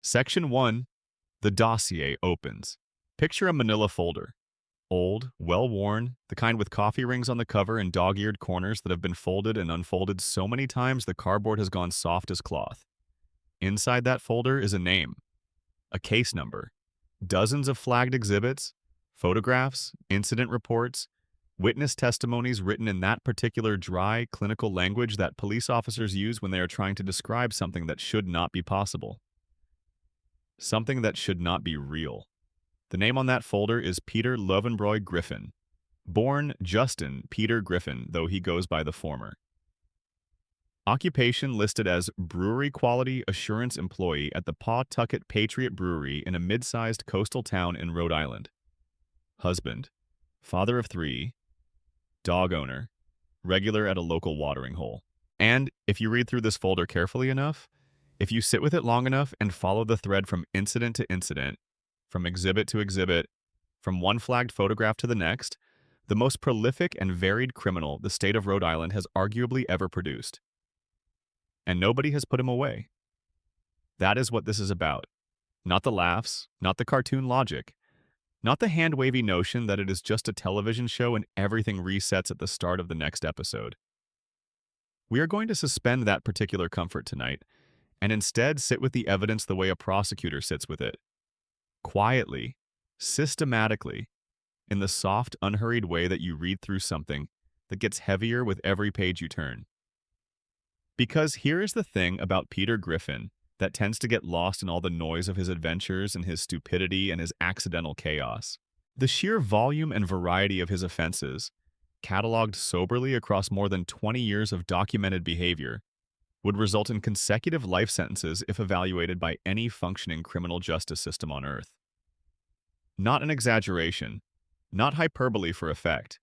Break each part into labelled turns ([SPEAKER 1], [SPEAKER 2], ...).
[SPEAKER 1] Section 1. The dossier opens. Picture a manila folder. Old, well-worn, the kind with coffee rings on the cover and dog-eared corners that have been folded and unfolded so many times the cardboard has gone soft as cloth. Inside that folder is a name, a case number, dozens of flagged exhibits, photographs, incident reports, witness testimonies written in that particular dry, clinical language that police officers use when they are trying to describe something that should not be possible. Something that should not be real. The name on that folder is Peter Lovenbroy Griffin. Born Justin Peter Griffin, though he goes by the former. Occupation listed as Brewery Quality Assurance Employee at the Pawtucket Patriot Brewery in a mid-sized coastal town in Rhode Island. Husband. Father of 3. Dog owner. Regular at a local watering hole. And, if you read through this folder carefully enough, if you sit with it long enough and follow the thread from incident to incident, from exhibit to exhibit, from one flagged photograph to the next, the most prolific and varied criminal the state of Rhode Island has arguably ever produced. And nobody has put him away. That is what this is about. Not the laughs, not the cartoon logic, not the hand-wavy notion that it is just a television show and everything resets at the start of the next episode. We are going to suspend that particular comfort tonight, and instead sit with the evidence the way a prosecutor sits with it. Quietly, systematically, in the soft, unhurried way that you read through something that gets heavier with every page you turn. Because here is the thing about Peter Griffin that tends to get lost in all the noise of his adventures and his stupidity and his accidental chaos. The sheer volume and variety of his offenses, cataloged soberly across more than 20 years of documented behavior, would result in consecutive life sentences if evaluated by any functioning criminal justice system on Earth. Not an exaggeration, not hyperbole for effect.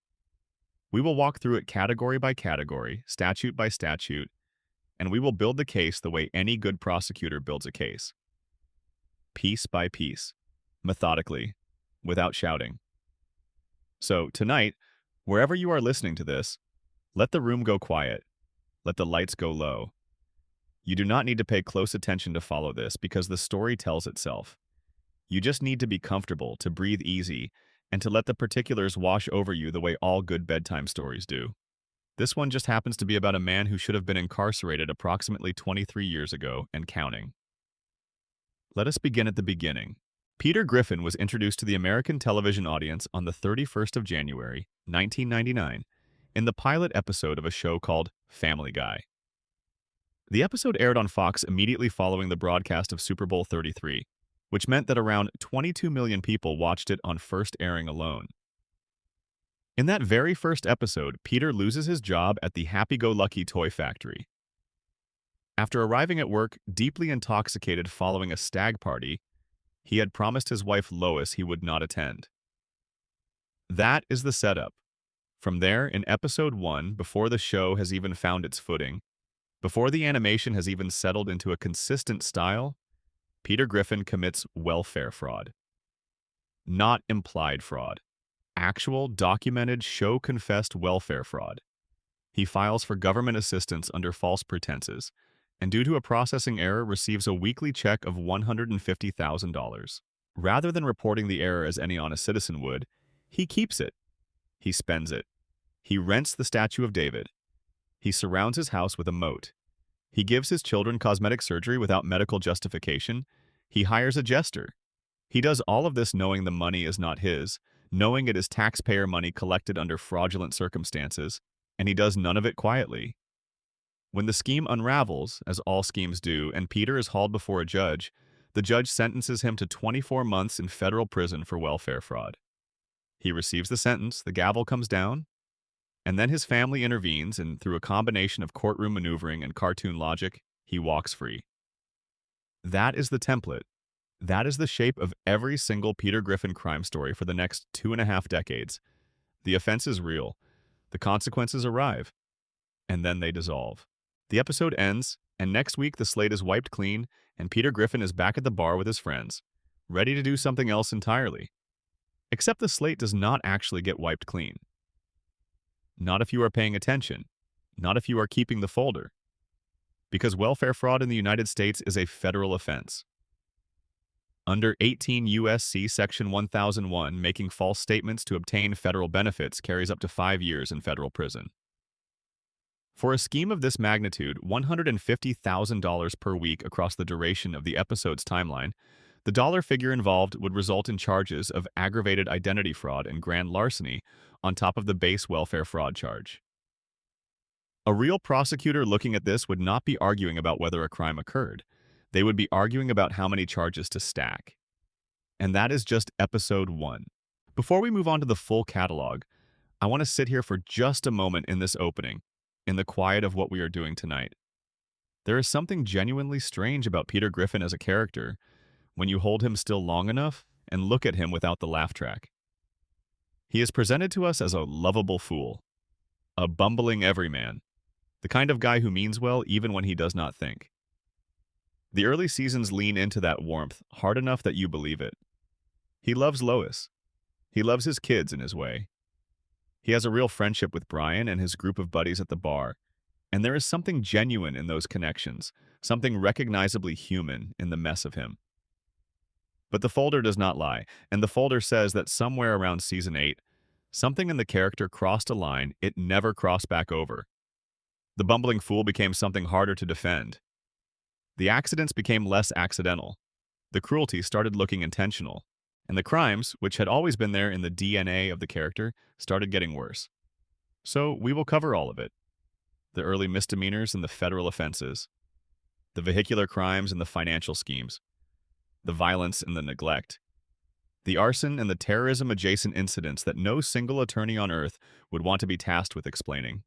[SPEAKER 1] We will walk through it category by category, statute by statute, and we will build the case the way any good prosecutor builds a case. Piece by piece, methodically, without shouting. So, tonight, wherever you are listening to this, let the room go quiet. Let the lights go low. You do not need to pay close attention to follow this because the story tells itself. You just need to be comfortable, to breathe easy, and to let the particulars wash over you the way all good bedtime stories do. This one just happens to be about a man who should have been incarcerated approximately 23 years ago and counting. Let us begin at the beginning. Peter Griffin was introduced to the American television audience on the 31st of January, 1999, in the pilot episode of a show called Family Guy. The episode aired on Fox immediately following the broadcast of Super Bowl 33, which meant that around 22 million people watched it on first airing alone. In that very first episode, Peter loses his job at the happy-go-lucky toy factory. After arriving at work deeply intoxicated following a stag party, he had promised his wife Lois he would not attend. That is the setup. From there, in episode 1, before the show has even found its footing, before the animation has even settled into a consistent style, Peter Griffin commits welfare fraud. Not implied fraud. Actual, documented, show-confessed welfare fraud. He files for government assistance under false pretenses, and due to a processing error receives a weekly check of $150,000. Rather than reporting the error as any honest citizen would, he keeps it. He spends it. He rents the Statue of David. He surrounds his house with a moat. He gives his children cosmetic surgery without medical justification. He hires a jester. He does all of this knowing the money is not his, knowing it is taxpayer money collected under fraudulent circumstances, and he does none of it quietly. When the scheme unravels, as all schemes do, and Peter is hauled before a judge, the judge sentences him to 24 months in federal prison for welfare fraud. He receives the sentence, the gavel comes down, and then his family intervenes, and through a combination of courtroom maneuvering and cartoon logic, he walks free. That is the template. That is the shape of every single Peter Griffin crime story for the next 2.5 decades. The offense is real. The consequences arrive. And then they dissolve. The episode ends, and next week the slate is wiped clean, and Peter Griffin is back at the bar with his friends, ready to do something else entirely. Except the slate does not actually get wiped clean. Not if you are paying attention. Not if you are keeping the folder. Because welfare fraud in the United States is a federal offense. Under 18 U.S.C. Section 1001, making false statements to obtain federal benefits carries up to 5 years in federal prison. For a scheme of this magnitude, $150,000 per week across the duration of the episode's timeline, the dollar figure involved would result in charges of aggravated identity fraud and grand larceny on top of the base welfare fraud charge. A real prosecutor looking at this would not be arguing about whether a crime occurred. They would be arguing about how many charges to stack. And that is just episode 1. Before we move on to the full catalog, I want to sit here for just a moment in this opening, in the quiet of what we are doing tonight. There is something genuinely strange about Peter Griffin as a character when you hold him still long enough and look at him without the laugh track. He is presented to us as a lovable fool, a bumbling everyman, the kind of guy who means well even when he does not think. The early seasons lean into that warmth hard enough that you believe it. He loves Lois. He loves his kids in his way. He has a real friendship with Brian and his group of buddies at the bar, and there is something genuine in those connections, something recognizably human in the mess of him. But the folder does not lie, and the folder says that somewhere around season 8, something in the character crossed a line it never crossed back over. The bumbling fool became something harder to defend. The accidents became less accidental. The cruelty started looking intentional. And the crimes, which had always been there in the DNA of the character, started getting worse. So we will cover all of it. The early misdemeanors and the federal offenses. The vehicular crimes and the financial schemes. The violence and the neglect. The arson and the terrorism-adjacent incidents that no single attorney on earth would want to be tasked with explaining.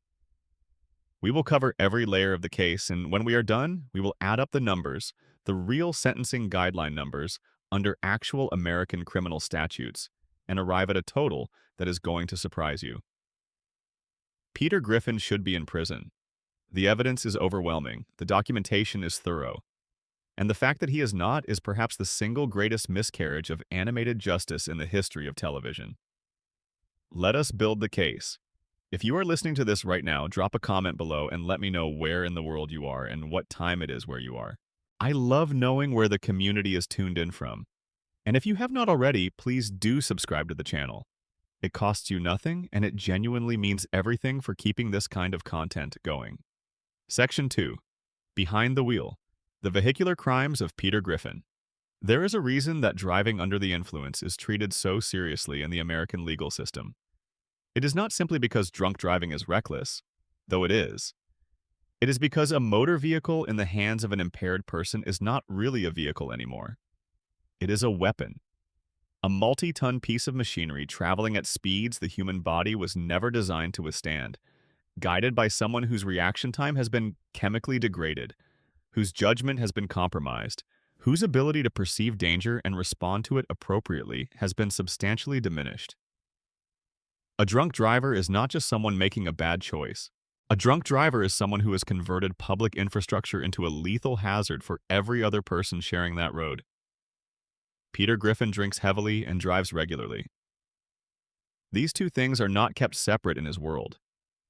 [SPEAKER 1] We will cover every layer of the case, and when we are done, we will add up the numbers, the real sentencing guideline numbers, under actual American criminal statutes, and arrive at a total that is going to surprise you. Peter Griffin should be in prison. The evidence is overwhelming, the documentation is thorough, and the fact that he is not is perhaps the single greatest miscarriage of animated justice in the history of television. Let us build the case. If you are listening to this right now, drop a comment below and let me know where in the world you are and what time it is where you are. I love knowing where the community is tuned in from. And if you have not already, please do subscribe to the channel. It costs you nothing, and it genuinely means everything for keeping this kind of content going. Section 2. Behind the Wheel. The Vehicular Crimes of Peter Griffin. There is a reason that driving under the influence is treated so seriously in the American legal system. It is not simply because drunk driving is reckless, though it is. It is because a motor vehicle in the hands of an impaired person is not really a vehicle anymore. It is a weapon. A multi-ton piece of machinery traveling at speeds the human body was never designed to withstand, guided by someone whose reaction time has been chemically degraded, whose judgment has been compromised, whose ability to perceive danger and respond to it appropriately has been substantially diminished. A drunk driver is not just someone making a bad choice. A drunk driver is someone who has converted public infrastructure into a lethal hazard for every other person sharing that road. Peter Griffin drinks heavily and drives regularly. These two things are not kept separate in his world.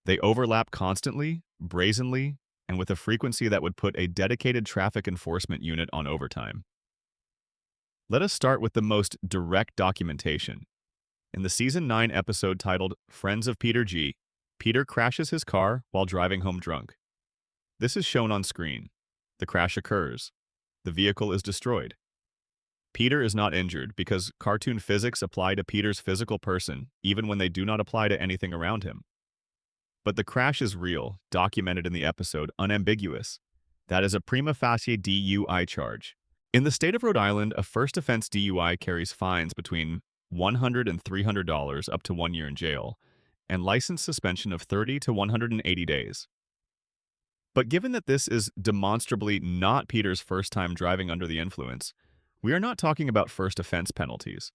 [SPEAKER 1] They overlap constantly, brazenly, and with a frequency that would put a dedicated traffic enforcement unit on overtime. Let us start with the most direct documentation. In the Season 9 episode titled Friends of Peter G., Peter crashes his car while driving home drunk. This is shown on screen. The crash occurs. The vehicle is destroyed. Peter is not injured because cartoon physics apply to Peter's physical person, even when they do not apply to anything around him. But the crash is real, documented in the episode, unambiguous. That is a prima facie DUI charge. In the state of Rhode Island, a first offense DUI carries fines between $100 and $300 up to 1 year in jail, and license suspension of 30 to 180 days. But given that this is demonstrably not Peter's first time driving under the influence, we are not talking about first offense penalties.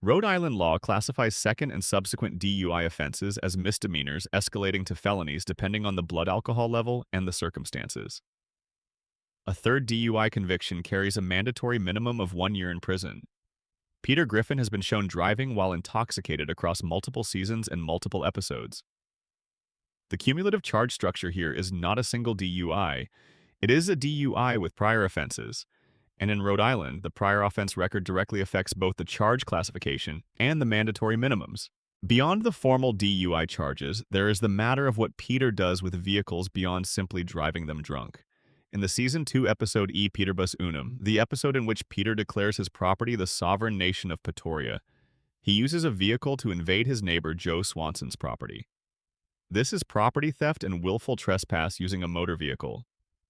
[SPEAKER 1] Rhode Island law classifies second and subsequent DUI offenses as misdemeanors escalating to felonies depending on the blood alcohol level and the circumstances. A third DUI conviction carries a mandatory minimum of 1 year in prison. Peter Griffin has been shown driving while intoxicated across multiple seasons and multiple episodes. The cumulative charge structure here is not a single DUI. It is a DUI with prior offenses, And in Rhode Island, the prior offense record directly affects both the charge classification and the mandatory minimums. Beyond the formal DUI charges, there is the matter of what Peter does with vehicles beyond simply driving them drunk. In the Season 2 episode E Peterbus Unum, the episode in which Peter declares his property the sovereign nation of Pretoria, he uses a vehicle to invade his neighbor Joe Swanson's property. This is property theft and willful trespass using a motor vehicle,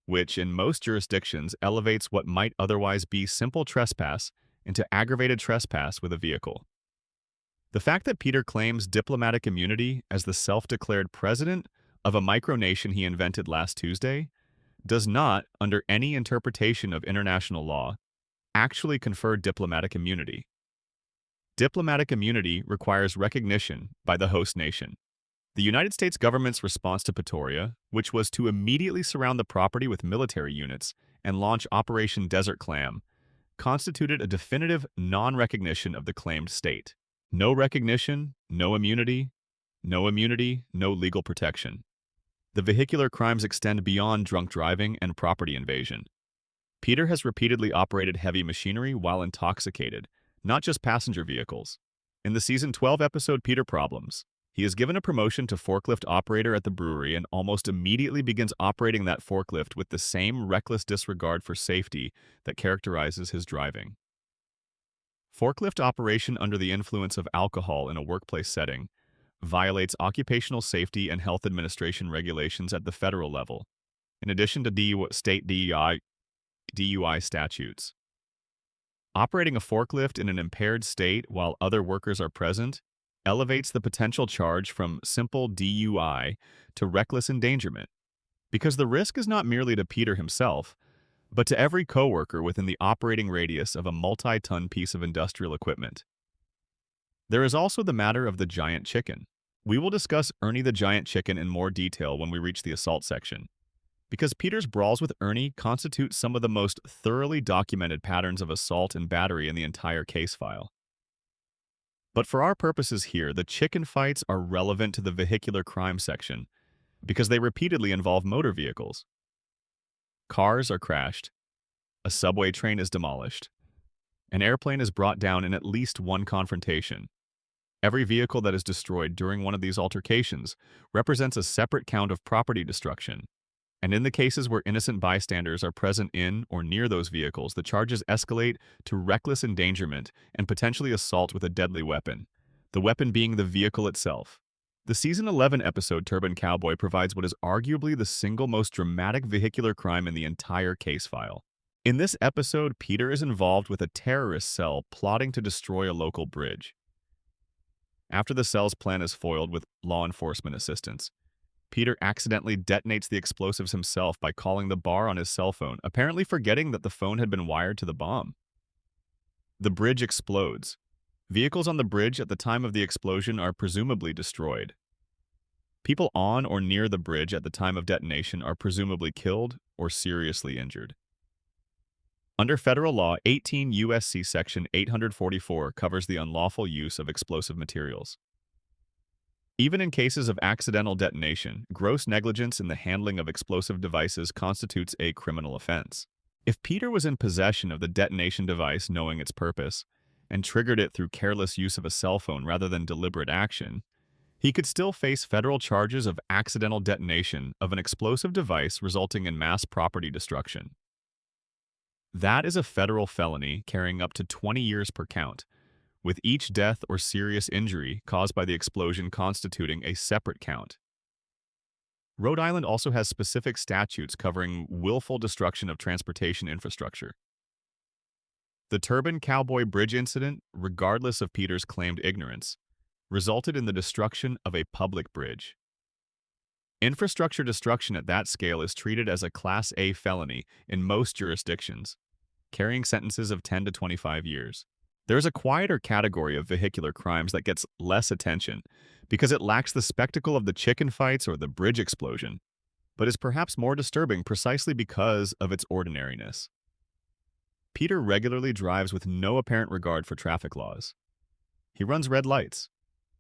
[SPEAKER 1] which in most jurisdictions elevates what might otherwise be simple trespass into aggravated trespass with a vehicle. The fact that Peter claims diplomatic immunity as the self-declared president of a micronation he invented last Tuesday does not, under any interpretation of international law, actually confer diplomatic immunity. Diplomatic immunity requires recognition by the host nation. The United States government's response to Pretoria, which was to immediately surround the property with military units and launch Operation Desert Clam, constituted a definitive non-recognition of the claimed state. No recognition, no immunity, no legal protection. The vehicular crimes extend beyond drunk driving and property invasion. Peter has repeatedly operated heavy machinery while intoxicated, not just passenger vehicles. In the Season 12 episode Peter Problems, he is given a promotion to forklift operator at the brewery and almost immediately begins operating that forklift with the same reckless disregard for safety that characterizes his driving. Forklift operation under the influence of alcohol in a workplace setting violates occupational safety and health administration regulations at the federal level, in addition to state DUI statutes. Operating a forklift in an impaired state while other workers are present elevates the potential charge from simple DUI to reckless endangerment, because the risk is not merely to Peter himself, but to every coworker within the operating radius of a multi-ton piece of industrial equipment. There is also the matter of the giant chicken. We will discuss Ernie the giant chicken in more detail when we reach the assault section, because Peter's brawls with Ernie constitute some of the most thoroughly documented patterns of assault and battery in the entire case file. But for our purposes here, the chicken fights are relevant to the vehicular crime section because they repeatedly involve motor vehicles. Cars are crashed, a subway train is demolished, an airplane is brought down in at least one confrontation. Every vehicle that is destroyed during one of these altercations represents a separate count of property destruction. And in the cases where innocent bystanders are present in or near those vehicles, the charges escalate to reckless endangerment and potentially assault with a deadly weapon, the weapon being the vehicle itself. The Season 11 episode Turban Cowboy provides what is arguably the single most dramatic vehicular crime in the entire case file. In this episode, Peter is involved with a terrorist cell plotting to destroy a local bridge. After the cell's plan is foiled with law enforcement assistance, Peter accidentally detonates the explosives himself by calling the bar on his cell phone, apparently forgetting that the phone had been wired to the bomb. The bridge explodes. Vehicles on the bridge at the time of the explosion are presumably destroyed. People on or near the bridge at the time of detonation are presumably killed or seriously injured. Under federal law, 18 U.S.C. Section 844 covers the unlawful use of explosive materials. Even in cases of accidental detonation, gross negligence in the handling of explosive devices constitutes a criminal offense. If Peter was in possession of the detonation device knowing its purpose, and triggered it through careless use of a cell phone rather than deliberate action, he could still face federal charges of accidental detonation of an explosive device resulting in mass property destruction. That is a federal felony carrying up to 20 years per count, with each death or serious injury caused by the explosion constituting a separate count. Rhode Island also has specific statutes covering willful destruction of transportation infrastructure. The Turban Cowboy Bridge incident, regardless of Peter's claimed ignorance, resulted in the destruction of a public bridge. Infrastructure destruction at that scale is treated as a Class A felony in most jurisdictions, carrying sentences of 10 to 25 years. There is a quieter category of vehicular crimes that gets less attention because it lacks the spectacle of the chicken fights or the bridge explosion, but is perhaps more disturbing precisely because of its ordinariness. Peter regularly drives with no apparent regard for traffic laws. He runs red lights.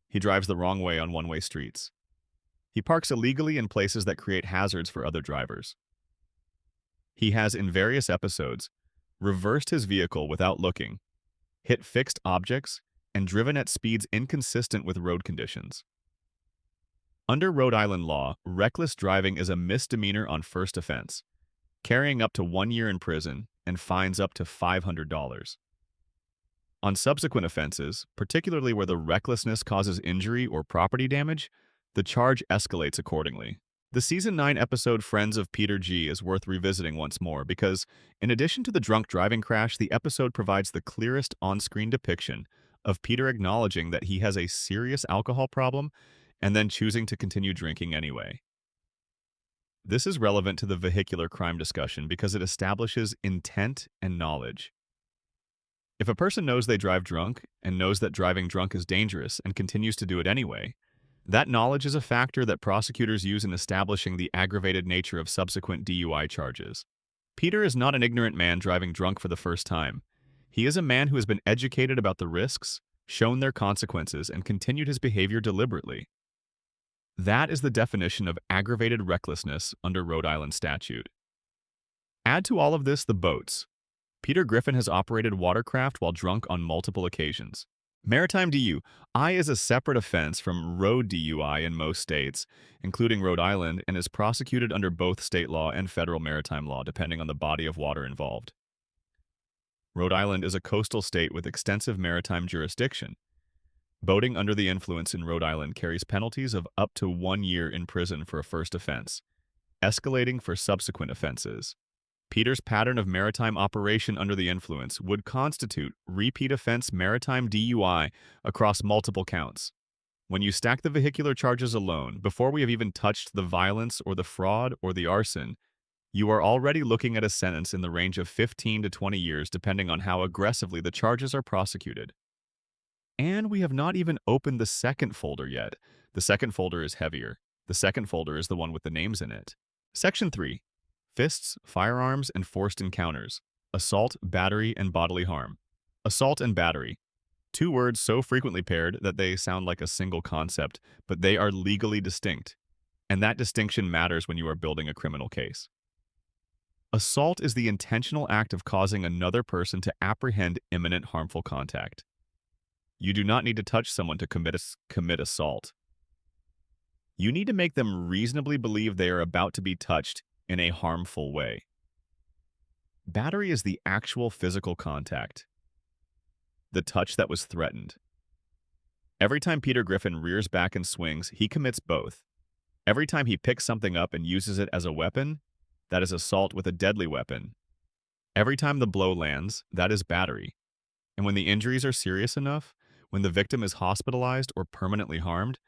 [SPEAKER 1] He drives the wrong way on one-way streets. He parks illegally in places that create hazards for other drivers. He has, in various episodes, reversed his vehicle without looking, hit fixed objects, and driven at speeds inconsistent with road conditions. Under Rhode Island law, reckless driving is a misdemeanor on first offense, carrying up to 1 year in prison and fines up to $500. On subsequent offenses, particularly where the recklessness causes injury or property damage, the charge escalates accordingly. The Season 9 episode Friends of Peter G is worth revisiting once more because, in addition to the drunk driving crash, the episode provides the clearest on-screen depiction of Peter acknowledging that he has a serious alcohol problem and then choosing to continue drinking anyway. This is relevant to the vehicular crime discussion because it establishes intent and knowledge. If a person knows they drive drunk and knows that driving drunk is dangerous and continues to do it anyway, that knowledge is a factor that prosecutors use in establishing the aggravated nature of subsequent DUI charges. Peter is not an ignorant man driving drunk for the first time. He is a man who has been educated about the risks, shown their consequences, and continued his behavior deliberately. That is the definition of aggravated recklessness under Rhode Island statute. Add to all of this the boats. Peter Griffin has operated watercraft while drunk on multiple occasions. Maritime DUI is a separate offense from road DUI in most states, including Rhode Island, and is prosecuted under both state law and federal maritime law, depending on the body of water involved. Rhode Island is a coastal state with extensive maritime jurisdiction. Boating under the influence in Rhode Island carries penalties of up to 1 year in prison for a first offense, escalating for subsequent offenses. Peter's pattern of maritime operation under the influence would constitute repeat offense maritime DUI across multiple counts. When you stack the vehicular charges alone, before we have even touched the violence or the fraud or the arson, you are already looking at a sentence in the range of 15 to 20 years depending on how aggressively the charges are prosecuted. And we have not even opened the second folder yet. The second folder is heavier. The second folder is the one with the names in it. Section 3. Fists, firearms, and forced encounters. Assault, battery, and bodily harm. Assault and battery. Two words so frequently paired that they sound like a single concept, but they are legally distinct. And that distinction matters when you are building a criminal case. Assault is the intentional act of causing another person to apprehend imminent harmful contact. You do not need to touch someone to commit assault. You need to make them reasonably believe they are about to be touched in a harmful way. Battery is the actual physical contact, the touch that was threatened. Every time Peter Griffin rears back and swings, he commits both. Every time he picks something up and uses it as a weapon, that is assault with a deadly weapon. Every time the blow lands, that is battery. And when the injuries are serious enough, when the victim is hospitalized or permanently harmed,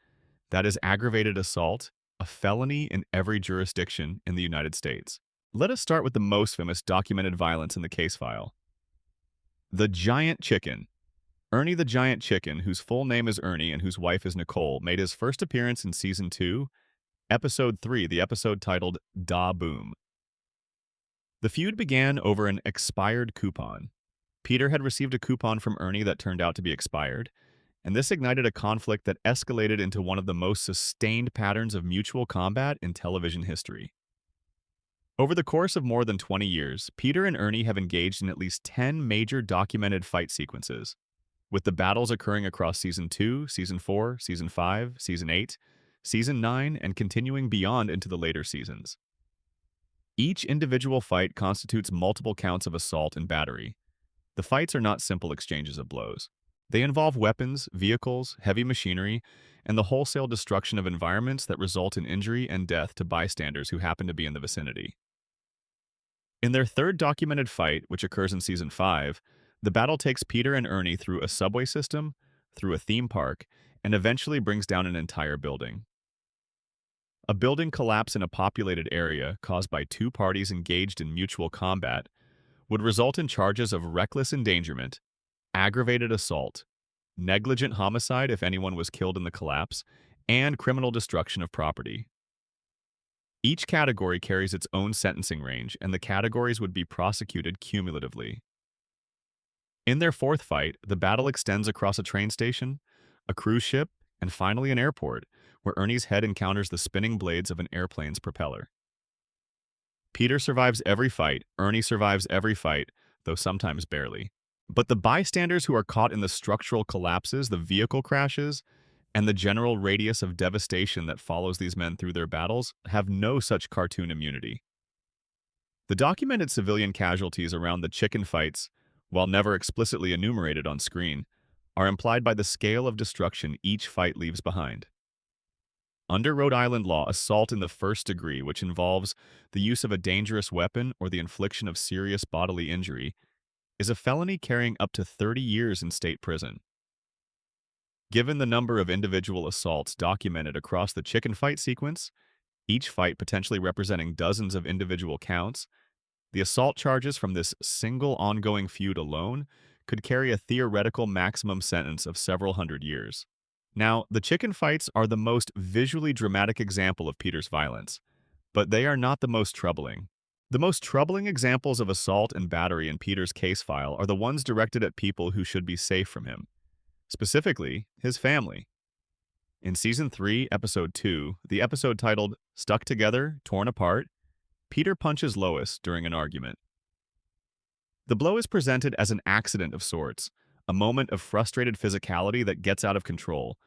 [SPEAKER 1] that is aggravated assault, a felony in every jurisdiction in the United States. Let us start with the most famous documented violence in the case file. The Giant Chicken. Ernie the Giant Chicken, whose full name is Ernie and whose wife is Nicole, made his first appearance in Season 2, Episode 3, the episode titled Da Boom. The feud began over an expired coupon. Peter had received a coupon from Ernie that turned out to be expired, and this ignited a conflict that escalated into one of the most sustained patterns of mutual combat in television history. Over the course of more than 20 years, Peter and Ernie have engaged in at least 10 major documented fight sequences, with the battles occurring across Season 2, Season 4, Season 5, Season 8, Season 9, and continuing beyond into the later seasons. Each individual fight constitutes multiple counts of assault and battery. The fights are not simple exchanges of blows. They involve weapons, vehicles, heavy machinery, and the wholesale destruction of environments that result in injury and death to bystanders who happen to be in the vicinity. In their third documented fight, which occurs in Season 5, the battle takes Peter and Ernie through a subway system, through a theme park, and eventually brings down an entire building. A building collapse in a populated area caused by two parties engaged in mutual combat would result in charges of reckless endangerment, aggravated assault, negligent homicide if anyone was killed in the collapse, and criminal destruction of property. Each category carries its own sentencing range, and the categories would be prosecuted cumulatively. In their fourth fight, the battle extends across a train station, a cruise ship, and finally an airport, where Ernie's head encounters the spinning blades of an airplane's propeller. Peter survives every fight, Ernie survives every fight, though sometimes barely. But the bystanders who are caught in the structural collapses, the vehicle crashes, and the general radius of devastation that follows these men through their battles have no such cartoon immunity. The documented civilian casualties around the chicken fights, while never explicitly enumerated on screen, are implied by the scale of destruction each fight leaves behind. Under Rhode Island law, assault in the first degree, which involves the use of a dangerous weapon or the infliction of serious bodily injury, is a felony carrying up to 30 years in state prison. Given the number of individual assaults documented across the chicken fight sequence, each fight potentially representing dozens of individual counts, the assault charges from this single ongoing feud alone could carry a theoretical maximum sentence of several hundred years. Now, the chicken fights are the most visually dramatic example of Peter's violence, but they are not the most troubling. The most troubling examples of assault and battery in Peter's case file are the ones directed at people who should be safe from him, specifically his family. In Season 3, Episode 2, the episode titled Stuck Together, Torn Apart, Peter punches Lois during an argument. The blow is presented as an accident of sorts, a moment of frustrated physicality that gets out of control,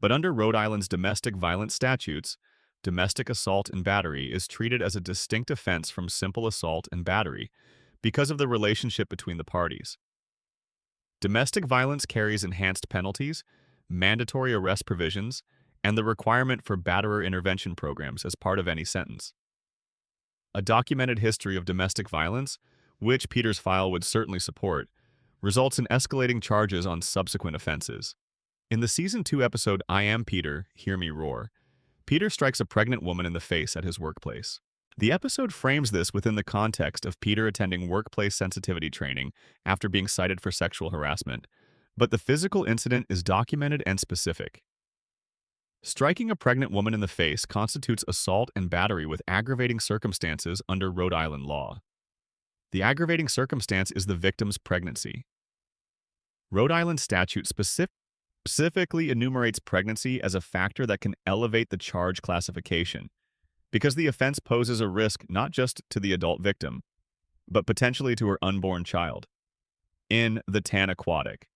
[SPEAKER 1] but under Rhode Island's domestic violence statutes, domestic assault and battery is treated as a distinct offense from simple assault and battery because of the relationship between the parties. Domestic violence carries enhanced penalties, mandatory arrest provisions, and the requirement for batterer intervention programs as part of any sentence. A documented history of domestic violence, which Peter's file would certainly support, results in escalating charges on subsequent offenses. In the Season 2 episode I Am Peter, Hear Me Roar, Peter strikes a pregnant woman in the face at his workplace. The episode frames this within the context of Peter attending workplace sensitivity training after being cited for sexual harassment, but the physical incident is documented and specific. Striking a pregnant woman in the face constitutes assault and battery with aggravating circumstances under Rhode Island law. The aggravating circumstance is the victim's pregnancy. Rhode Island statute specifically enumerates pregnancy as a factor that can elevate the charge classification, because the offense poses a risk not just to the adult victim, but potentially to her unborn child. In The Tan Aquatic,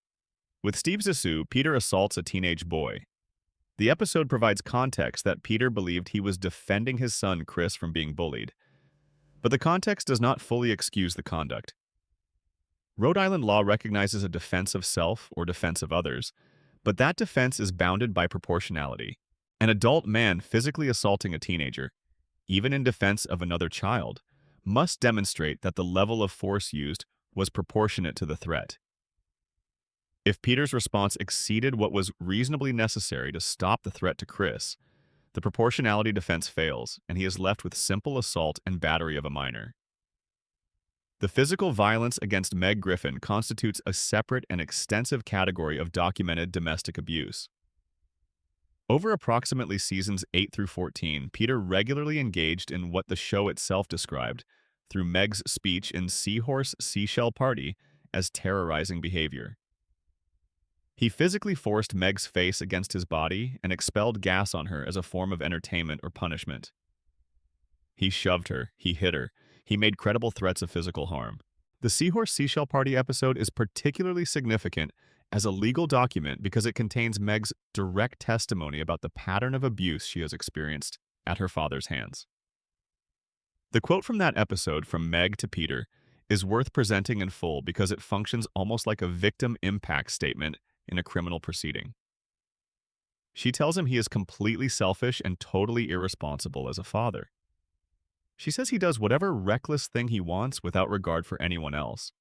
[SPEAKER 1] with Steve Zissou, Peter assaults a teenage boy. The episode provides context that Peter believed he was defending his son Chris from being bullied, but the context does not fully excuse the conduct. Rhode Island law recognizes a defense of self or defense of others, but that defense is bounded by proportionality. An adult man physically assaulting a teenager, even in defense of another child, must demonstrate that the level of force used was proportionate to the threat. If Peter's response exceeded what was reasonably necessary to stop the threat to Chris, the proportionality defense fails, and he is left with simple assault and battery of a minor. The physical violence against Meg Griffin constitutes a separate and extensive category of documented domestic abuse. Over approximately seasons 8 through 14, Peter regularly engaged in what the show itself described, through Meg's speech in Seahorse Seashell Party, as terrorizing behavior. He physically forced Meg's face against his body and expelled gas on her as a form of entertainment or punishment. He shoved her, he hit her, he made credible threats of physical harm. The Seahorse Seashell Party episode is particularly significant as a legal document because it contains Meg's direct testimony about the pattern of abuse she has experienced at her father's hands. The quote from that episode from Meg to Peter is worth presenting in full because it functions almost like a victim impact statement in a criminal proceeding. She tells him he is completely selfish and totally irresponsible as a father. She says he does whatever reckless thing he wants without regard for anyone else,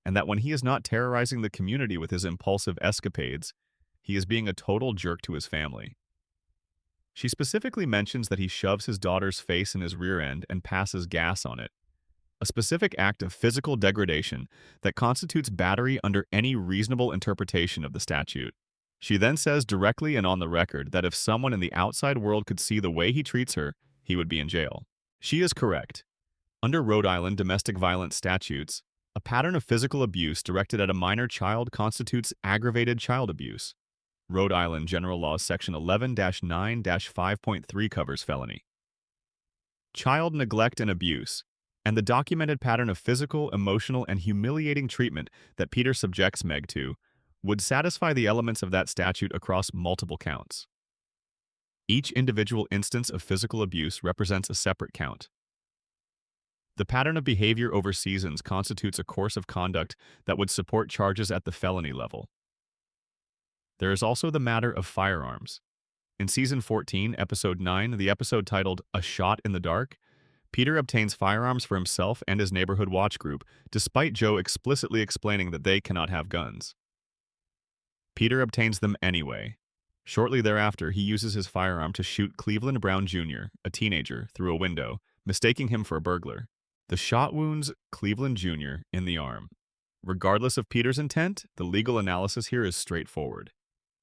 [SPEAKER 1] and that when he is not terrorizing the community with his impulsive escapades, he is being a total jerk to his family. She specifically mentions that he shoves his daughter's face in his rear end and passes gas on it, a specific act of physical degradation that constitutes battery under any reasonable interpretation of the statute. She then says directly and on the record that if someone in the outside world could see the way he treats her, he would be in jail. She is correct. Under Rhode Island domestic violence statutes, a pattern of physical abuse directed at a minor child constitutes aggravated child abuse. Rhode Island General Laws Section 11-9-5.3 covers felony. Child neglect and abuse and the documented pattern of physical, emotional, and humiliating treatment that Peter subjects Meg to would satisfy the elements of that statute across multiple counts. Each individual instance of physical abuse represents a separate count. The pattern of behavior over seasons constitutes a course of conduct that would support charges at the felony level. There is also the matter of firearms. In Season 14, Episode 9, the episode titled "A Shot in the Dark," Peter obtains firearms for himself and his neighborhood watch group, despite Joe explicitly explaining that they cannot have guns. Peter obtains them anyway. Shortly thereafter, he uses his firearm to shoot Cleveland Brown Jr., a teenager, through a window, mistaking him for a burglar. The shot wounds Cleveland Jr. in the arm. Regardless of Peter's intent, the legal analysis here is straightforward.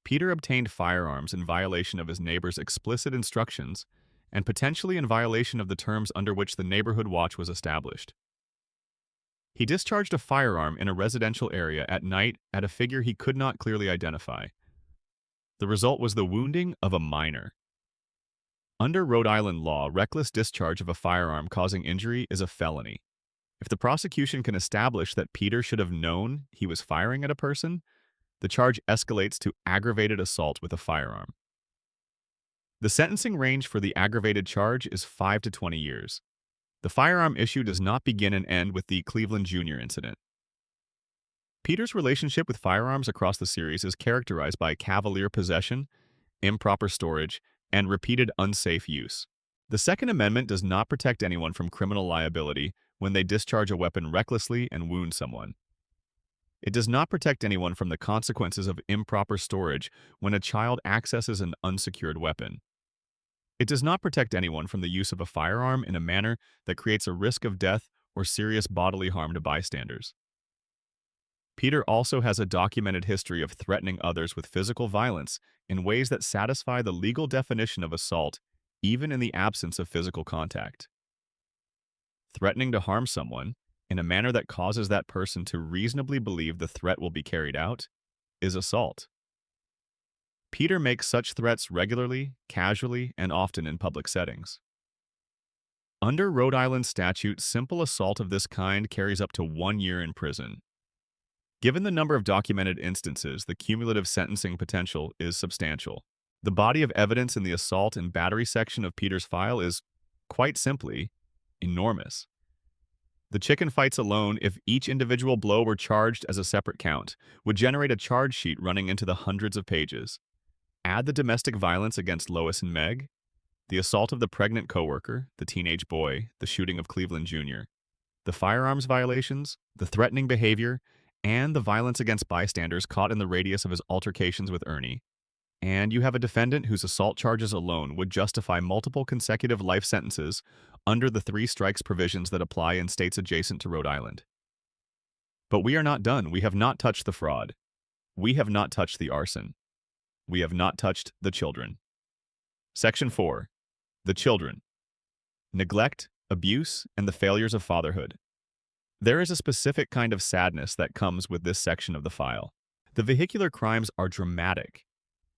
[SPEAKER 1] Peter obtained firearms in violation of his neighbor's explicit instructions and potentially in violation of the terms under which the neighborhood watch was established. He discharged a firearm in a residential area at night at a figure he could not clearly identify. The result was the wounding of a minor. Under Rhode Island law, reckless discharge of a firearm causing injury is a felony. If the prosecution can establish that Peter should have known he was firing at a person, the charge escalates to aggravated assault with a firearm. The sentencing range for the aggravated charge is 5 to 20 years. The firearm issue does not begin and end with the Cleveland Jr. incident. Peter's relationship with firearms across the series is characterized by cavalier possession, improper storage, and repeated unsafe use. The Second Amendment does not protect anyone from criminal liability when they discharge a weapon recklessly and wound someone. It does not protect anyone from the consequences of improper storage when a child accesses an unsecured weapon. It does not protect anyone from the use of a firearm in a manner that creates a risk of death or serious bodily harm to bystanders. Peter also has a documented history of threatening others with physical violence in ways that satisfy the legal definition of assault, even in the absence of physical contact. Threatening to harm someone, in a manner that causes that person to reasonably believe the threat will be carried out, is assault. Peter makes such threats regularly, casually, and often in public settings. Under Rhode Island statute, simple assault of this kind carries up to 1 year in prison. Given the number of documented instances, the cumulative sentencing potential is substantial. The body of evidence in the assault and battery section of Peter's file is, quite simply, enormous. The chicken fights alone, if each individual blow were charged as a separate count, would generate a charge sheet running into the hundreds of pages. Add the domestic violence against Lois and Meg, the assault of the pregnant coworker, the teenage boy, the shooting of Cleveland Jr., the firearms violations, the threatening behavior, and the violence against bystanders caught in the radius of his altercations with Ernie. And you have a defendant whose assault charges alone would justify multiple consecutive life sentences under the 3 strikes provisions that apply in states adjacent to Rhode Island. But we are not done. We have not touched the fraud. We have not touched the arson. We have not touched the children. Section 4. The children. Neglect, abuse, and the failures of fatherhood. There is a specific kind of sadness that comes with this section of the file. The vehicular crimes are dramatic.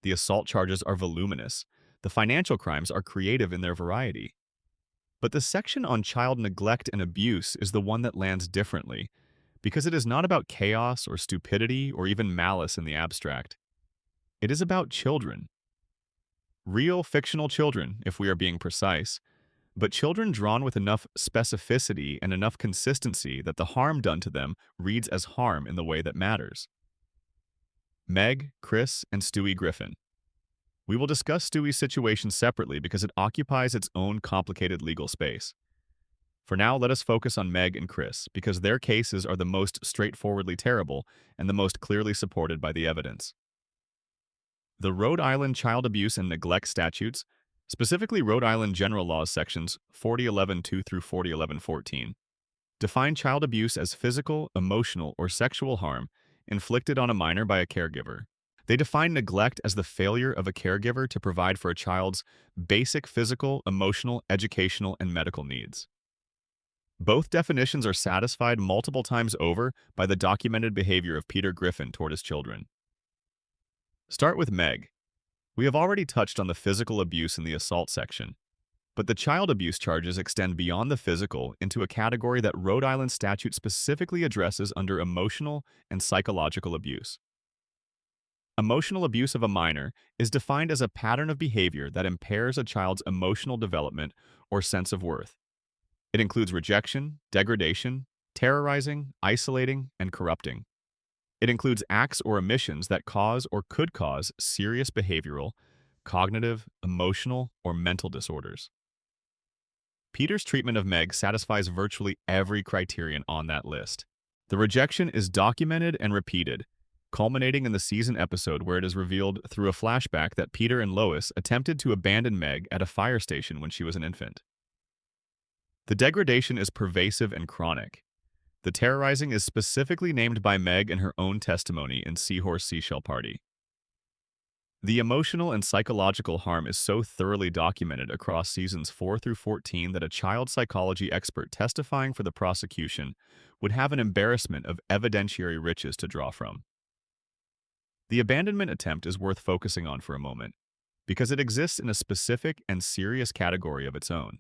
[SPEAKER 1] The assault charges are voluminous. The financial crimes are creative in their variety. But the section on child neglect and abuse is the one that lands differently, because it is not about chaos or stupidity or even malice in the abstract. It is about children. Real fictional children, if we are being precise, but children drawn with enough specificity and enough consistency that the harm done to them reads as harm in the way that matters. Meg, Chris, and Stewie Griffin. We will discuss Stewie's situation separately because it occupies its own complicated legal space. For now, let us focus on Meg and Chris, because their cases are the most straightforwardly terrible and the most clearly supported by the evidence. The Rhode Island Child Abuse and Neglect Statutes, specifically Rhode Island General Laws sections 4011-2 through 4011-14, define child abuse as physical, emotional, or sexual harm inflicted on a minor by a caregiver. They define neglect as the failure of a caregiver to provide for a child's basic physical, emotional, educational, and medical needs. Both definitions are satisfied multiple times over by the documented behavior of Peter Griffin toward his children. Start with Meg. We have already touched on the physical abuse in the assault section. But the child abuse charges extend beyond the physical into a category that Rhode Island statute specifically addresses under emotional and psychological abuse. Emotional abuse of a minor is defined as a pattern of behavior that impairs a child's emotional development or sense of worth. It includes rejection, degradation, terrorizing, isolating, and corrupting. It includes acts or omissions that cause or could cause serious behavioral, cognitive, emotional, or mental disorders. Peter's treatment of Meg satisfies virtually every criterion on that list. The rejection is documented and repeated, culminating in the season episode where it is revealed through a flashback that Peter and Lois attempted to abandon Meg at a fire station when she was an infant. The degradation is pervasive and chronic. The terrorizing is specifically named by Meg in her own testimony in Seahorse Seashell Party. The emotional and psychological harm is so thoroughly documented across seasons 4 through 14 that a child psychology expert testifying for the prosecution would have an embarrassment of evidentiary riches to draw from. The abandonment attempt is worth focusing on for a moment, because it exists in a specific and serious category of its own.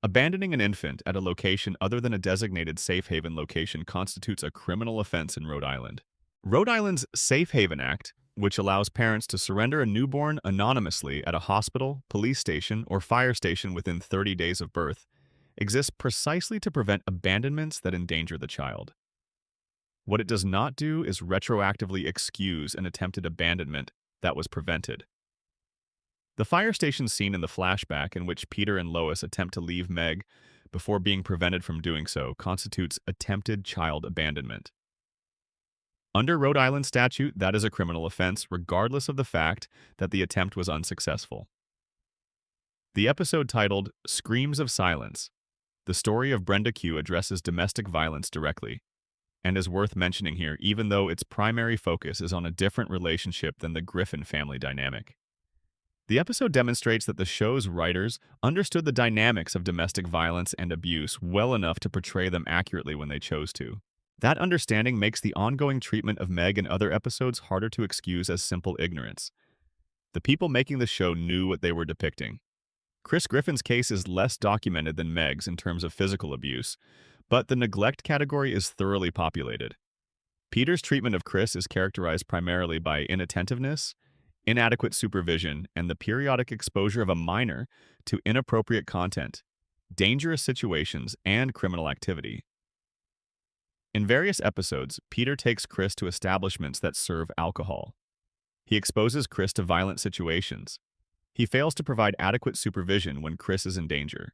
[SPEAKER 1] Abandoning an infant at a location other than a designated safe haven location constitutes a criminal offense in Rhode Island. Rhode Island's Safe Haven Act, which allows parents to surrender a newborn anonymously at a hospital, police station, or fire station within 30 days of birth, exists precisely to prevent abandonments that endanger the child. What it does not do is retroactively excuse an attempted abandonment that was prevented. The fire station scene in the flashback in which Peter and Lois attempt to leave Meg before being prevented from doing so constitutes attempted child abandonment. Under Rhode Island statute, that is a criminal offense regardless of the fact that the attempt was unsuccessful. The episode titled Screams of Silence, the story of Brenda Q addresses domestic violence directly, and is worth mentioning here even though its primary focus is on a different relationship than the Griffin family dynamic. The episode demonstrates that the show's writers understood the dynamics of domestic violence and abuse well enough to portray them accurately when they chose to. That understanding makes the ongoing treatment of Meg in other episodes harder to excuse as simple ignorance. The people making the show knew what they were depicting. Chris Griffin's case is less documented than Meg's in terms of physical abuse, but the neglect category is thoroughly populated. Peter's treatment of Chris is characterized primarily by inattentiveness, inadequate supervision, and the periodic exposure of a minor to inappropriate content, dangerous situations, and criminal activity. In various episodes, Peter takes Chris to establishments that serve alcohol. He exposes Chris to violent situations. He fails to provide adequate supervision when Chris is in danger.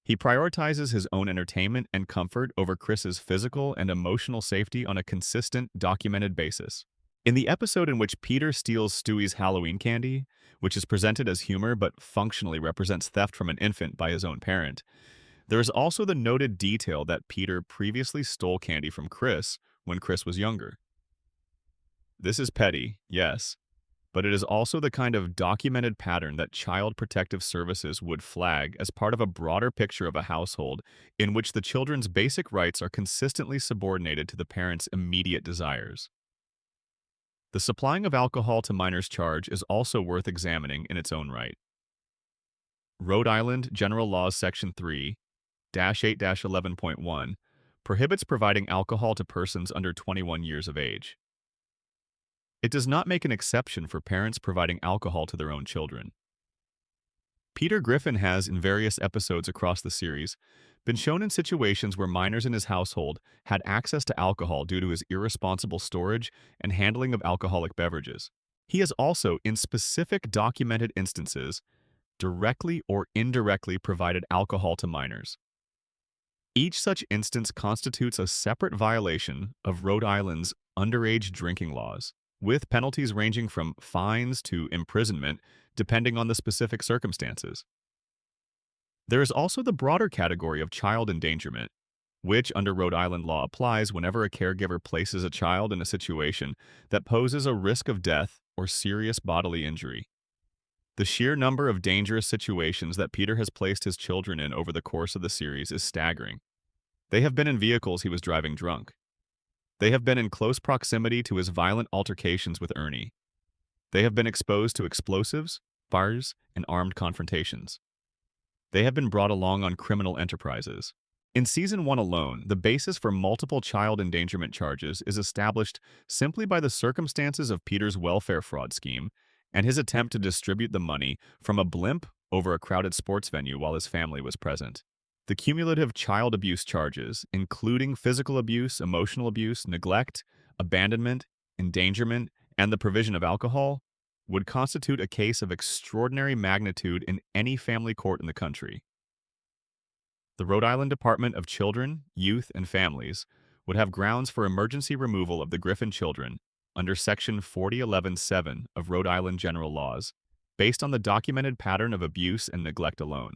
[SPEAKER 1] He prioritizes his own entertainment and comfort over Chris's physical and emotional safety on a consistent, documented basis. In the episode in which Peter steals Stewie's Halloween candy, which is presented as humor but functionally represents theft from an infant by his own parent, there is also the noted detail that Peter previously stole candy from Chris when Chris was younger. This is petty, yes, but it is also the kind of documented pattern that Child Protective Services would flag as part of a broader picture of a household in which the children's basic rights are consistently subordinated to the parents' immediate desires. The supplying of alcohol to minors charge is also worth examining in its own right. Rhode Island General Laws Section 3-8-11.1 prohibits providing alcohol to persons under 21 years of age. It does not make an exception for parents providing alcohol to their own children. Peter Griffin has, in various episodes across the series, been shown in situations where minors in his household had access to alcohol due to his irresponsible storage and handling of alcoholic beverages. He has also, in specific documented instances, directly or indirectly provided alcohol to minors. Each such instance constitutes a separate violation of Rhode Island's underage drinking laws, with penalties ranging from fines to imprisonment, depending on the specific circumstances. There is also the broader category of child endangerment, which under Rhode Island law applies whenever a caregiver places a child in a situation that poses a risk of death or serious bodily injury. The sheer number of dangerous situations that Peter has placed his children in over the course of the series is staggering. They have been in vehicles he was driving drunk. They have been in close proximity to his violent altercations with Ernie. They have been exposed to explosives, fires, and armed confrontations. They have been brought along on criminal enterprises. In Season 1 alone, the basis for multiple child endangerment charges is established simply by the circumstances of Peter's welfare fraud scheme and his attempt to distribute the money from a blimp over a crowded sports venue while his family was present. The cumulative child abuse charges, including physical abuse, emotional abuse, neglect, abandonment, endangerment, and the provision of alcohol, would constitute a case of extraordinary magnitude in any family court in the country. The Rhode Island Department of Children, Youth, and Families would have grounds for emergency removal of the Griffin children under Section 4011(7) of Rhode Island General Laws, based on the documented pattern of abuse and neglect alone.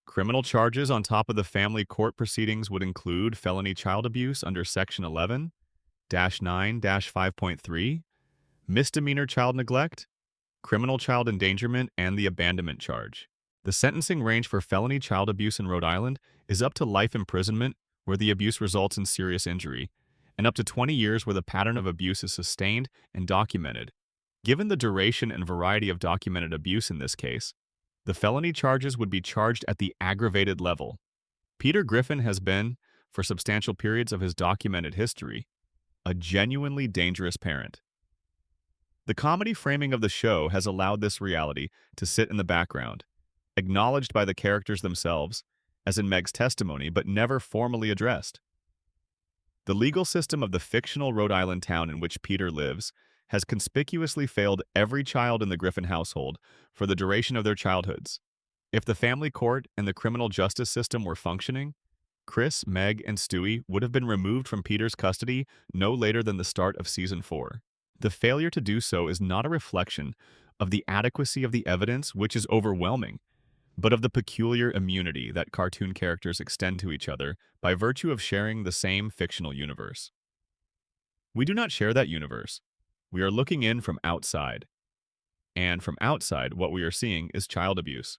[SPEAKER 1] Criminal charges on top of the family court proceedings would include felony child abuse under Section 11-9-5.3, misdemeanor child neglect, criminal child endangerment, and the abandonment charge. The sentencing range for felony child abuse in Rhode Island is up to life imprisonment where the abuse results in serious injury, and up to 20 years where the pattern of abuse is sustained and documented. Given the duration and variety of documented abuse in this case, the felony charges would be charged at the aggravated level. Peter Griffin has been, for substantial periods of his documented history, a genuinely dangerous parent. The comedy framing of the show has allowed this reality to sit in the background, acknowledged by the characters themselves, as in Meg's testimony, but never formally addressed. The legal system of the fictional Rhode Island town in which Peter lives has conspicuously failed every child in the Griffin household for the duration of their childhoods. If the family court and the criminal justice system were functioning, Chris, Meg, and Stewie would have been removed from Peter's custody no later than the start of Season 4. The failure to do so is not a reflection of the adequacy of the evidence, which is overwhelming, but of the peculiar immunity that cartoon characters extend to each other by virtue of sharing the same fictional universe. We do not share that universe. We are looking in from outside. And from outside, what we are seeing is child abuse.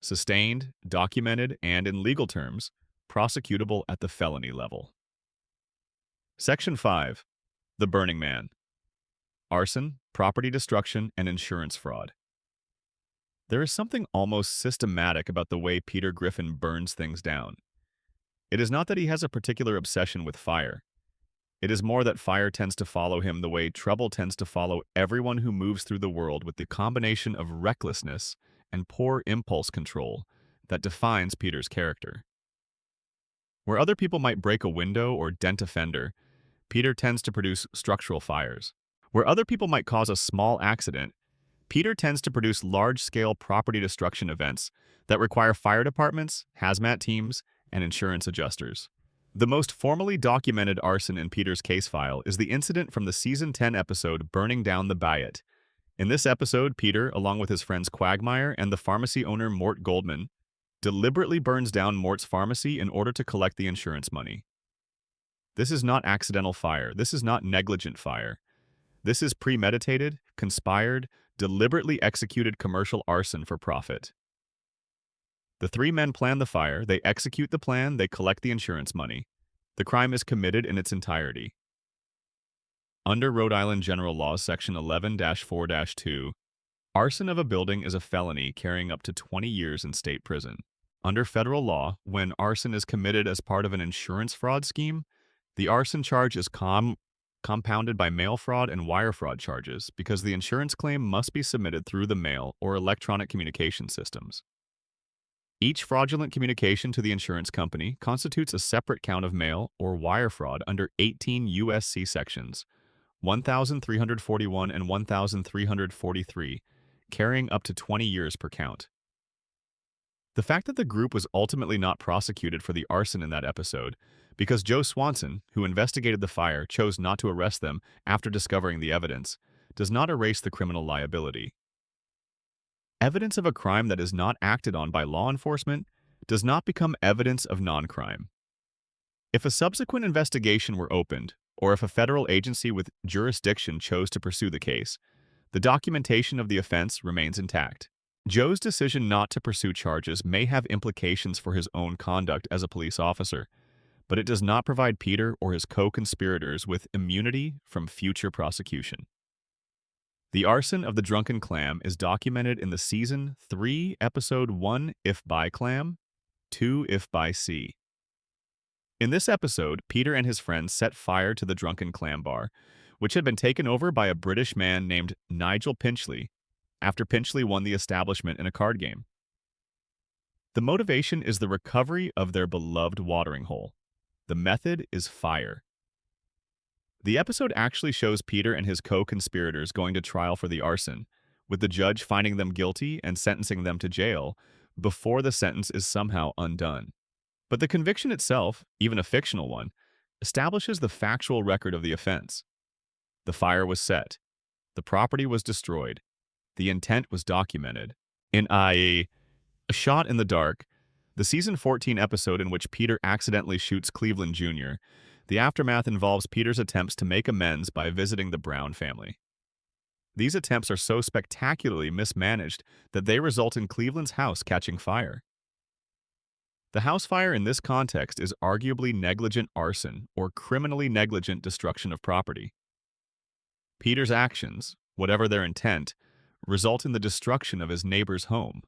[SPEAKER 1] Sustained, documented, and in legal terms, prosecutable at the felony level. Section 5. The Burning Man. Arson, property destruction, and insurance fraud. There is something almost systematic about the way Peter Griffin burns things down. It is not that he has a particular obsession with fire. It is more that fire tends to follow him the way trouble tends to follow everyone who moves through the world with the combination of recklessness and poor impulse control that defines Peter's character. Where other people might break a window or dent a fender, Peter tends to produce structural fires. Where other people might cause a small accident, Peter tends to produce large-scale property destruction events that require fire departments, hazmat teams, and insurance adjusters. The most formally documented arson in Peter's case file is the incident from the Season 10 episode Burning Down the Bayet. In this episode, Peter, along with his friends Quagmire and the pharmacy owner Mort Goldman, deliberately burns down Mort's pharmacy in order to collect the insurance money. This is not accidental fire. This is not negligent fire. This is premeditated, conspired, deliberately executed commercial arson for profit. The three men plan the fire, they execute the plan, they collect the insurance money. The crime is committed in its entirety. Under Rhode Island General Laws Section 11-4-2, arson of a building is a felony carrying up to 20 years in state prison. Under federal law, when arson is committed as part of an insurance fraud scheme, the arson charge is compounded by mail fraud and wire fraud charges because the insurance claim must be submitted through the mail or electronic communication systems. Each fraudulent communication to the insurance company constitutes a separate count of mail or wire fraud under 18 U.S.C. sections 1341 and 1343, carrying up to 20 years per count. The fact that the group was ultimately not prosecuted for the arson in that episode, because Joe Swanson, who investigated the fire, chose not to arrest them after discovering the evidence, does not erase the criminal liability. Evidence of a crime that is not acted on by law enforcement does not become evidence of non-crime. If a subsequent investigation were opened, or if a federal agency with jurisdiction chose to pursue the case, the documentation of the offense remains intact. Joe's decision not to pursue charges may have implications for his own conduct as a police officer, but it does not provide Peter or his co-conspirators with immunity from future prosecution. The arson of the drunken clam is documented in the Season 3, Episode 1, If by Clam, 2, If by Sea. In this episode, Peter and his friends set fire to the drunken clam bar, which had been taken over by a British man named Nigel Pinchley, after Pinchley won the establishment in a card game. The motivation is the recovery of their beloved watering hole. The method is fire. The episode actually shows Peter and his co-conspirators going to trial for the arson, with the judge finding them guilty and sentencing them to jail before the sentence is somehow undone. But the conviction itself, even a fictional one, establishes the factual record of the offense. The fire was set. The property was destroyed. The intent was documented. In A Shot in the Dark, the Season 14 episode in which Peter accidentally shoots Cleveland Jr., the aftermath involves Peter's attempts to make amends by visiting the Brown family. These attempts are so spectacularly mismanaged that they result in Cleveland's house catching fire. The house fire in this context is arguably negligent arson or criminally negligent destruction of property. Peter's actions, whatever their intent, result in the destruction of his neighbor's home.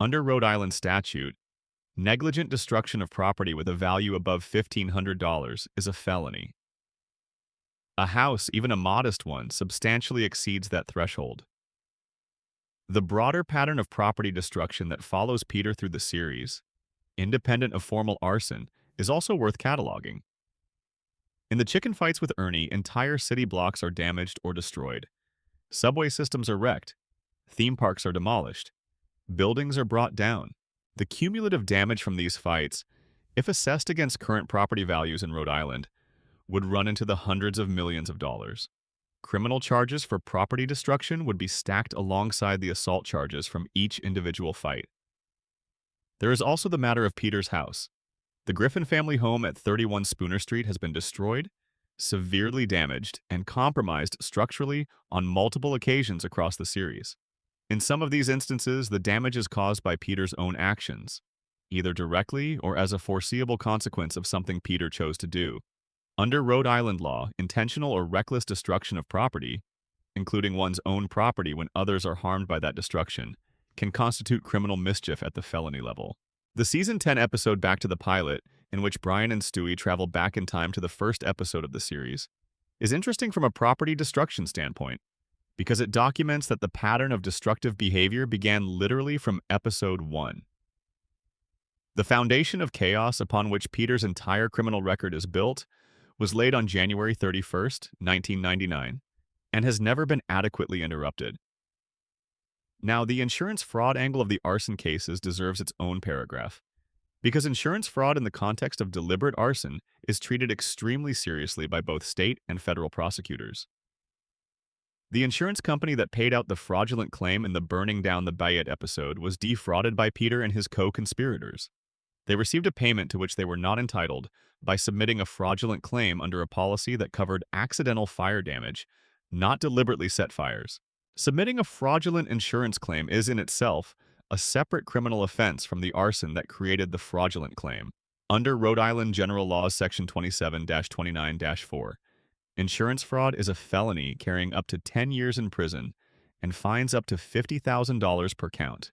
[SPEAKER 1] Under Rhode Island statute, negligent destruction of property with a value above $1,500 is a felony. A house, even a modest one, substantially exceeds that threshold. The broader pattern of property destruction that follows Peter through the series, independent of formal arson, is also worth cataloging. In the chicken fights with Ernie, entire city blocks are damaged or destroyed. Subway systems are wrecked. Theme parks are demolished. Buildings are brought down. The cumulative damage from these fights, if assessed against current property values in Rhode Island, would run into the hundreds of millions of dollars. Criminal charges for property destruction would be stacked alongside the assault charges from each individual fight. There is also the matter of Peter's house. The Griffin family home at 31 Spooner Street has been destroyed, severely damaged, and compromised structurally on multiple occasions across the series. In some of these instances, the damage is caused by Peter's own actions, either directly or as a foreseeable consequence of something Peter chose to do. Under Rhode Island law, intentional or reckless destruction of property, including one's own property when others are harmed by that destruction, can constitute criminal mischief at the felony level. The Season 10 episode Back to the Pilot, in which Brian and Stewie travel back in time to the first episode of the series, is interesting from a property destruction standpoint, because it documents that the pattern of destructive behavior began literally from Episode 1. The foundation of chaos upon which Peter's entire criminal record is built was laid on January 31st, 1999, and has never been adequately interrupted. Now, the insurance fraud angle of the arson cases deserves its own paragraph, because insurance fraud in the context of deliberate arson is treated extremely seriously by both state and federal prosecutors. The insurance company that paid out the fraudulent claim in the Burning Down the Bayet episode was defrauded by Peter and his co-conspirators. They received a payment to which they were not entitled by submitting a fraudulent claim under a policy that covered accidental fire damage, not deliberately set fires. Submitting a fraudulent insurance claim is in itself a separate criminal offense from the arson that created the fraudulent claim. Under Rhode Island General Laws Section 27-29-4, insurance fraud is a felony carrying up to 10 years in prison and fines up to $50,000 per count.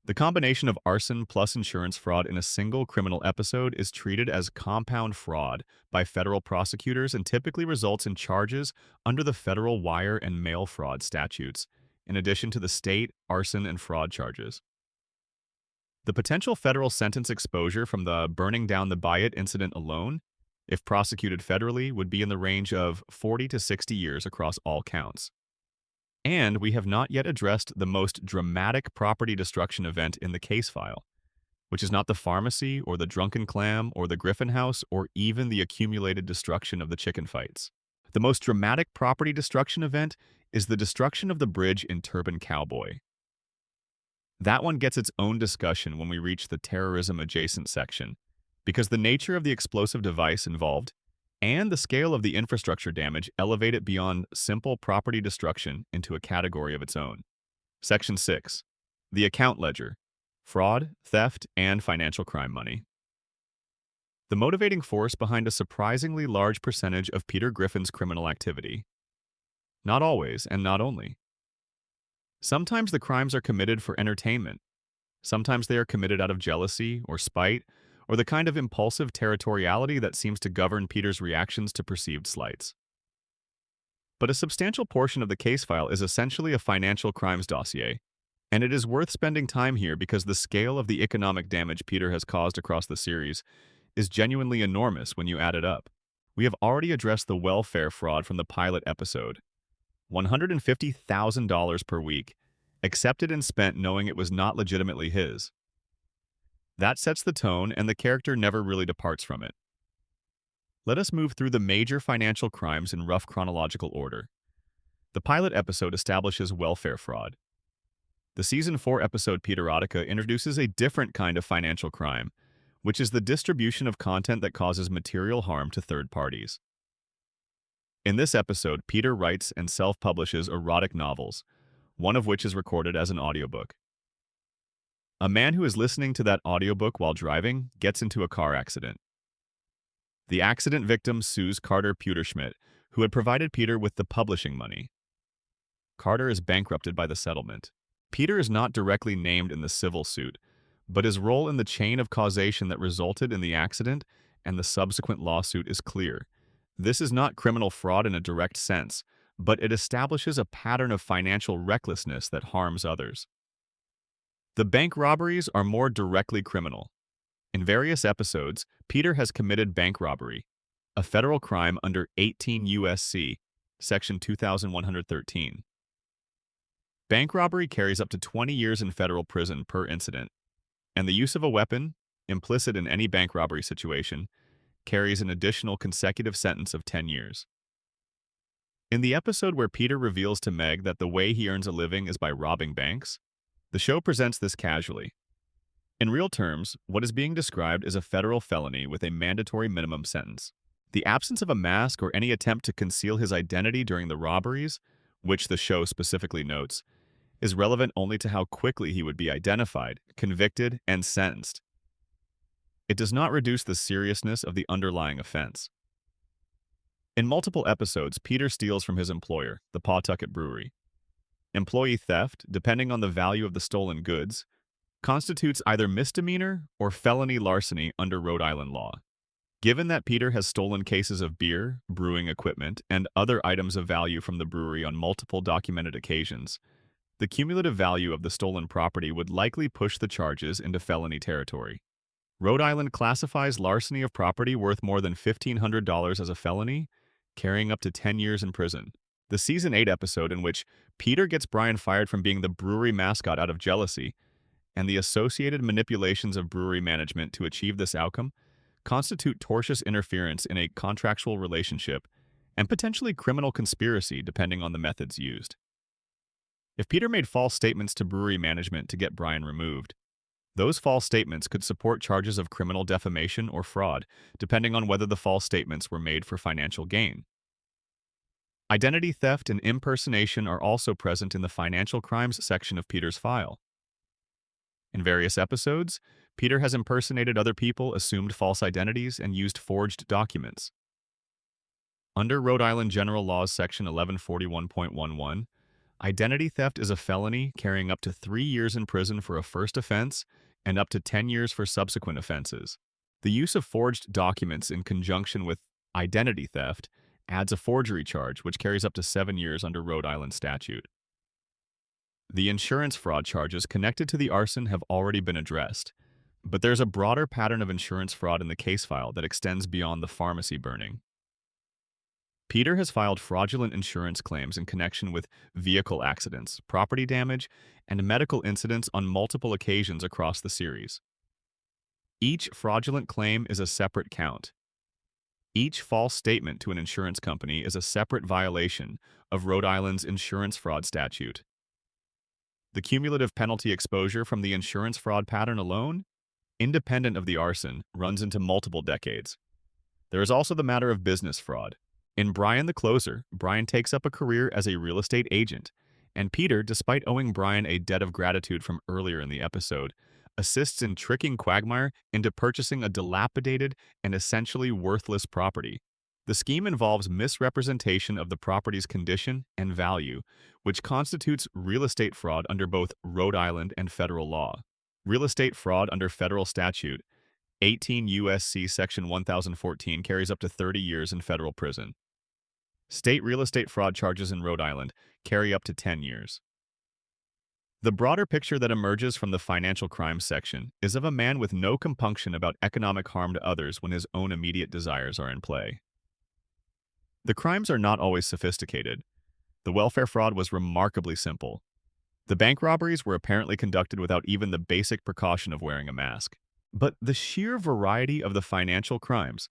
[SPEAKER 1] The combination of arson plus insurance fraud in a single criminal episode is treated as compound fraud by federal prosecutors and typically results in charges under the federal wire and mail fraud statutes, in addition to the state arson and fraud charges. The potential federal sentence exposure from the Burning Down the Bayet incident alone, if prosecuted federally, would be in the range of 40 to 60 years across all counts. And we have not yet addressed the most dramatic property destruction event in the case file, which is not the pharmacy or the drunken clam or the Griffin house or even the accumulated destruction of the chicken fights. The most dramatic property destruction event is the destruction of the bridge in Turban Cowboy. That one gets its own discussion when we reach the terrorism adjacent section, because the nature of the explosive device involved and the scale of the infrastructure damage elevate it beyond simple property destruction into a category of its own. Section 6. The account ledger. Fraud, theft, and financial crime money. The motivating force behind a surprisingly large percentage of Peter Griffin's criminal activity. Not always, and not only. Sometimes the crimes are committed for entertainment. Sometimes they are committed out of jealousy or spite, or the kind of impulsive territoriality that seems to govern Peter's reactions to perceived slights. But a substantial portion of the case file is essentially a financial crimes dossier, and it is worth spending time here because the scale of the economic damage Peter has caused across the series is genuinely enormous when you add it up. We have already addressed the welfare fraud from the pilot episode. $150,000 per week, accepted and spent knowing it was not legitimately his. That sets the tone, and the character never really departs from it. Let us move through the major financial crimes in rough chronological order. The pilot episode establishes welfare fraud. The Season 4 episode Peterotica introduces a different kind of financial crime, which is the distribution of content that causes material harm to third parties. In this episode, Peter writes and self-publishes erotic novels, one of which is recorded as an audiobook. A man who is listening to that audiobook while driving gets into a car accident. The accident victim sues Carter Pewterschmidt, who had provided Peter with the publishing money. Carter is bankrupted by the settlement. Peter is not directly named in the civil suit, but his role in the chain of causation that resulted in the accident and the subsequent lawsuit is clear. This is not criminal fraud in a direct sense, but it establishes a pattern of financial recklessness that harms others. The bank robberies are more directly criminal. In various episodes, Peter has committed bank robbery, a federal crime under 18 U.S.C. Section 2113. Bank robbery carries up to 20 years in federal prison per incident, and the use of a weapon, implicit in any bank robbery situation, carries an additional consecutive sentence of 10 years. In the episode where Peter reveals to Meg that the way he earns a living is by robbing banks, the show presents this casually. In real terms, what is being described is a federal felony with a mandatory minimum sentence. The absence of a mask or any attempt to conceal his identity during the robberies, which the show specifically notes, is relevant only to how quickly he would be identified, convicted, and sentenced. It does not reduce the seriousness of the underlying offense. In multiple episodes, Peter steals from his employer, the Pawtucket Brewery. Employee theft, depending on the value of the stolen goods, constitutes either misdemeanor or felony larceny under Rhode Island law. Given that Peter has stolen cases of beer, brewing equipment, and other items of value from the brewery on multiple documented occasions, the cumulative value of the stolen property would likely push the charges into felony territory. Rhode Island classifies larceny of property worth more than $1,500 as a felony, carrying up to 10 years in prison. The Season 8 episode in which Peter gets Brian fired from being the brewery mascot out of jealousy, and the associated manipulations of brewery management to achieve this outcome, constitute tortious interference in a contractual relationship and potentially criminal conspiracy depending on the methods used. If Peter made false statements to brewery management to get Brian removed, those false statements could support charges of criminal defamation or fraud, depending on whether the false statements were made for financial gain. Identity theft and impersonation are also present in the financial crimes section of Peter's file. In various episodes, Peter has impersonated other people, assumed false identities, and used forged documents. Under Rhode Island General Laws Section 1141.11, identity theft is a felony carrying up to 3 years in prison for a first offense and up to 10 years for subsequent offenses. The use of forged documents in conjunction with identity theft adds a forgery charge, which carries up to 7 years under Rhode Island statute. The insurance fraud charges connected to the arson have already been addressed, but there's a broader pattern of insurance fraud in the case file that extends beyond the pharmacy burning. Peter has filed fraudulent insurance claims in connection with vehicle accidents, property damage, and medical incidents on multiple occasions across the series. Each fraudulent claim is a separate count. Each false statement to an insurance company is a separate violation of Rhode Island's insurance fraud statute. The cumulative penalty exposure from the insurance fraud pattern alone, independent of the arson, runs into multiple decades. There is also the matter of business fraud. In Brian the Closer, Brian takes up a career as a real estate agent, and Peter, despite owing Brian a debt of gratitude from earlier in the episode, assists in tricking Quagmire into purchasing a dilapidated and essentially worthless property. The scheme involves misrepresentation of the property's condition and value, which constitutes real estate fraud under both Rhode Island and federal law. Real estate fraud under federal statute 18 U.S.C. Section 1014 carries up to 30 years in federal prison. State real estate fraud charges in Rhode Island carry up to 10 years. The broader picture that emerges from the financial crimes section is of a man with no compunction about economic harm to others when his own immediate desires are in play. The crimes are not always sophisticated. The welfare fraud was remarkably simple. The bank robberies were apparently conducted without even the basic precaution of wearing a mask. But the sheer variety of the financial crimes,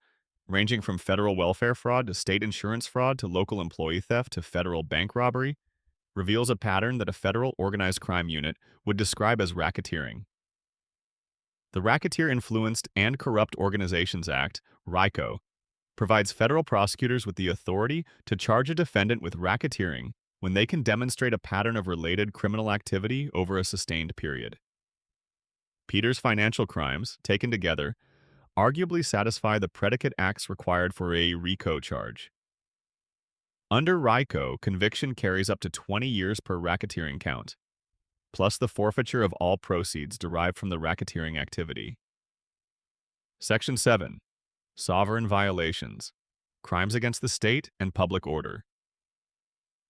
[SPEAKER 1] ranging from federal welfare fraud to state insurance fraud to local employee theft to federal bank robbery, reveals a pattern that a federal organized crime unit would describe as racketeering. The Racketeer Influenced and Corrupt Organizations Act, RICO, provides federal prosecutors with the authority to charge a defendant with racketeering when they can demonstrate a pattern of related criminal activity over a sustained period. Peter's financial crimes, taken together, arguably satisfy the predicate acts required for a RICO charge. Under RICO, conviction carries up to 20 years per racketeering count, plus the forfeiture of all proceeds derived from the racketeering activity. Section 7. Sovereign violations, crimes against the state and public order.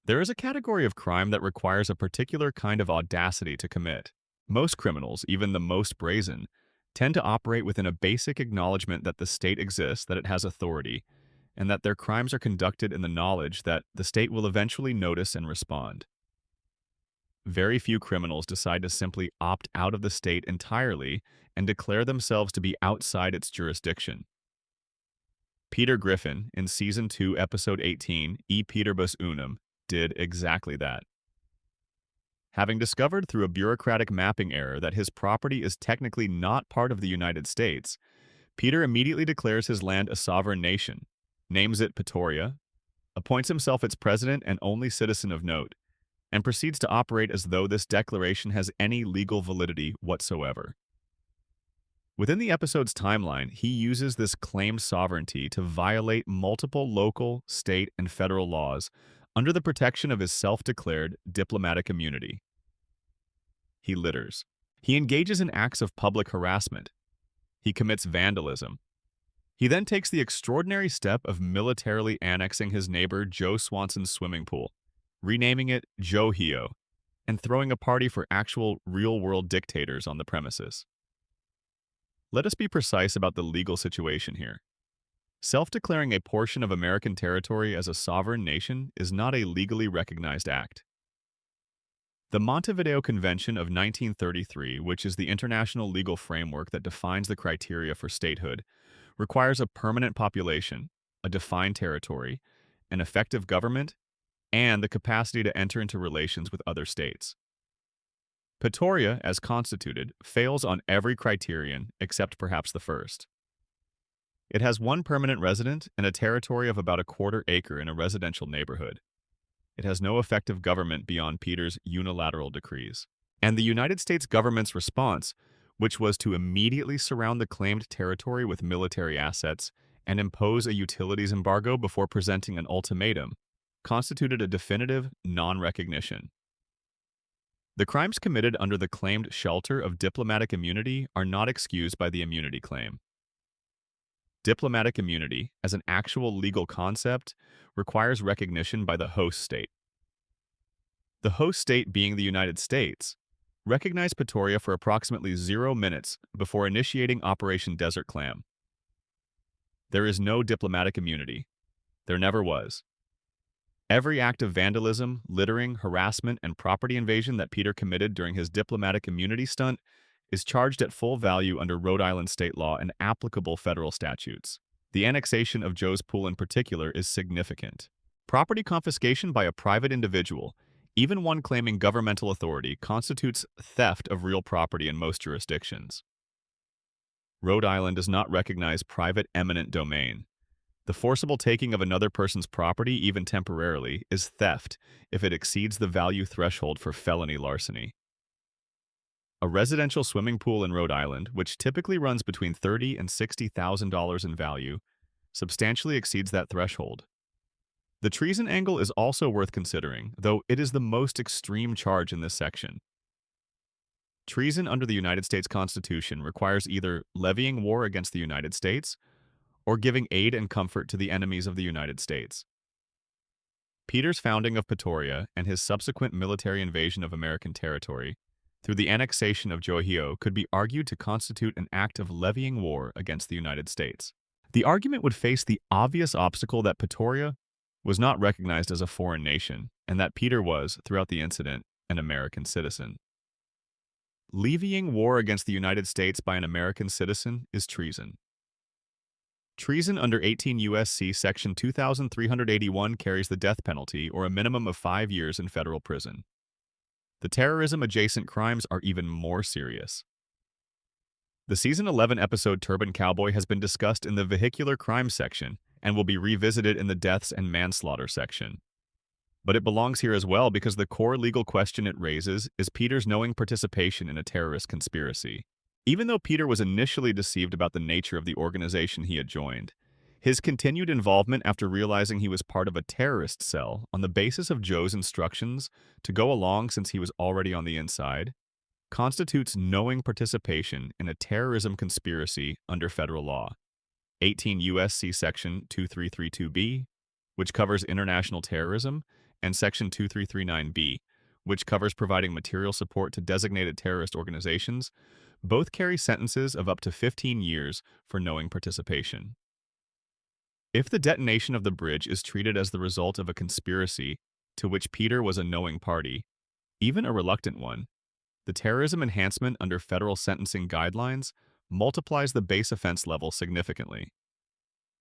[SPEAKER 1] There is a category of crime that requires a particular kind of audacity to commit. Most criminals, even the most brazen, tend to operate within a basic acknowledgement that the state exists, that it has authority, and that their crimes are conducted in the knowledge that the state will eventually notice and respond. Very few criminals decide to simply opt out of the state entirely and declare themselves to be outside its jurisdiction. Peter Griffin, in Season 2, Episode 18, E Peterbus Unum, did exactly that. Having discovered through a bureaucratic mapping error that his property is technically not part of the United States, Peter immediately declares his land a sovereign nation, names it Pretoria, appoints himself its president and only citizen of note, and proceeds to operate as though this declaration has any legal validity whatsoever. Within the episode's timeline, he uses this claimed sovereignty to violate multiple local, state, and federal laws under the protection of his self-declared diplomatic immunity. He litters. He engages in acts of public harassment. He commits vandalism. He then takes the extraordinary step of militarily annexing his neighbor Joe Swanson's swimming pool, renaming it Joe Hio, and throwing a party for actual real-world dictators on the premises. Let us be precise about the legal situation here. Self-declaring a portion of American territory as a sovereign nation is not a legally recognized act. The Montevideo Convention of 1933, which is the international legal framework that defines the criteria for statehood, requires a permanent population, a defined territory, an effective government, and the capacity to enter into relations with other states. Pretoria, as constituted, fails on every criterion except perhaps the first. It has one permanent resident and a territory of about a quarter acre in a residential neighborhood. It has no effective government beyond Peter's unilateral decrees. And the United States government's response, which was to immediately surround the claimed territory with military assets and impose a utilities embargo before presenting an ultimatum, constituted a definitive non-recognition. The crimes committed under the claimed shelter of diplomatic immunity are not excused by the immunity claim. Diplomatic immunity, as an actual legal concept, requires recognition by the host state. The host state, being the United States, recognized Pretoria for approximately 0 minutes before initiating Operation Desert Clam. There is no diplomatic immunity. There never was. Every act of vandalism, littering, harassment, and property invasion that Peter committed during his diplomatic immunity stunt is charged at full value under Rhode Island state law and applicable federal statutes. The annexation of Joe's pool in particular is significant. Property confiscation by a private individual, even one claiming governmental authority, constitutes theft of real property in most jurisdictions. Rhode Island does not recognize private eminent domain. The forcible taking of another person's property, even temporarily, is theft if it exceeds the value threshold for felony larceny. A residential swimming pool in Rhode Island, which typically runs between $30,000 and $60,000 in value, substantially exceeds that threshold. The treason angle is also worth considering, though it is the most extreme charge in this section. Treason under the United States Constitution requires either levying war against the United States or giving aid and comfort to the enemies of the United States. Peter's founding of Pretoria and his subsequent military invasion of American territory through the annexation of Johio could be argued to constitute an act of levying war against the United States. The argument would face the obvious obstacle that Pretoria was not recognized as a foreign nation and that Peter was, throughout the incident, an American citizen. Levying war against the United States by an American citizen is treason. Treason under 18 U.S.C. Section 2381 carries the death penalty or a minimum of 5 years in federal prison. The terrorism-adjacent crimes are even more serious. The Season 11 episode Turban Cowboy has been discussed in the vehicular crimes section and will be revisited in the deaths and manslaughter section. But it belongs here as well because the core legal question it raises is Peter's knowing participation in a terrorist conspiracy. Even though Peter was initially deceived about the nature of the organization he had joined, his continued involvement after realizing he was part of a terrorist cell on the basis of Joe's instructions to go along since he was already on the inside constitutes knowing participation in a terrorism conspiracy under federal law. 18 U.S.C. Section 2332b, which covers international terrorism, and Section 2339b, which covers providing material support to designated terrorist organizations, both carry sentences of up to 15 years for knowing participation. If the detonation of the bridge is treated as the result of a conspiracy to which Peter was a knowing party, even a reluctant one, the terrorism enhancement under federal sentencing guidelines multiplies the base offense level significantly.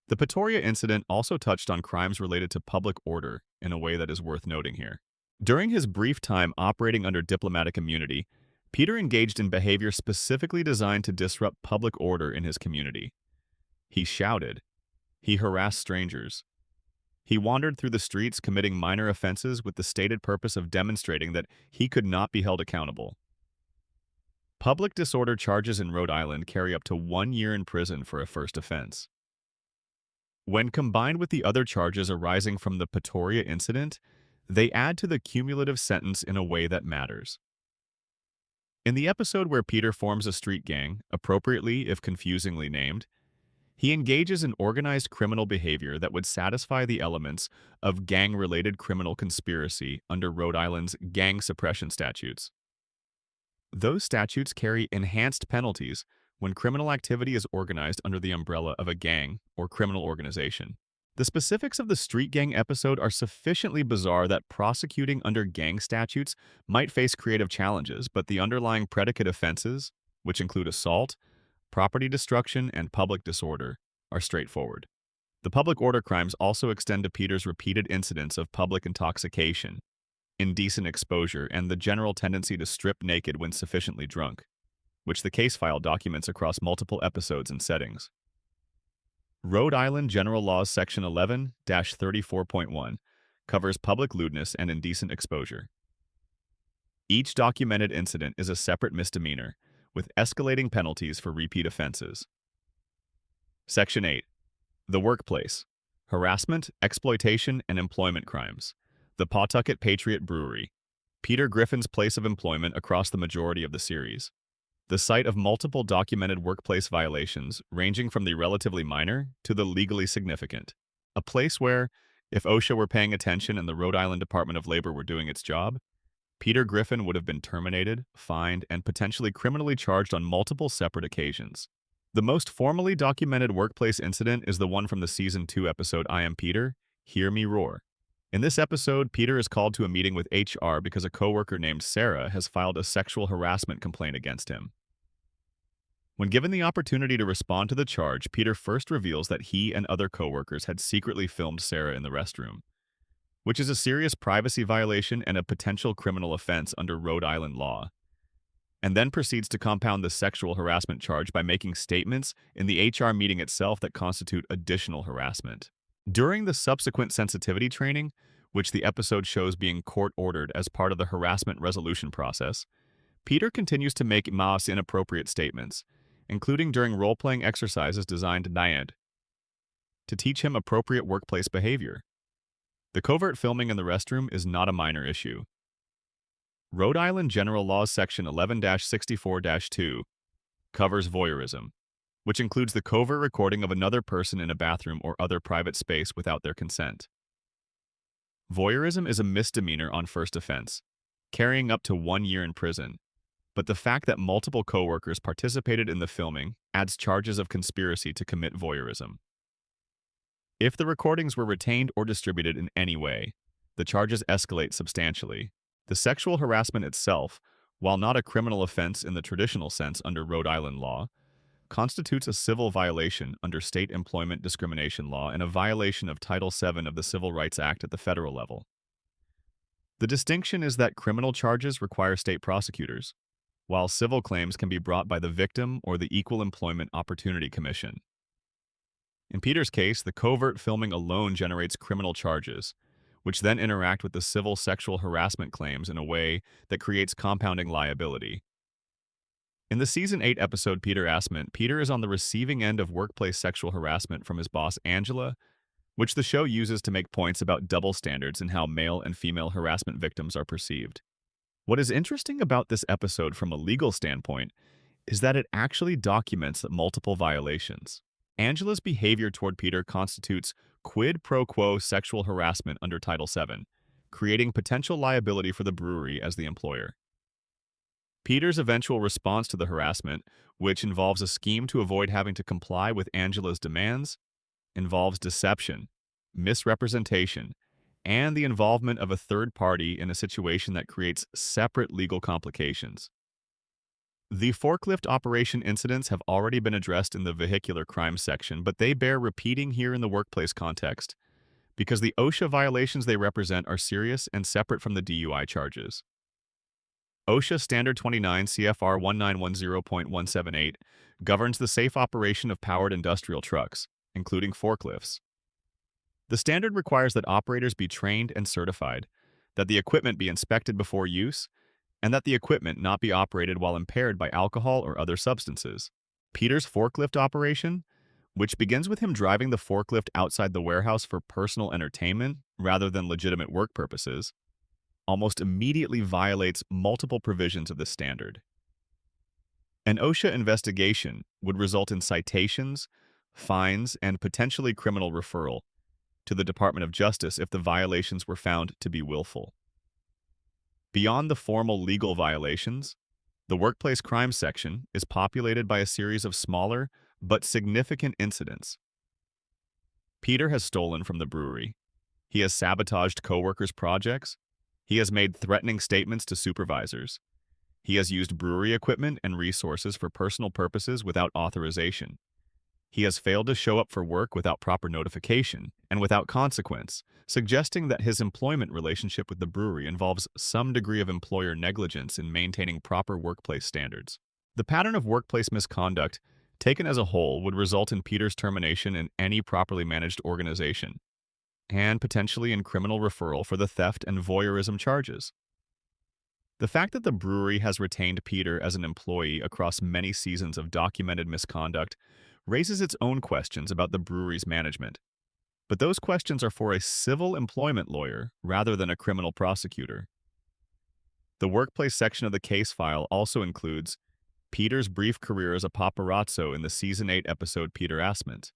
[SPEAKER 1] The Pretoria incident also touched on crimes related to public order in a way that is worth noting here. During his brief time operating under diplomatic immunity, Peter engaged in behavior specifically designed to disrupt public order in his community. He shouted. He harassed strangers. He wandered through the streets committing minor offenses with the stated purpose of demonstrating that he could not be held accountable. Public disorder charges in Rhode Island carry up to 1 year in prison for a first offense. When combined with the other charges arising from the Pretoria incident, they add to the cumulative sentence in a way that matters. In the episode where Peter forms a street gang, appropriately if confusingly named, he engages in organized criminal behavior that would satisfy the elements of gang-related criminal conspiracy under Rhode Island's gang suppression statutes. Those statutes carry enhanced penalties when criminal activity is organized under the umbrella of a gang or criminal organization. The specifics of the street gang episode are sufficiently bizarre that prosecuting under gang statutes might face creative challenges, but the underlying predicate offenses, which include assault, property destruction, and public disorder, are straightforward. The public order crimes also extend to Peter's repeated incidents of public intoxication, indecent exposure, and the general tendency to strip naked when sufficiently drunk, which the case file documents across multiple episodes and settings. Rhode Island General Laws Section 11-34.1 covers public lewdness and indecent exposure. Each documented incident is a separate misdemeanor, with escalating penalties for repeat offenses. Section 8. The Workplace. Harassment, exploitation, and employment crimes. The Pawtucket Patriot Brewery. Peter Griffin's place of employment across the majority of the series. The site of multiple documented workplace violations ranging from the relatively minor to the legally significant. A place where, if OSHA were paying attention and the Rhode Island Department of Labor were doing its job, Peter Griffin would have been terminated, fined, and potentially criminally charged on multiple separate occasions. The most formally documented workplace incident is the one from the Season 2 episode I Am Peter, Hear Me Roar. In this episode, Peter is called to a meeting with HR because a coworker named Sarah has filed a sexual harassment complaint against him. When given the opportunity to respond to the charge, Peter first reveals that he and other coworkers had secretly filmed Sarah in the restroom, which is a serious privacy violation and a potential criminal offense under Rhode Island law, and then proceeds to compound the sexual harassment charge by making statements in the HR meeting itself that constitute additional harassment. During the subsequent sensitivity training, which the episode shows being court-ordered as part of the harassment resolution process, Peter continues to make most inappropriate statements, including during role-playing exercises designed to to teach him appropriate workplace behavior. The covert filming in the restroom is not a minor issue. Rhode Island General Laws Section 11-64-2 covers voyeurism, which includes the covert recording of another person in a bathroom or other private space without their consent. Voyeurism is a misdemeanor on first offense, carrying up to 1 year in prison, but the fact that multiple coworkers participated in the filming adds charges of conspiracy to commit voyeurism. If the recordings were retained or distributed in any way, the charges escalate substantially. The sexual harassment itself, while not a criminal offense in the traditional sense under Rhode Island law, constitutes a civil violation under state employment discrimination law and a violation of Title VII of the Civil Rights Act at the federal level. The distinction is that criminal charges require state prosecutors, while civil claims can be brought by the victim or the Equal Employment Opportunity Commission. In Peter's case, the covert filming alone generates criminal charges, which then interact with the civil sexual harassment claims in a way that creates compounding liability. In the Season 8 episode Peter Asment, Peter is on the receiving end of workplace sexual harassment from his boss Angela, which the show uses to make points about double standards in how male and female harassment victims are perceived. What is interesting about this episode from a legal standpoint is that it actually documents multiple violations. Angela's behavior toward Peter constitutes quid pro quo sexual harassment under Title VII, creating potential liability for the brewery as the employer. Peter's eventual response to the harassment, which involves a scheme to avoid having to comply with Angela's demands, involves deception, misrepresentation, and the involvement of a third party in a situation that creates separate legal complications. The forklift operation incidents have already been addressed in the vehicular crime section, but they bear repeating here in the workplace context because the OSHA violations they represent are serious and separate from the DUI charges. OSHA Standard 29 CFR 1910.178 governs the safe operation of powered industrial trucks, including forklifts. The standard requires that operators be trained and certified, that the equipment be inspected before use, and that the equipment not be operated while impaired by alcohol or other substances. Peter's forklift operation, which begins with him driving the forklift outside the warehouse for personal entertainment rather than legitimate work purposes, almost immediately violates multiple provisions of this standard. An OSHA investigation would result in citations, fines, and potentially criminal referral to the Department of Justice if the violations were found to be willful. Beyond the formal legal violations, the workplace crime section is populated by a series of smaller but significant incidents. Peter has stolen from the brewery. He has sabotaged coworkers' projects. He has made threatening statements to supervisors. He has used brewery equipment and resources for personal purposes without authorization. He has failed to show up for work without proper notification and without consequence, suggesting that his employment relationship with the brewery involves some degree of employer negligence in maintaining proper workplace standards. The pattern of workplace misconduct, taken as a whole, would result in Peter's termination in any properly managed organization, and potentially in criminal referral for the theft and voyeurism charges. The fact that the brewery has retained Peter as an employee across many seasons of documented misconduct raises its own questions about the brewery's management. But those questions are for a civil employment lawyer rather than a criminal prosecutor. The workplace section of the case file also includes Peter's brief career as a paparazzo in the Season 8 episode Peter Asment.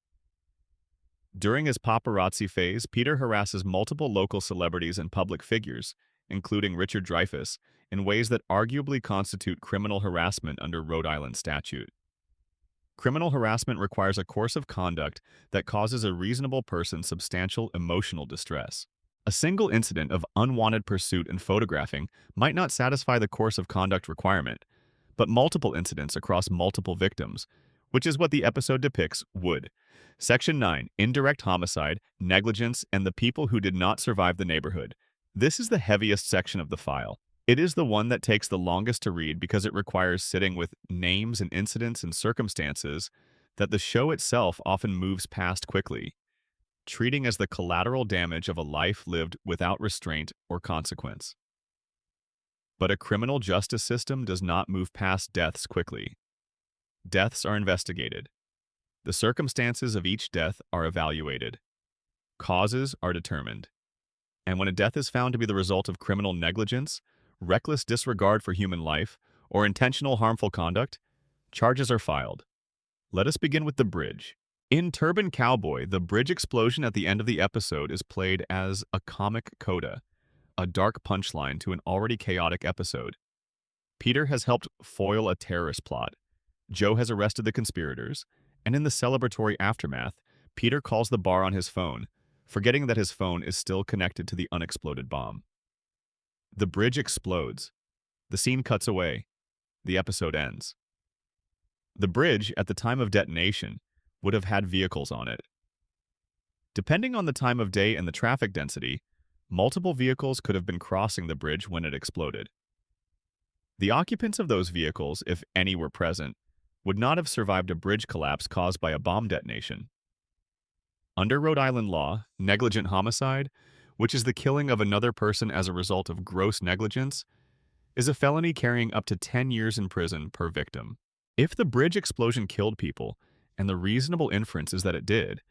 [SPEAKER 1] During his paparazzi phase, Peter harasses multiple local celebrities and public figures, including Richard Dreyfuss, in ways that arguably constitute criminal harassment under Rhode Island statute. Criminal harassment requires a course of conduct that causes a reasonable person substantial emotional distress. A single incident of unwanted pursuit and photographing might not satisfy the course of conduct requirement, but multiple incidents across multiple victims, which is what the episode depicts, would. Section 9, Indirect Homicide, Negligence, and the People Who Did Not Survive the Neighborhood. This is the heaviest section of the file. It is the one that takes the longest to read because it requires sitting with names and incidents and circumstances that the show itself often moves past quickly, treating as the collateral damage of a life lived without restraint or consequence. But a criminal justice system does not move past deaths quickly. Deaths are investigated. The circumstances of each death are evaluated. Causes are determined. And when a death is found to be the result of criminal negligence, reckless disregard for human life, or intentional harmful conduct, charges are filed. Let us begin with the bridge. In Turban Cowboy, the bridge explosion at the end of the episode is played as a comic coda, a dark punchline to an already chaotic episode. Peter has helped foil a terrorist plot. Joe has arrested the conspirators, and in the celebratory aftermath, Peter calls the bar on his phone, forgetting that his phone is still connected to the unexploded bomb. The bridge explodes. The scene cuts away. The episode ends. The bridge, at the time of detonation, would have had vehicles on it. Depending on the time of day and the traffic density, multiple vehicles could have been crossing the bridge when it exploded. The occupants of those vehicles, if any were present, would not have survived a bridge collapse caused by a bomb detonation. Under Rhode Island law, negligent homicide, which is the killing of another person as a result of gross negligence, is a felony carrying up to 10 years in prison per victim. If the bridge explosion killed people, and the reasonable inference is that it did,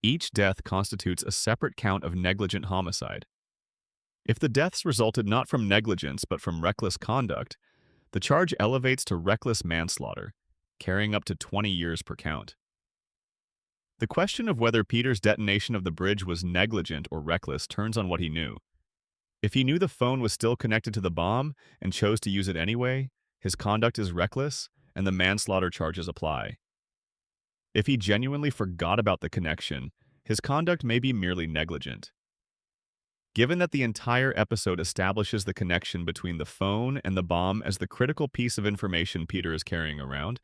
[SPEAKER 1] each death constitutes a separate count of negligent homicide. If the deaths resulted not from negligence but from reckless conduct, the charge elevates to reckless manslaughter, carrying up to 20 years per count. The question of whether Peter's detonation of the bridge was negligent or reckless turns on what he knew. If he knew the phone was still connected to the bomb and chose to use it anyway, his conduct is reckless and the manslaughter charges apply. If he genuinely forgot about the connection, his conduct may be merely negligent. Given that the entire episode establishes the connection between the phone and the bomb as the critical piece of information Peter is carrying around,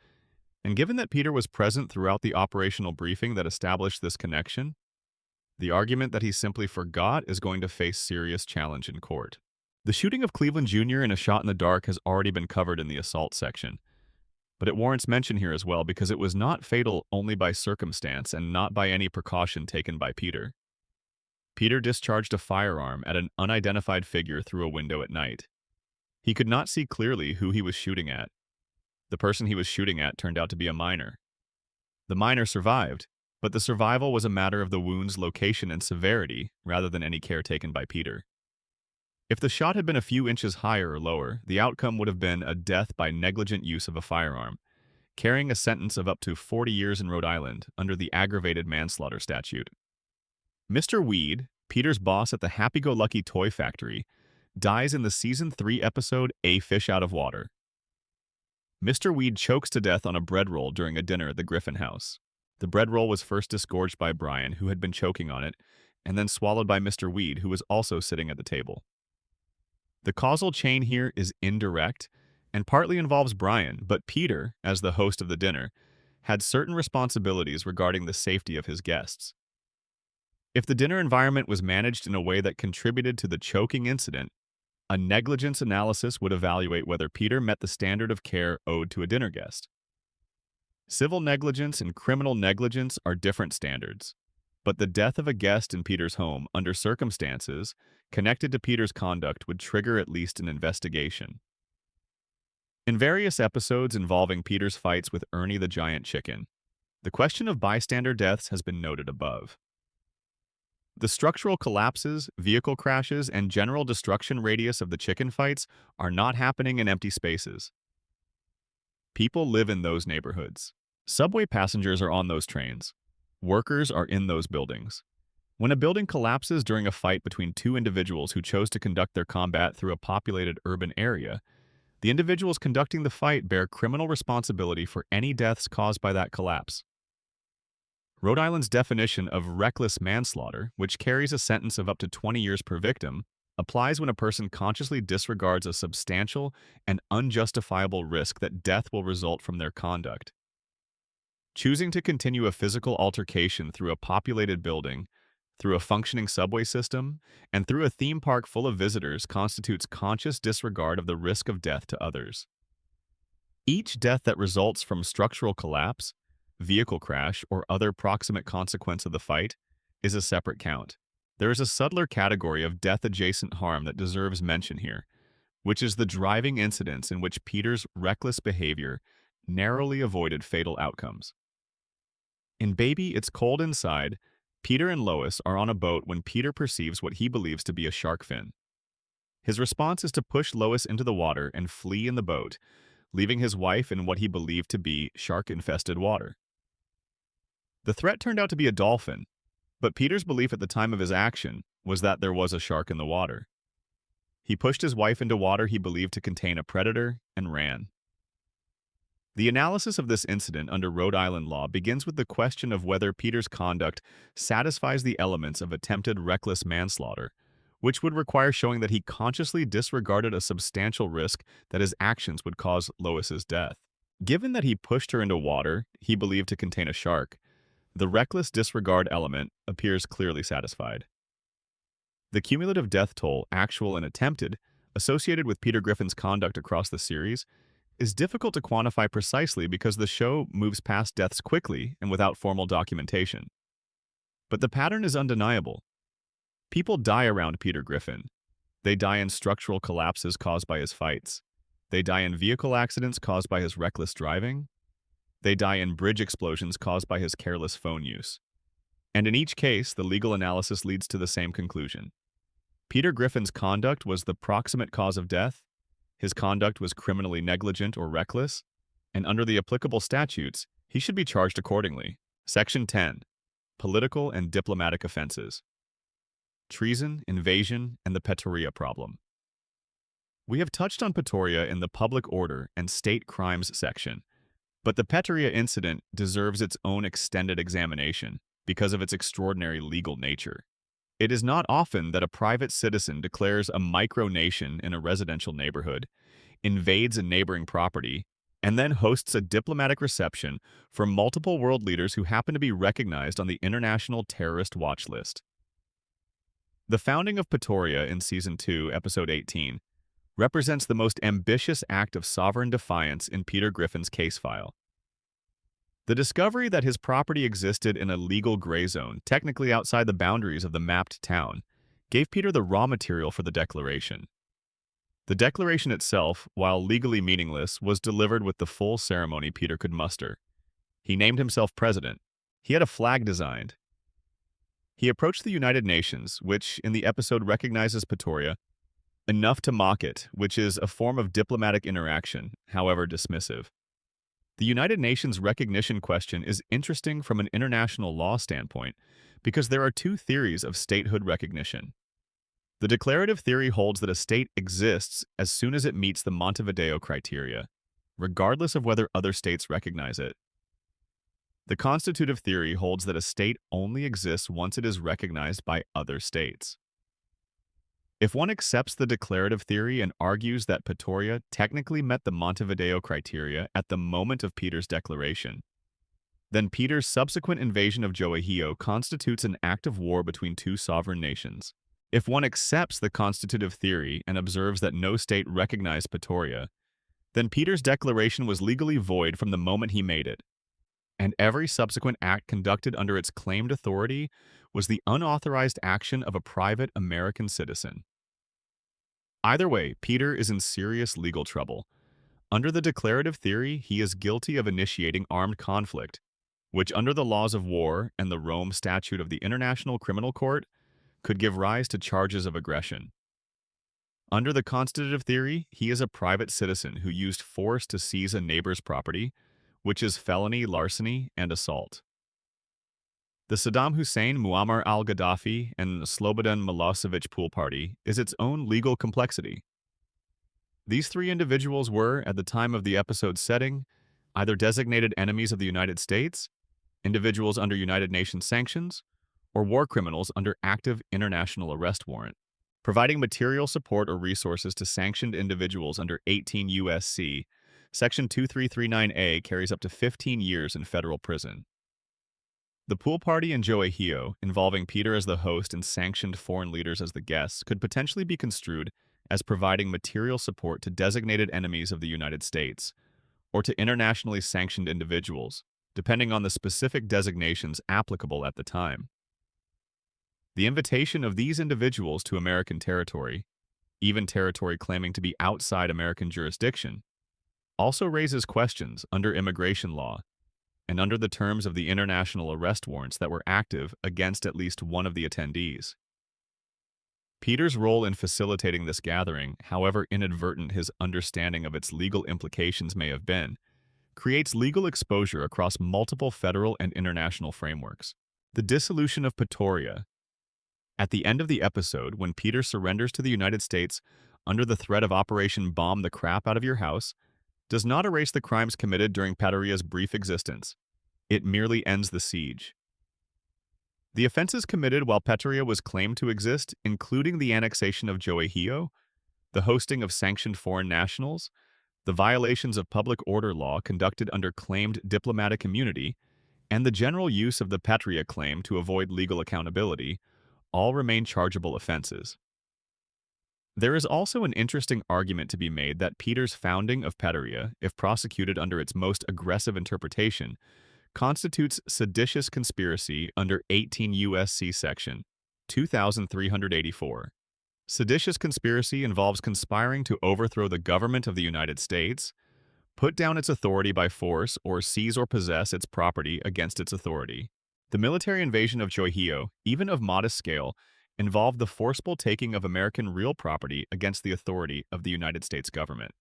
[SPEAKER 1] and given that Peter was present throughout the operational briefing that established this connection, the argument that he simply forgot is going to face serious challenge in court. The shooting of Cleveland Jr. in a shot in the dark has already been covered in the assault section, but it warrants mention here as well because it was not fatal only by circumstance and not by any precaution taken by Peter. Peter discharged a firearm at an unidentified figure through a window at night. He could not see clearly who he was shooting at. The person he was shooting at turned out to be a minor. The minor survived, but the survival was a matter of the wound's location and severity rather than any care taken by Peter. If the shot had been a few inches higher or lower, the outcome would have been a death by negligent use of a firearm, carrying a sentence of up to 40 years in Rhode Island under the aggravated manslaughter statute. Mr. Weed, Peter's boss at the happy-go-lucky toy factory, dies in the Season 3 episode A Fish Out of Water. Mr. Weed chokes to death on a bread roll during a dinner at the Griffin house. The bread roll was first disgorged by Brian, who had been choking on it, and then swallowed by Mr. Weed, who was also sitting at the table. The causal chain here is indirect and partly involves Brian, but Peter, as the host of the dinner, had certain responsibilities regarding the safety of his guests. If the dinner environment was managed in a way that contributed to the choking incident, a negligence analysis would evaluate whether Peter met the standard of care owed to a dinner guest. Civil negligence and criminal negligence are different standards, but the death of a guest in Peter's home under circumstances connected to Peter's conduct would trigger at least an investigation. In various episodes involving Peter's fights with Ernie the Giant Chicken, the question of bystander deaths has been noted above. The structural collapses, vehicle crashes, and general destruction radius of the chicken fights are not happening in empty spaces. People live in those neighborhoods. Subway passengers are on those trains. Workers are in those buildings. When a building collapses during a fight between two individuals who chose to conduct their combat through a populated urban area, the individuals conducting the fight bear criminal responsibility for any deaths caused by that collapse. Rhode Island's definition of reckless manslaughter, which carries a sentence of up to 20 years per victim, applies when a person consciously disregards a substantial and unjustifiable risk that death will result from their conduct. Choosing to continue a physical altercation through a populated building, through a functioning subway system, and through a theme park full of visitors constitutes conscious disregard of the risk of death to others. Each death that results from structural collapse, vehicle crash, or other proximate consequence of the fight is a separate count. There is a subtler category of death-adjacent harm that deserves mention here, which is the driving incidents in which Peter's reckless behavior narrowly avoided fatal outcomes. In Baby, It's Cold Inside, Peter and Lois are on a boat when Peter perceives what he believes to be a shark fin. His response is to push Lois into the water and flee in the boat, leaving his wife in what he believed to be shark-infested water. The threat turned out to be a dolphin, but Peter's belief at the time of his action was that there was a shark in the water. He pushed his wife into water he believed to contain a predator and ran. The analysis of this incident under Rhode Island law begins with the question of whether Peter's conduct satisfies the elements of attempted reckless manslaughter, which would require showing that he consciously disregarded a substantial risk that his actions would cause Lois's death. Given that he pushed her into water he believed to contain a shark, the reckless disregard element appears clearly satisfied. The cumulative death toll, actual and attempted, associated with Peter Griffin's conduct across the series is difficult to quantify precisely because the show moves past deaths quickly and without formal documentation. But the pattern is undeniable. People die around Peter Griffin. They die in structural collapses caused by his fights. They die in vehicle accidents caused by his reckless driving. They die in bridge explosions caused by his careless phone use. And in each case, the legal analysis leads to the same conclusion. Peter Griffin's conduct was the proximate cause of death. His conduct was criminally negligent or reckless, and under the applicable statutes, he should be charged accordingly. Section 10. Political and diplomatic offenses. Treason, invasion, and the Pretoria problem. We have touched on Pretoria in the public order and state crimes section, but the Pretoria incident deserves its own extended examination because of its extraordinary legal nature. It is not often that a private citizen declares a micronation in a residential neighborhood, invades a neighboring property, and then hosts a diplomatic reception for multiple world leaders who happen to be recognized on the International Terrorist Watch List. The founding of Pretoria in Season 2, Episode 18, represents the most ambitious act of sovereign defiance in Peter Griffin's case file. The discovery that his property existed in a legal gray zone, technically outside the boundaries of the mapped town, gave Peter the raw material for the declaration. The declaration itself, while legally meaningless, was delivered with the full ceremony Peter could muster. He named himself president. He had a flag designed. He approached the United Nations, which in the episode recognizes Pretoria, enough to mock it, which is a form of diplomatic interaction, however dismissive. The United Nations recognition question is interesting from an international law standpoint because there are two theories of statehood recognition. The declarative theory holds that a state exists as soon as it meets the Montevideo criteria, regardless of whether other states recognize it. The constitutive theory holds that a state only exists once it is recognized by other states. If one accepts the declarative theory and argues that Pretoria technically met the Montevideo criteria at the moment of Peter's declaration, then Peter's subsequent invasion of Joahio constitutes an act of war between two sovereign nations. If one accepts the constitutive theory and observes that no state recognized Pretoria, then Peter's declaration was legally void from the moment he made it, and every subsequent act conducted under its claimed authority was the unauthorized action of a private American citizen. Either way, Peter is in serious legal trouble. Under the declarative theory, he is guilty of initiating armed conflict, which under the laws of war and the Rome Statute of the International Criminal Court could give rise to charges of aggression. Under the constitutive theory, he is a private citizen who used force to seize a neighbor's property, which is felony, larceny, and assault. The Saddam Hussein, Muammar al-Gaddafi, and Slobodan Milosevic pool party is its own legal complexity. These three individuals were, at the time of the episode's setting, either designated enemies of the United States, individuals under United Nations sanctions, or war criminals under active international arrest warrant. Providing material support or resources to sanctioned individuals under 18 U.S.C. Section 2339A carries up to 15 years in federal prison. The pool party in Joahio, involving Peter as the host and sanctioned foreign leaders as the guests, could potentially be construed as providing material support to designated enemies of the United States, or to internationally sanctioned individuals, depending on the specific designations applicable at the time. The invitation of these individuals to American territory, even territory claiming to be outside American jurisdiction, also raises questions under immigration law and under the terms of the international arrest warrants that were active against at least one of the attendees. Peter's role in facilitating this gathering, however inadvertent his understanding of its legal implications may have been, creates legal exposure across multiple federal and international frameworks. The dissolution of Pretoria. At the end of the episode, when Peter surrenders to the United States under the threat of Operation Bomb the Crap Out of Your House, does not erase the crimes committed during Pretoria's brief existence. It merely ends the siege. The offenses committed while Pretoria was claimed to exist, including the annexation of Joahio, the hosting of sanctioned foreign nationals, the violations of public order law conducted under claimed diplomatic immunity, and the general use of the Pretoria claim to avoid legal accountability, all remain chargeable offenses. There is also an interesting argument to be made that Peter's founding of Pretoria, if prosecuted under its most aggressive interpretation, constitutes seditious conspiracy under 18 U.S.C. Section 2384. Seditious conspiracy involves conspiring to overthrow the government of the United States, put down its authority by force, or seize or possess its property against its authority. The military invasion of Joahio, even of modest scale, involved the forcible taking of American real property against the authority of the United States government.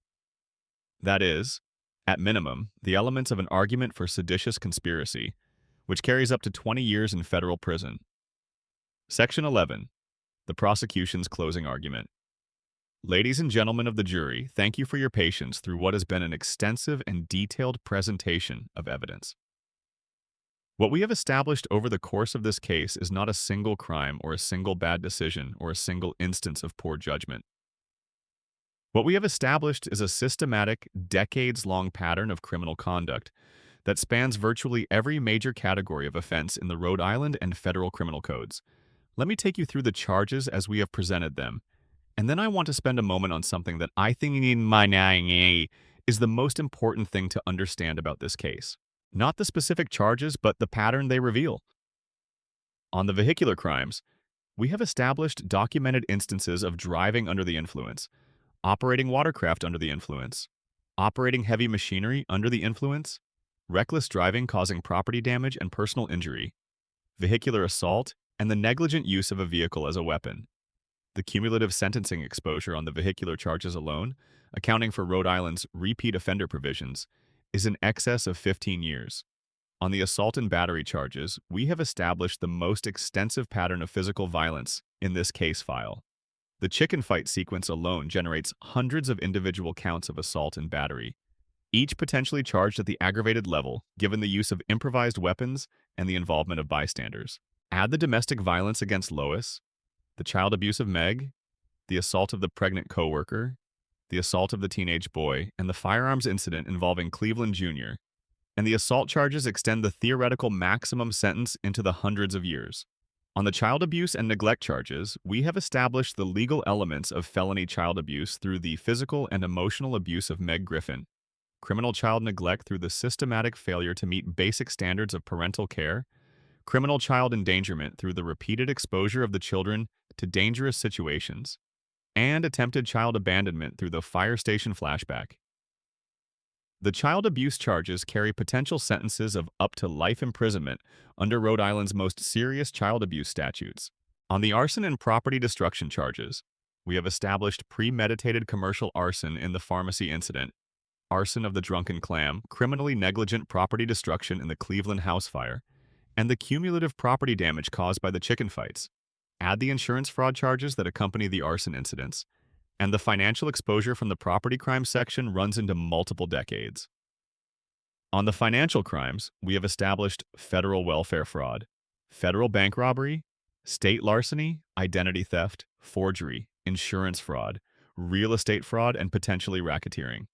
[SPEAKER 1] That is, at minimum, the elements of an argument for seditious conspiracy, which carries up to 20 years in federal prison. Section 11. The prosecution's closing argument. Ladies and gentlemen of the jury, thank you for your patience through what has been an extensive and detailed presentation of evidence. What we have established over the course of this case is not a single crime or a single bad decision or a single instance of poor judgment. What we have established is a systematic, decades-long pattern of criminal conduct that spans virtually every major category of offense in the Rhode Island and federal criminal codes. Let me take you through the charges as we have presented them, and then I want to spend a moment on something that I think is the most important thing to understand about this case. Not the specific charges, but the pattern they reveal. On the vehicular crimes, we have established documented instances of driving under the influence, operating watercraft under the influence, operating heavy machinery under the influence, reckless driving causing property damage and personal injury, vehicular assault, and the negligent use of a vehicle as a weapon. The cumulative sentencing exposure on the vehicular charges alone, accounting for Rhode Island's repeat offender provisions, is in excess of 15 years. On the assault and battery charges, we have established the most extensive pattern of physical violence in this case file. The chicken fight sequence alone generates hundreds of individual counts of assault and battery, each potentially charged at the aggravated level given the use of improvised weapons and the involvement of bystanders. Add the domestic violence against Lois, the child abuse of Meg, the assault of the pregnant coworker, the assault of the teenage boy, and the firearms incident involving Cleveland Jr., and the assault charges extend the theoretical maximum sentence into the hundreds of years. On the child abuse and neglect charges, we have established the legal elements of felony child abuse through the physical and emotional abuse of Meg Griffin, criminal child neglect through the systematic failure to meet basic standards of parental care, criminal child endangerment through the repeated exposure of the children to dangerous situations, and attempted child abandonment through the fire station flashback. The child abuse charges carry potential sentences of up to life imprisonment under Rhode Island's most serious child abuse statutes. On the arson and property destruction charges, we have established premeditated commercial arson in the pharmacy incident, arson of the drunken clam, criminally negligent property destruction in the Cleveland house fire, and the cumulative property damage caused by the chicken fights. Add the insurance fraud charges that accompany the arson incidents, and the financial exposure from the property crime section runs into multiple decades. On the financial crimes, we have established federal welfare fraud, federal bank robbery, state larceny, identity theft, forgery, insurance fraud, real estate fraud, and potentially racketeering.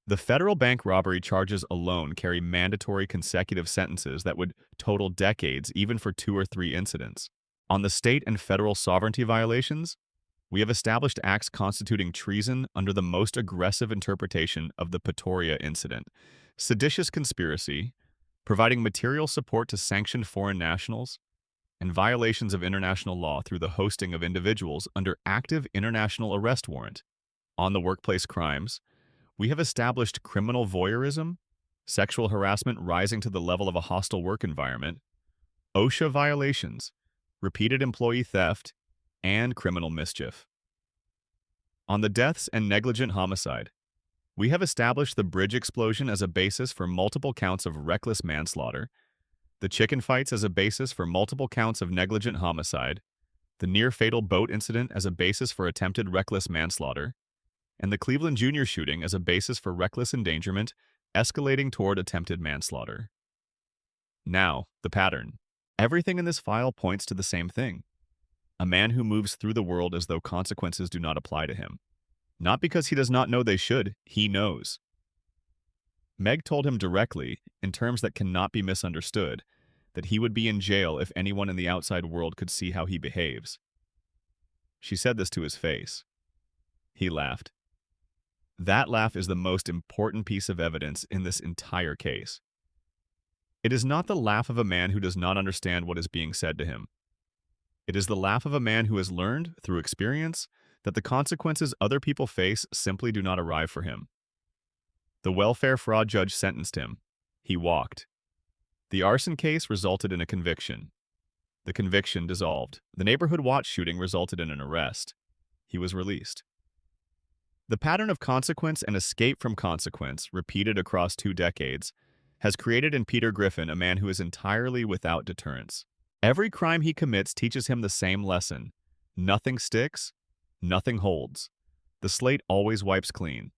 [SPEAKER 1] The federal bank robbery charges alone carry mandatory consecutive sentences that would total decades even for 2 or 3 incidents. On the state and federal sovereignty violations, we have established acts constituting treason under the most aggressive interpretation of the Pretoria incident, seditious conspiracy, providing material support to sanctioned foreign nationals, and violations of international law through the hosting of individuals under active international arrest warrant. On the workplace crimes, we have established criminal voyeurism, sexual harassment rising to the level of a hostile work environment, OSHA violations, repeated employee theft, and criminal mischief. On the deaths and negligent homicide, we have established the bridge explosion as a basis for multiple counts of reckless manslaughter, the chicken fights as a basis for multiple counts of negligent homicide, the near-fatal boat incident as a basis for attempted reckless manslaughter, and the Cleveland Jr. shooting as a basis for reckless endangerment, escalating toward attempted manslaughter. Now, the pattern. Everything in this file points to the same thing. A man who moves through the world as though consequences do not apply to him. Not because he does not know they should, he knows. Meg told him directly, in terms that cannot be misunderstood, that he would be in jail if anyone in the outside world could see how he behaves. She said this to his face. He laughed. That laugh is the most important piece of evidence in this entire case. It is not the laugh of a man who does not understand what is being said to him. It is the laugh of a man who has learned, through experience, that the consequences other people face simply do not arrive for him. The welfare fraud judge sentenced him. He walked. The arson case resulted in a conviction. The conviction dissolved. The neighborhood watch shooting resulted in an arrest. He was released. The pattern of consequence and escape from consequence, repeated across 2 decades, has created in Peter Griffin a man who is entirely without deterrence. Every crime he commits teaches him the same lesson. Nothing sticks, nothing holds. The slate always wipes clean.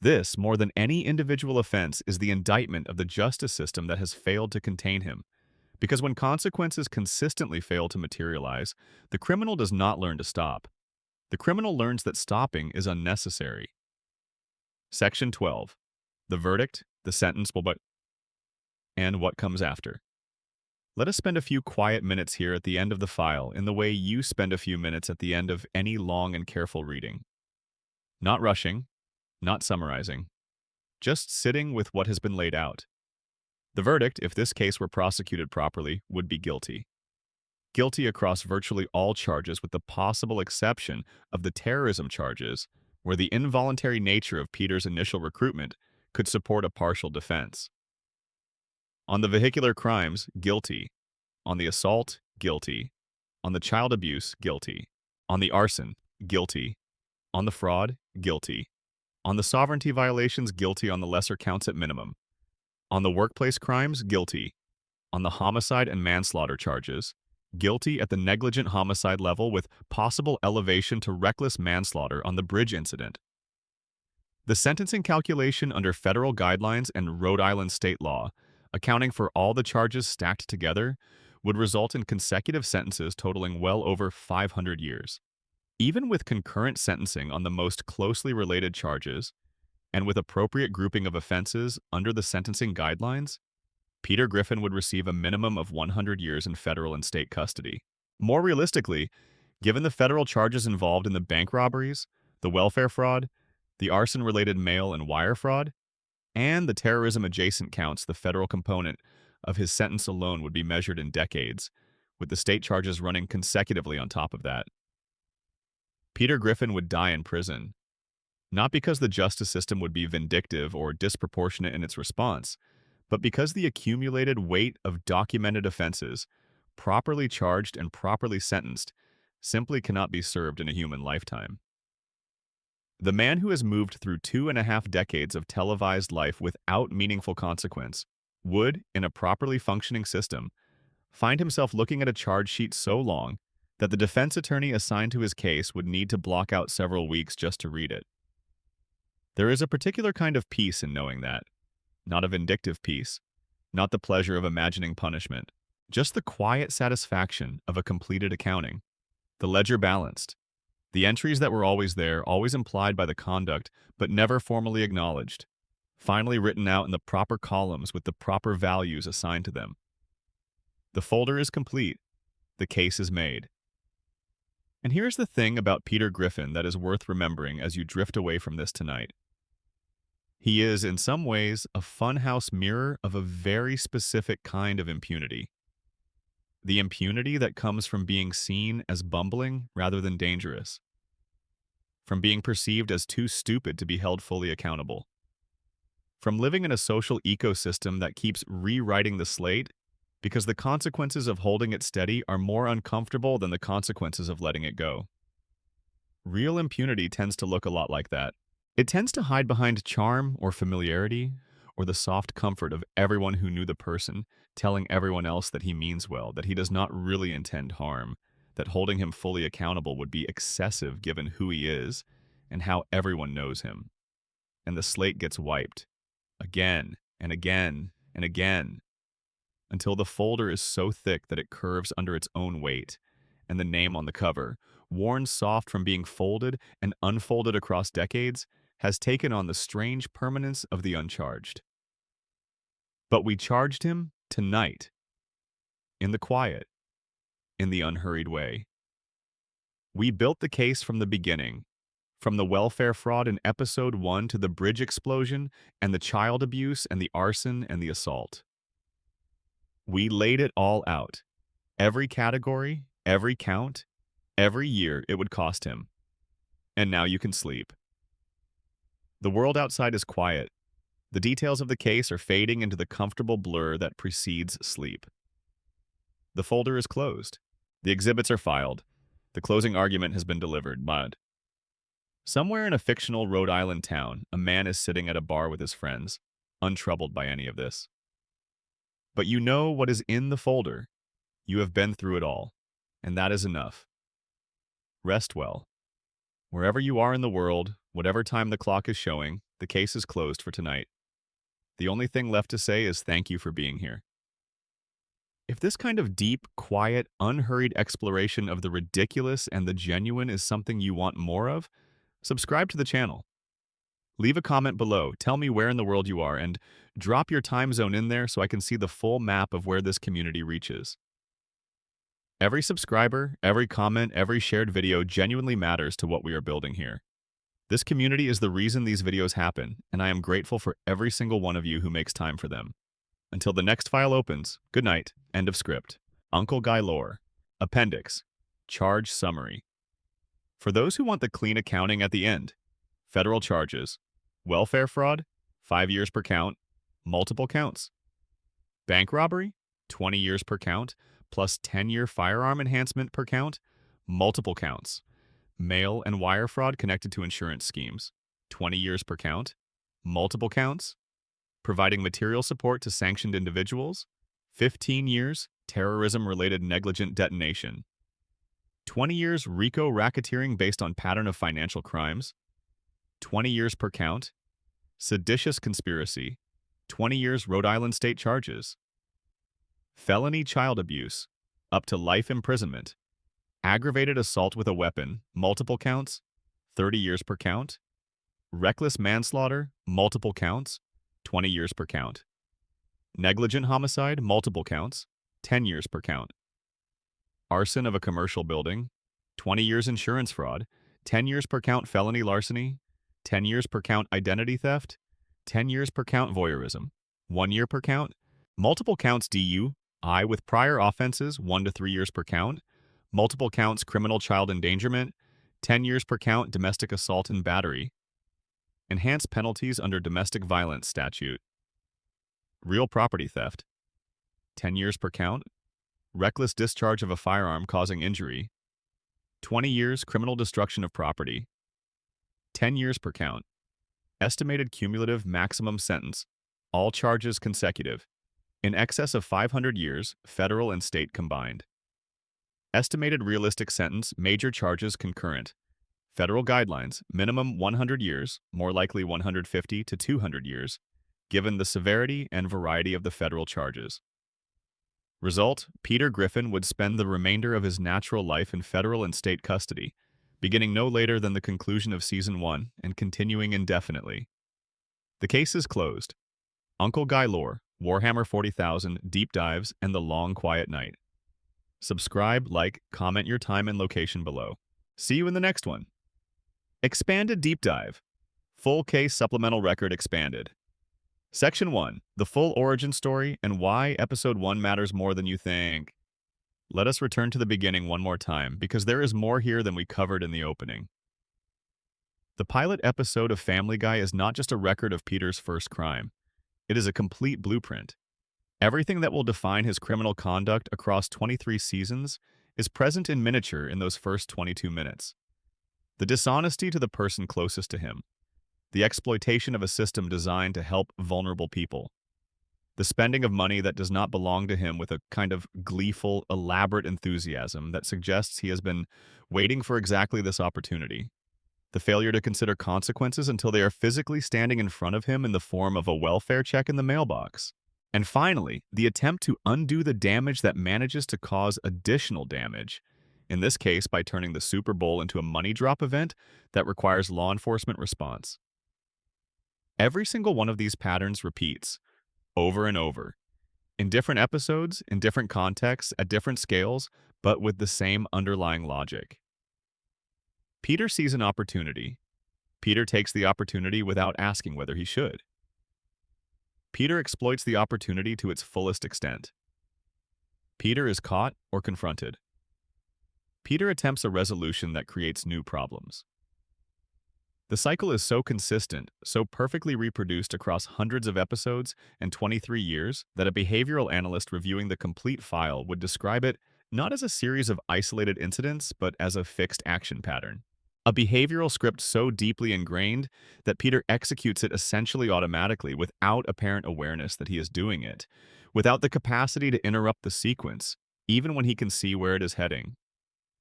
[SPEAKER 1] This, more than any individual offense, is the indictment of the justice system that has failed to contain him. Because when consequences consistently fail to materialize, the criminal does not learn to stop. The criminal learns that stopping is unnecessary. Section 12. The verdict, the sentence, and what comes after. Let us spend a few quiet minutes here at the end of the file in the way you spend a few minutes at the end of any long and careful reading. Not rushing, not summarizing, just sitting with what has been laid out. The verdict, if this case were prosecuted properly, would be guilty. Guilty across virtually all charges with the possible exception of the terrorism charges, where the involuntary nature of Peter's initial recruitment could support a partial defense. On the vehicular crimes, guilty. On the assault, guilty. On the child abuse, guilty. On the arson, guilty. On the fraud, guilty. On the sovereignty violations, guilty on the lesser counts at minimum. On the workplace crimes, guilty. On the homicide and manslaughter charges, guilty at the negligent homicide level with possible elevation to reckless manslaughter on the bridge incident. The sentencing calculation under federal guidelines and Rhode Island state law, accounting for all the charges stacked together, would result in consecutive sentences totaling well over 500 years. Even with concurrent sentencing on the most closely related charges, and with appropriate grouping of offenses under the sentencing guidelines, Peter Griffin would receive a minimum of 100 years in federal and state custody. More realistically, given the federal charges involved in the bank robberies, the welfare fraud, the arson-related mail and wire fraud, and the terrorism-adjacent counts, the federal component of his sentence alone would be measured in decades, with the state charges running consecutively on top of that. Peter Griffin would die in prison, not because the justice system would be vindictive or disproportionate in its response, but because the accumulated weight of documented offenses, properly charged and properly sentenced, simply cannot be served in a human lifetime. The man who has moved through 2.5 decades of televised life without meaningful consequence would, in a properly functioning system, find himself looking at a charge sheet so long that the defense attorney assigned to his case would need to block out several weeks just to read it. There is a particular kind of peace in knowing that. Not a vindictive peace, not the pleasure of imagining punishment, just the quiet satisfaction of a completed accounting, the ledger balanced, the entries that were always there, always implied by the conduct, but never formally acknowledged, finally written out in the proper columns with the proper values assigned to them. The folder is complete, the case is made. And here's the thing about Peter Griffin that is worth remembering as you drift away from this tonight. He is, in some ways, a funhouse mirror of a very specific kind of impunity. The impunity that comes from being seen as bumbling rather than dangerous, from being perceived as too stupid to be held fully accountable. From living in a social ecosystem that keeps rewriting the slate, because the consequences of holding it steady are more uncomfortable than the consequences of letting it go. Real impunity tends to look a lot like that. It tends to hide behind charm or familiarity, or the soft comfort of everyone who knew the person, telling everyone else that he means well, that he does not really intend harm, that holding him fully accountable would be excessive given who he is and how everyone knows him. And the slate gets wiped, again and again and again, until the folder is so thick that it curves under its own weight, and the name on the cover, worn soft from being folded and unfolded across decades, has taken on the strange permanence of the uncharged. But we charged him tonight, in the quiet, in the unhurried way. We built the case from the beginning, from the welfare fraud in episode 1 to the bridge explosion and the child abuse and the arson and the assault. We laid it all out. Every category, every count, every year it would cost him. And now you can sleep. The world outside is quiet. The details of the case are fading into the comfortable blur that precedes sleep. The folder is closed. The exhibits are filed. The closing argument has been delivered, but somewhere in a fictional Rhode Island town, a man is sitting at a bar with his friends, untroubled by any of this. But you know what is in the folder. You have been through it all, and that is enough. Rest well. Wherever you are in the world, whatever time the clock is showing, the case is closed for tonight. The only thing left to say is thank you for being here. If this kind of deep, quiet, unhurried exploration of the ridiculous and the genuine is something you want more of, subscribe to the channel. Leave a comment below, tell me where in the world you are, and drop your time zone in there so I can see the full map of where this community reaches. Every subscriber, every comment, every shared video genuinely matters to what we are building here. This community is the reason these videos happen, and I am grateful for every single one of you who makes time for them. Until the next file opens, good night, end of script. Uncle Guy Lore. Appendix. Charge summary. For those who want the clean accounting at the end, federal charges. Welfare fraud, 5 years per count, multiple counts. Bank robbery, 20 years per count, plus 10-year firearm enhancement per count, multiple counts. Mail and wire fraud connected to insurance schemes, 20 years per count, multiple counts. Providing material support to sanctioned individuals, 15 years terrorism-related negligent detonation. 20 years RICO racketeering based on pattern of financial crimes, 20 years per count. Seditious conspiracy, 20 years Rhode Island state charges. Felony child abuse, up to life imprisonment. Aggravated assault with a weapon, multiple counts, 30 years per count. Reckless manslaughter, multiple counts, 20 years per count. Negligent homicide, multiple counts, 10 years per count. Arson of a commercial building, 20 years insurance fraud, 10 years per count felony larceny, 10 years per count identity theft, 10 years per count voyeurism, 1 year per count. Multiple counts DUI with prior offenses, 1 to 3 years per count. Multiple counts criminal child endangerment, 10 years per count domestic assault and battery. Enhanced penalties under domestic violence statute. Real property theft, 10 years per count. Reckless discharge of a firearm causing injury, 20 years criminal destruction of property, 10 years per count. Estimated cumulative maximum sentence, all charges consecutive, in excess of 500 years, federal and state combined. Estimated realistic sentence, major charges concurrent. Federal guidelines, minimum 100 years, more likely 150 to 200 years, given the severity and variety of the federal charges. Result, Peter Griffin would spend the remainder of his natural life in federal and state custody, beginning no later than the conclusion of Season 1 and continuing indefinitely. The case is closed. Uncle Guy Lore, Warhammer 40,000, Deep Dives, and The Long Quiet Night. Subscribe, like, comment your time and location below. See you in the next one. Expanded Deep Dive. Full Case Supplemental Record Expanded. Section 1. The full origin story and why Episode 1 matters more than you think. Let us return to the beginning one more time, because there is more here than we covered in the opening. The pilot episode of Family Guy is not just a record of Peter's first crime. It is a complete blueprint. Everything that will define his criminal conduct across 23 seasons is present in miniature in those first 22 minutes. The dishonesty to the person closest to him, the exploitation of a system designed to help vulnerable people, the spending of money that does not belong to him with a kind of gleeful, elaborate enthusiasm that suggests he has been waiting for exactly this opportunity, the failure to consider consequences until they are physically standing in front of him in the form of a welfare check in the mailbox. And finally, the attempt to undo the damage that manages to cause additional damage, in this case by turning the Super Bowl into a money drop event that requires law enforcement response. Every single one of these patterns repeats, over and over, in different episodes, in different contexts, at different scales, but with the same underlying logic. Peter sees an opportunity. Peter takes the opportunity without asking whether he should. Peter exploits the opportunity to its fullest extent. Peter is caught or confronted. Peter attempts a resolution that creates new problems. The cycle is so consistent, so perfectly reproduced across hundreds of episodes and 23 years that a behavioral analyst reviewing the complete file would describe it not as a series of isolated incidents, but as a fixed action pattern. A behavioral script so deeply ingrained that Peter executes it essentially automatically without apparent awareness that he is doing it, without the capacity to interrupt the sequence, even when he can see where it is heading.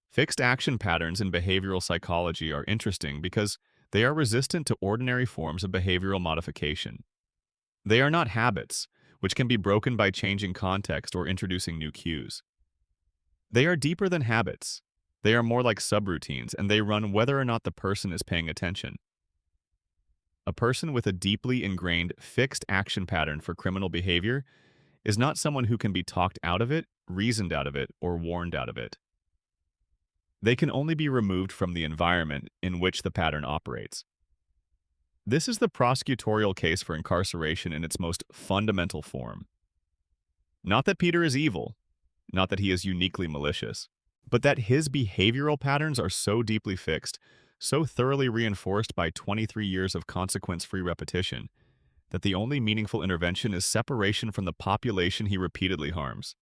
[SPEAKER 1] Fixed action patterns in behavioral psychology are interesting because they are resistant to ordinary forms of behavioral modification. They are not habits, which can be broken by changing context or introducing new cues. They are deeper than habits. They are more like subroutines, and they run whether or not the person is paying attention. A person with a deeply ingrained fixed action pattern for criminal behavior is not someone who can be talked out of it, reasoned out of it, or warned out of it. They can only be removed from the environment in which the pattern operates. This is the prosecutorial case for incarceration in its most fundamental form. Not that Peter is evil, not that he is uniquely malicious, but that his behavioral patterns are so deeply fixed, so thoroughly reinforced by 23 years of consequence-free repetition, that the only meaningful intervention is separation from the population he repeatedly harms.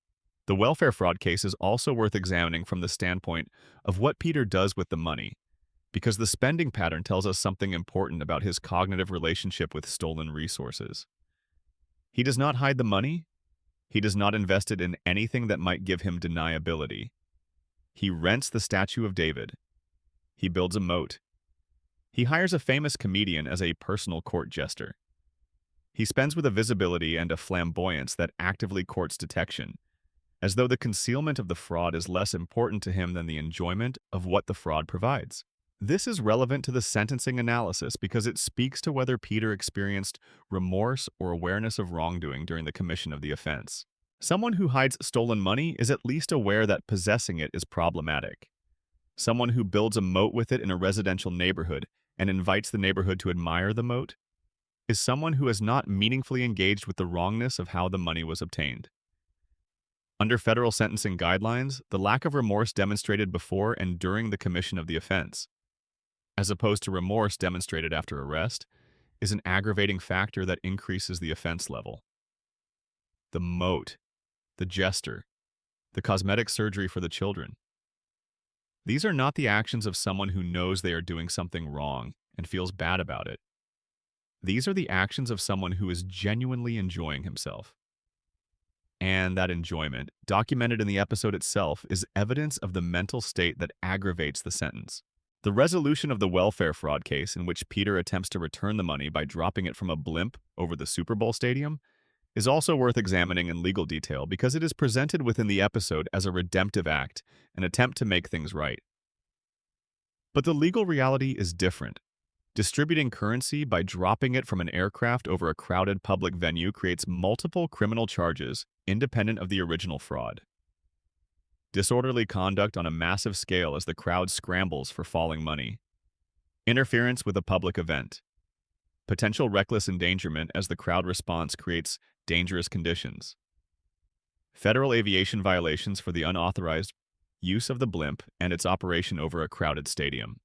[SPEAKER 1] The welfare fraud case is also worth examining from the standpoint of what Peter does with the money, because the spending pattern tells us something important about his cognitive relationship with stolen resources. He does not hide the money. He does not invest it in anything that might give him deniability. He rents the statue of David. He builds a moat. He hires a famous comedian as a personal court jester. He spends with a visibility and a flamboyance that actively courts detection, as though the concealment of the fraud is less important to him than the enjoyment of what the fraud provides. This is relevant to the sentencing analysis because it speaks to whether Peter experienced remorse or awareness of wrongdoing during the commission of the offense. Someone who hides stolen money is at least aware that possessing it is problematic. Someone who builds a moat with it in a residential neighborhood and invites the neighborhood to admire the moat is someone who has not meaningfully engaged with the wrongness of how the money was obtained. Under federal sentencing guidelines, the lack of remorse demonstrated before and during the commission of the offense, as opposed to remorse demonstrated after arrest, is an aggravating factor that increases the offense level. The moat, the jester, the cosmetic surgery for the children. These are not the actions of someone who knows they are doing something wrong and feels bad about it. These are the actions of someone who is genuinely enjoying himself. And that enjoyment, documented in the episode itself, is evidence of the mental state that aggravates the sentence. The resolution of the welfare fraud case, in which Peter attempts to return the money by dropping it from a blimp over the Super Bowl stadium, is also worth examining in legal detail because it is presented within the episode as a redemptive act, an attempt to make things right. But the legal reality is different. Distributing currency by dropping it from an aircraft over a crowded public venue creates multiple criminal charges independent of the original fraud. Disorderly conduct on a massive scale as the crowd scrambles for falling money. Interference with a public event. Potential reckless endangerment as the crowd response creates dangerous conditions. Federal aviation violations for the unauthorized use of the blimp and its operation over a crowded stadium.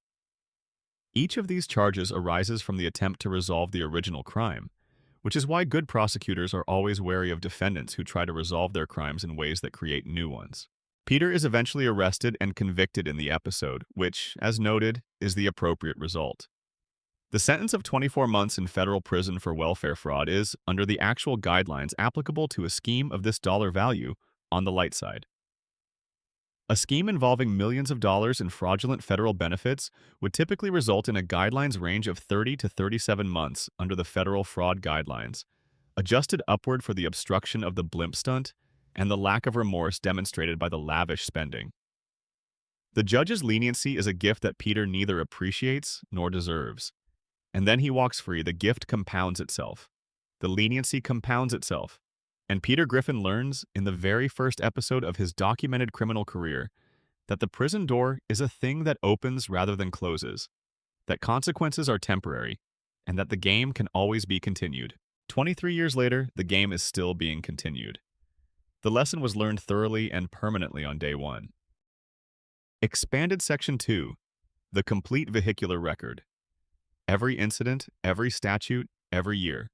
[SPEAKER 1] Each of these charges arises from the attempt to resolve the original crime, which is why good prosecutors are always wary of defendants who try to resolve their crimes in ways that create new ones. Peter is eventually arrested and convicted in the episode, which, as noted, is the appropriate result. The sentence of 24 months in federal prison for welfare fraud is, under the actual guidelines applicable to a scheme of this dollar value, on the light side. A scheme involving millions of dollars in fraudulent federal benefits would typically result in a guidelines range of 30 to 37 months under the federal fraud guidelines, adjusted upward for the obstruction of the blimp stunt and the lack of remorse demonstrated by the lavish spending. The judge's leniency is a gift that Peter neither appreciates nor deserves. And then he walks free. The gift compounds itself. The leniency compounds itself. And Peter Griffin learns, in the very first episode of his documented criminal career, that the prison door is a thing that opens rather than closes, that consequences are temporary, and that the game can always be continued. 23 years later, the game is still being continued. The lesson was learned thoroughly and permanently on day one. Expanded Section 2. The complete vehicular record. Every incident, every statute, every year.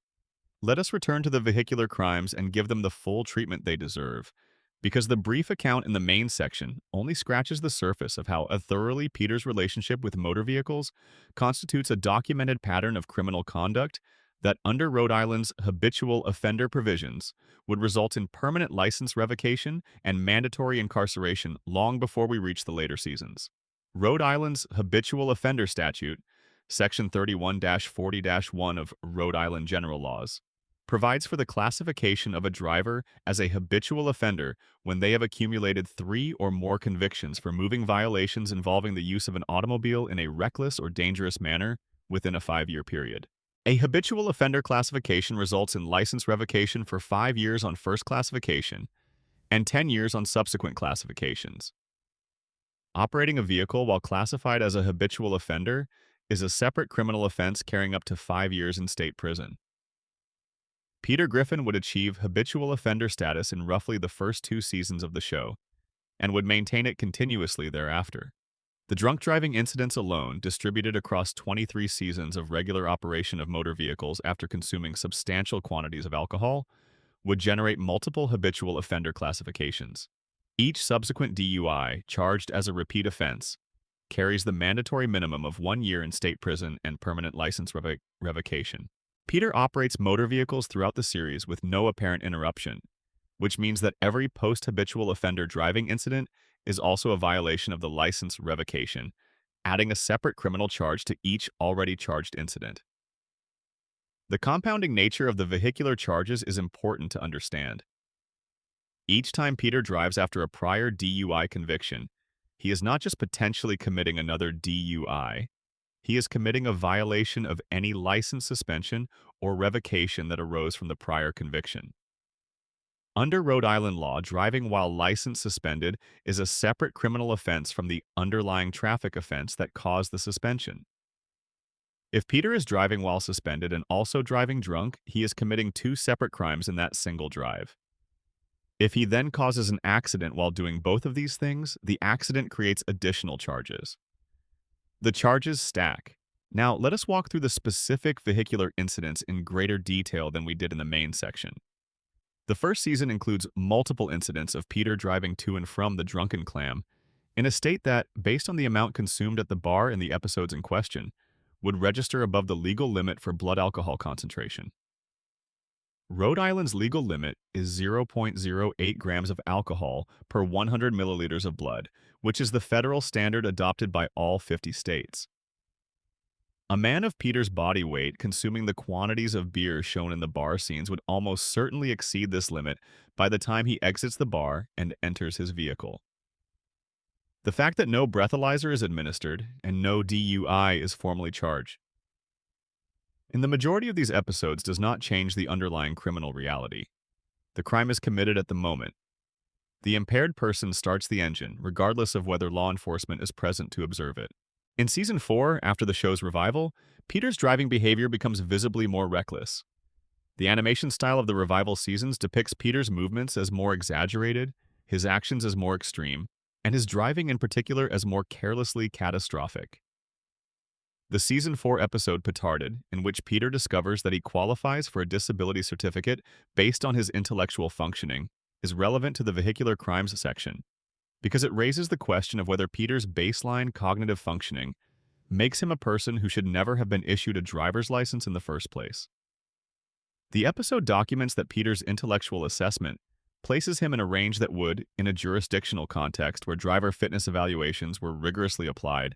[SPEAKER 1] Let us return to the vehicular crimes and give them the full treatment they deserve, because the brief account in the main section only scratches the surface of how thoroughly Peter's relationship with motor vehicles constitutes a documented pattern of criminal conduct that, under Rhode Island's habitual offender provisions, would result in permanent license revocation and mandatory incarceration long before we reach the later seasons. Rhode Island's habitual offender statute, Section 31-40-1 of Rhode Island General Laws, provides for the classification of a driver as a habitual offender when they have accumulated 3 or more convictions for moving violations involving the use of an automobile in a reckless or dangerous manner within a 5-year period. A habitual offender classification results in license revocation for 5 years on first classification and 10 years on subsequent classifications. Operating a vehicle while classified as a habitual offender is a separate criminal offense carrying up to 5 years in state prison. Peter Griffin would achieve habitual offender status in roughly the first 2 seasons of the show, and would maintain it continuously thereafter. The drunk driving incidents alone, distributed across 23 seasons of regular operation of motor vehicles after consuming substantial quantities of alcohol, would generate multiple habitual offender classifications. Each subsequent DUI, charged as a repeat offense, carries the mandatory minimum of 1 year in state prison and permanent license revocation. Peter operates motor vehicles throughout the series with no apparent interruption, which means that every post-habitual offender driving incident is also a violation of the license revocation, adding a separate criminal charge to each already charged incident. The compounding nature of the vehicular charges is important to understand. Each time Peter drives after a prior DUI conviction, he is not just potentially committing another DUI, he is committing a violation of any license suspension or revocation that arose from the prior conviction. Under Rhode Island law, driving while license suspended is a separate criminal offense from the underlying traffic offense that caused the suspension. If Peter is driving while suspended and also driving drunk, he is committing 2 separate crimes in that single drive. If he then causes an accident while doing both of these things, the accident creates additional charges. The charges stack. Now, let us walk through the specific vehicular incidents in greater detail than we did in the main section. The first season includes multiple incidents of Peter driving to and from the Drunken Clam in a state that, based on the amount consumed at the bar in the episodes in question, would register above the legal limit for blood alcohol concentration. Rhode Island's legal limit is 0.08 grams of alcohol per 100 milliliters of blood, which is the federal standard adopted by all 50 states. A man of Peter's body weight consuming the quantities of beer shown in the bar scenes would almost certainly exceed this limit by the time he exits the bar and enters his vehicle. The fact that no breathalyzer is administered and no DUI is formally charged in the majority of these episodes does not change the underlying criminal reality. The crime is committed at the moment. The impaired person starts the engine, regardless of whether law enforcement is present to observe it. In Season 4, after the show's revival, Peter's driving behavior becomes visibly more reckless. The animation style of the revival seasons depicts Peter's movements as more exaggerated, his actions as more extreme, and his driving in particular as more carelessly catastrophic. The Season 4 episode Petarded, in which Peter discovers that he qualifies for a disability certificate based on his intellectual functioning, is relevant to the vehicular crimes section because it raises the question of whether Peter's baseline cognitive functioning makes him a person who should never have been issued a driver's license in the first place. The episode documents that Peter's intellectual assessment places him in a range that would, in a jurisdictional context where driver fitness evaluations were rigorously applied,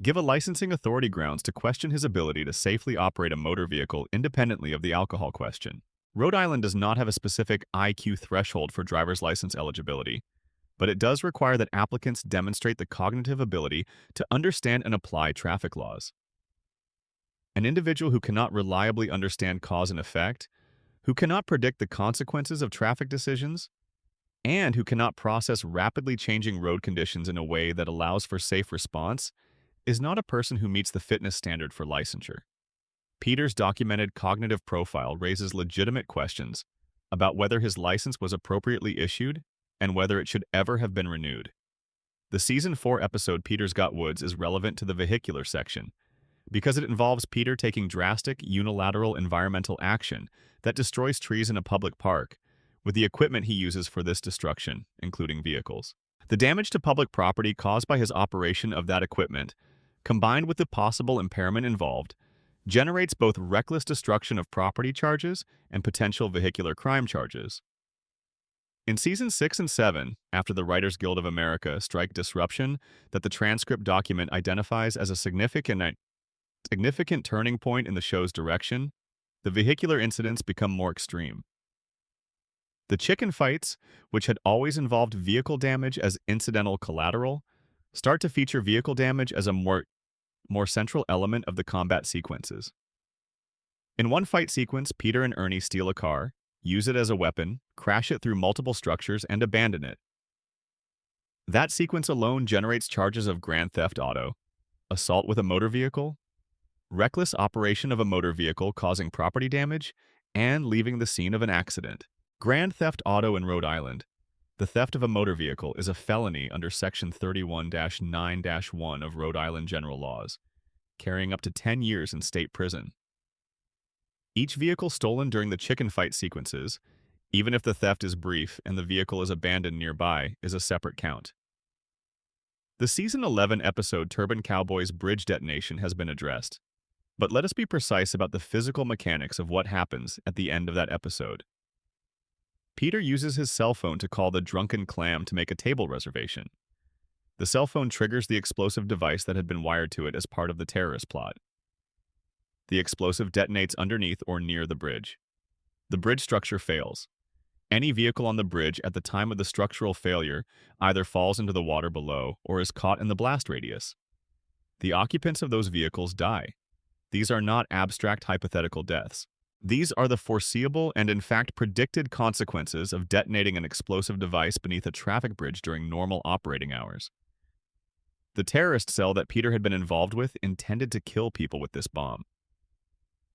[SPEAKER 1] give a licensing authority grounds to question his ability to safely operate a motor vehicle independently of the alcohol question. Rhode Island does not have a specific IQ threshold for driver's license eligibility, but it does require that applicants demonstrate the cognitive ability to understand and apply traffic laws. An individual who cannot reliably understand cause and effect, who cannot predict the consequences of traffic decisions, and who cannot process rapidly changing road conditions in a way that allows for safe response, is not a person who meets the fitness standard for licensure. Peter's documented cognitive profile raises legitimate questions about whether his license was appropriately issued and whether it should ever have been renewed. The Season 4 episode Peter's Got Woods is relevant to the vehicular section because it involves Peter taking drastic, unilateral environmental action that destroys trees in a public park with the equipment he uses for this destruction, including vehicles. The damage to public property caused by his operation of that equipment, combined with the possible impairment involved, generates both reckless destruction of property charges and potential vehicular crime charges. In Seasons 6 and 7, after the Writers Guild of America strike disruption that the transcript document identifies as a significant turning point in the show's direction, the vehicular incidents become more extreme. The chicken fights, which had always involved vehicle damage as incidental collateral, start to feature vehicle damage as a more central element of the combat sequences. In one fight sequence, Peter and Ernie steal a car, use it as a weapon, crash it through multiple structures, and abandon it. That sequence alone generates charges of grand theft auto, assault with a motor vehicle, reckless operation of a motor vehicle causing property damage, and leaving the scene of an accident. Grand theft auto in Rhode Island. The theft of a motor vehicle is a felony under Section 31-9-1 of Rhode Island General Laws, carrying up to 10 years in state prison. Each vehicle stolen during the chicken fight sequences, even if the theft is brief and the vehicle is abandoned nearby, is a separate count. The Season 11 episode Turban Cowboy's bridge detonation has been addressed, but let us be precise about the physical mechanics of what happens at the end of that episode. Peter uses his cell phone to call the Drunken Clam to make a table reservation. The cell phone triggers the explosive device that had been wired to it as part of the terrorist plot. The explosive detonates underneath or near the bridge. The bridge structure fails. Any vehicle on the bridge at the time of the structural failure either falls into the water below or is caught in the blast radius. The occupants of those vehicles die. These are not abstract hypothetical deaths. These are the foreseeable and in fact predicted consequences of detonating an explosive device beneath a traffic bridge during normal operating hours. The terrorist cell that Peter had been involved with intended to kill people with this bomb.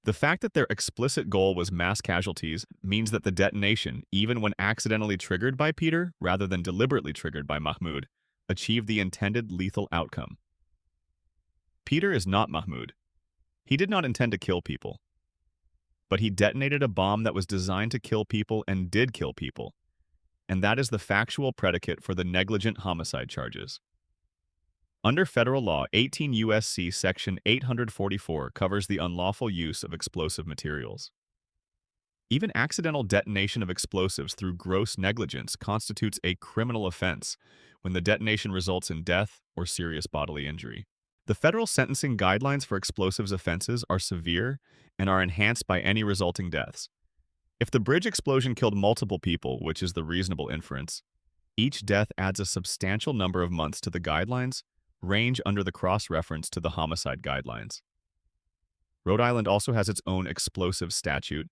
[SPEAKER 1] The fact that their explicit goal was mass casualties means that the detonation, even when accidentally triggered by Peter rather than deliberately triggered by Mahmoud, achieved the intended lethal outcome. Peter is not Mahmoud. He did not intend to kill people. But he detonated a bomb that was designed to kill people and did kill people. And that is the factual predicate for the negligent homicide charges. Under federal law, 18 U.S.C. Section 844 covers the unlawful use of explosive materials. Even accidental detonation of explosives through gross negligence constitutes a criminal offense when the detonation results in death or serious bodily injury. The federal sentencing guidelines for explosives offenses are severe and are enhanced by any resulting deaths. If the bridge explosion killed multiple people, which is the reasonable inference, each death adds a substantial number of months to the guidelines, range under the cross-reference to the homicide guidelines. Rhode Island also has its own explosive statute,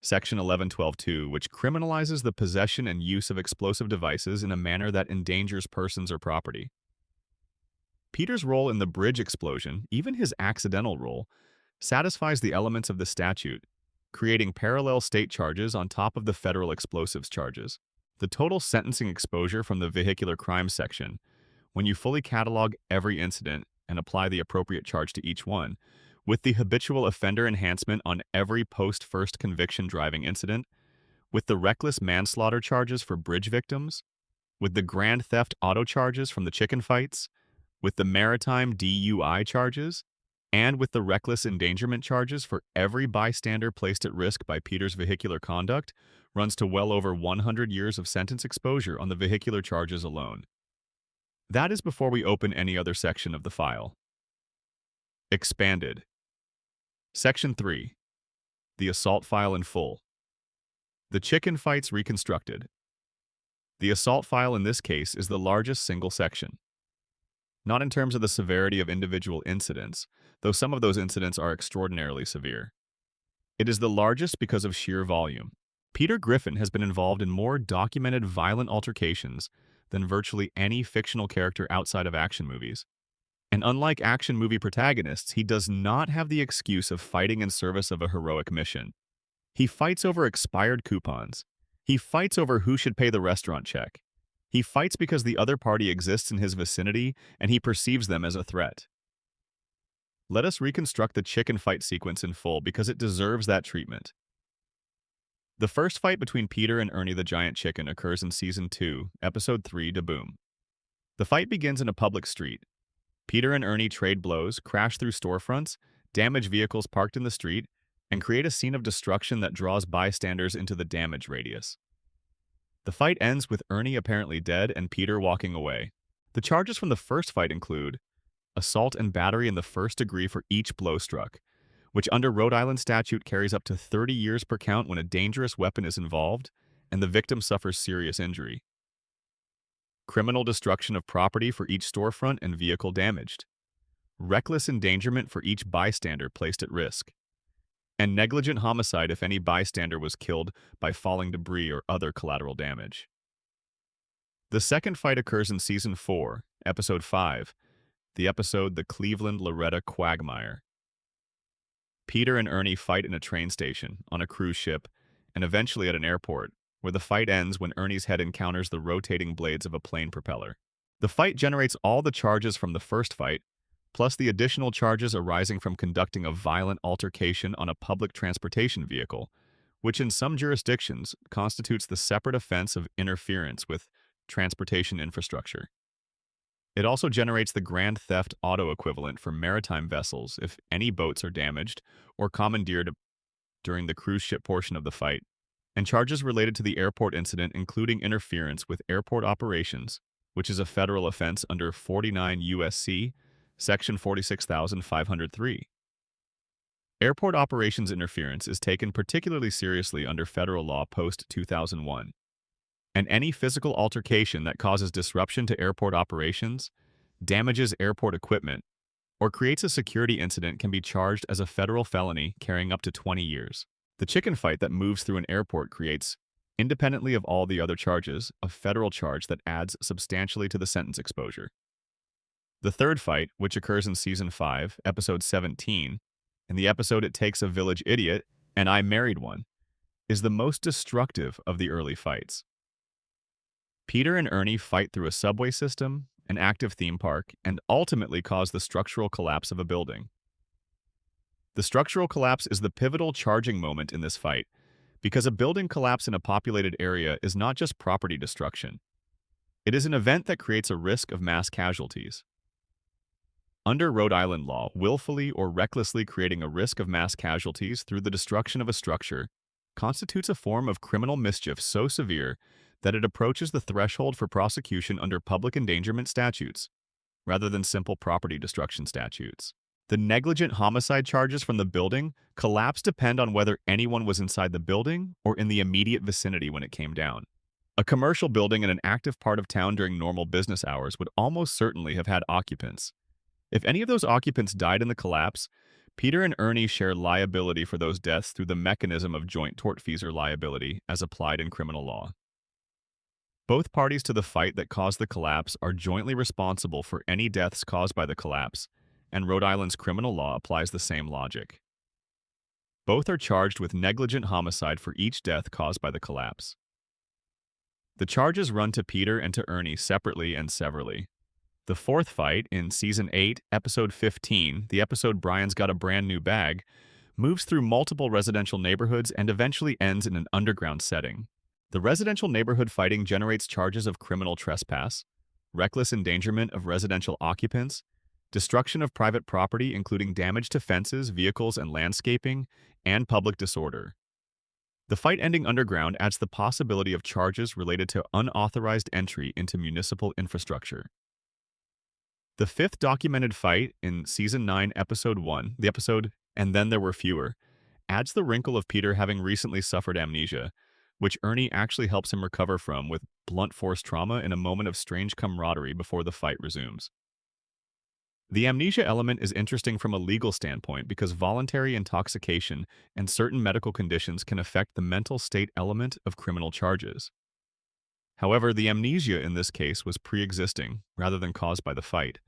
[SPEAKER 1] Section 1112-2, which criminalizes the possession and use of explosive devices in a manner that endangers persons or property. Peter's role in the bridge explosion, even his accidental role, satisfies the elements of the statute, creating parallel state charges on top of the federal explosives charges. The total sentencing exposure from the vehicular crime section, when you fully catalog every incident, and apply the appropriate charge to each one, with the habitual offender enhancement on every post-first conviction driving incident, with the reckless manslaughter charges for bridge victims, with the grand theft auto charges from the chicken fights, with the maritime DUI charges, and with the reckless endangerment charges for every bystander placed at risk by Peter's vehicular conduct, runs to well over 100 years of sentence exposure on the vehicular charges alone. That is before we open any other section of the file. Expanded. Section 3. The assault file in full. The chicken fights reconstructed. The assault file in this case is the largest single section. Not in terms of the severity of individual incidents, though some of those incidents are extraordinarily severe. It is the largest because of sheer volume. Peter Griffin has been involved in more documented violent altercations than virtually any fictional character outside of action movies. And unlike action movie protagonists, he does not have the excuse of fighting in service of a heroic mission. He fights over expired coupons. He fights over who should pay the restaurant check. He fights because the other party exists in his vicinity and he perceives them as a threat. Let us reconstruct the chicken fight sequence in full because it deserves that treatment. The first fight between Peter and Ernie the Giant Chicken occurs in Season 2, Episode 3, Da Boom. The fight begins in a public street. Peter and Ernie trade blows, crash through storefronts, damage vehicles parked in the street, and create a scene of destruction that draws bystanders into the damage radius. The fight ends with Ernie apparently dead and Peter walking away. The charges from the first fight include assault and battery in the first degree for each blow struck, which under Rhode Island statute carries up to 30 years per count when a dangerous weapon is involved and the victim suffers serious injury. Criminal destruction of property for each storefront and vehicle damaged. Reckless endangerment for each bystander placed at risk. And negligent homicide if any bystander was killed by falling debris or other collateral damage. The second fight occurs in Season 4, Episode 5, the episode The Cleveland-Loretta Quagmire. Peter and Ernie fight in a train station, on a cruise ship, and eventually at an airport, where the fight ends when Ernie's head encounters the rotating blades of a plane propeller. The fight generates all the charges from the first fight, plus the additional charges arising from conducting a violent altercation on a public transportation vehicle, which in some jurisdictions constitutes the separate offense of interference with transportation infrastructure. It also generates the grand theft auto equivalent for maritime vessels if any boats are damaged or commandeered during the cruise ship portion of the fight, and charges related to the airport incident including interference with airport operations, which is a federal offense under 49 U.S.C. Section 46503. Airport operations interference is taken particularly seriously under federal law post-2001. And any physical altercation that causes disruption to airport operations, damages airport equipment, or creates a security incident can be charged as a federal felony carrying up to 20 years. The chicken fight that moves through an airport creates, independently of all the other charges, a federal charge that adds substantially to the sentence exposure. The third fight, which occurs in Season 5, Episode 17, in the episode It Takes a Village Idiot, and I Married One, is the most destructive of the early fights. Peter and Ernie fight through a subway system, an active theme park, and ultimately cause the structural collapse of a building. The structural collapse is the pivotal charging moment in this fight, because a building collapse in a populated area is not just property destruction. It is an event that creates a risk of mass casualties. Under Rhode Island law, willfully or recklessly creating a risk of mass casualties through the destruction of a structure constitutes a form of criminal mischief so severe that it approaches the threshold for prosecution under public endangerment statutes, rather than simple property destruction statutes. The negligent homicide charges from the building collapse depend on whether anyone was inside the building or in the immediate vicinity when it came down. A commercial building in an active part of town during normal business hours would almost certainly have had occupants. If any of those occupants died in the collapse, Peter and Ernie share liability for those deaths through the mechanism of joint tortfeasor liability as applied in criminal law. Both parties to the fight that caused the collapse are jointly responsible for any deaths caused by the collapse, and Rhode Island's criminal law applies the same logic. Both are charged with negligent homicide for each death caused by the collapse. The charges run to Peter and to Ernie separately and severally. The fourth fight, in Season 8, Episode 15, the episode Brian's Got a Brand New Bag, moves through multiple residential neighborhoods and eventually ends in an underground setting. The residential neighborhood fighting generates charges of criminal trespass, reckless endangerment of residential occupants, destruction of private property including damage to fences, vehicles, and landscaping, and public disorder. The fight ending underground adds the possibility of charges related to unauthorized entry into municipal infrastructure. The fifth documented fight in Season 9, Episode 1, the episode And Then There Were Fewer, adds the wrinkle of Peter having recently suffered amnesia, which Ernie actually helps him recover from with blunt force trauma in a moment of strange camaraderie before the fight resumes. The amnesia element is interesting from a legal standpoint because voluntary intoxication and certain medical conditions can affect the mental state element of criminal charges. However, the amnesia in this case was pre-existing rather than caused by the fight,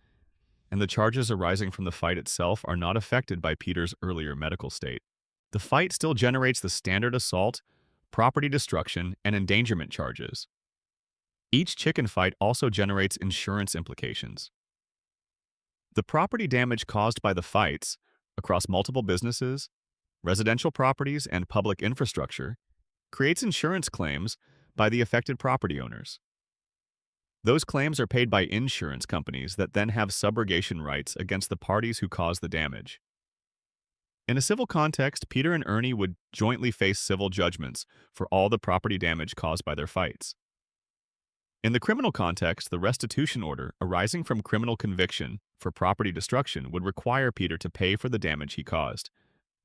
[SPEAKER 1] and the charges arising from the fight itself are not affected by Peter's earlier medical state. The fight still generates the standard assault, property destruction, and endangerment charges. Each chicken fight also generates insurance implications. The property damage caused by the fights, across multiple businesses, residential properties, and public infrastructure, creates insurance claims by the affected property owners. Those claims are paid by insurance companies that then have subrogation rights against the parties who caused the damage. In a civil context, Peter and Ernie would jointly face civil judgments for all the property damage caused by their fights. In the criminal context, the restitution order arising from criminal conviction for property destruction would require Peter to pay for the damage he caused,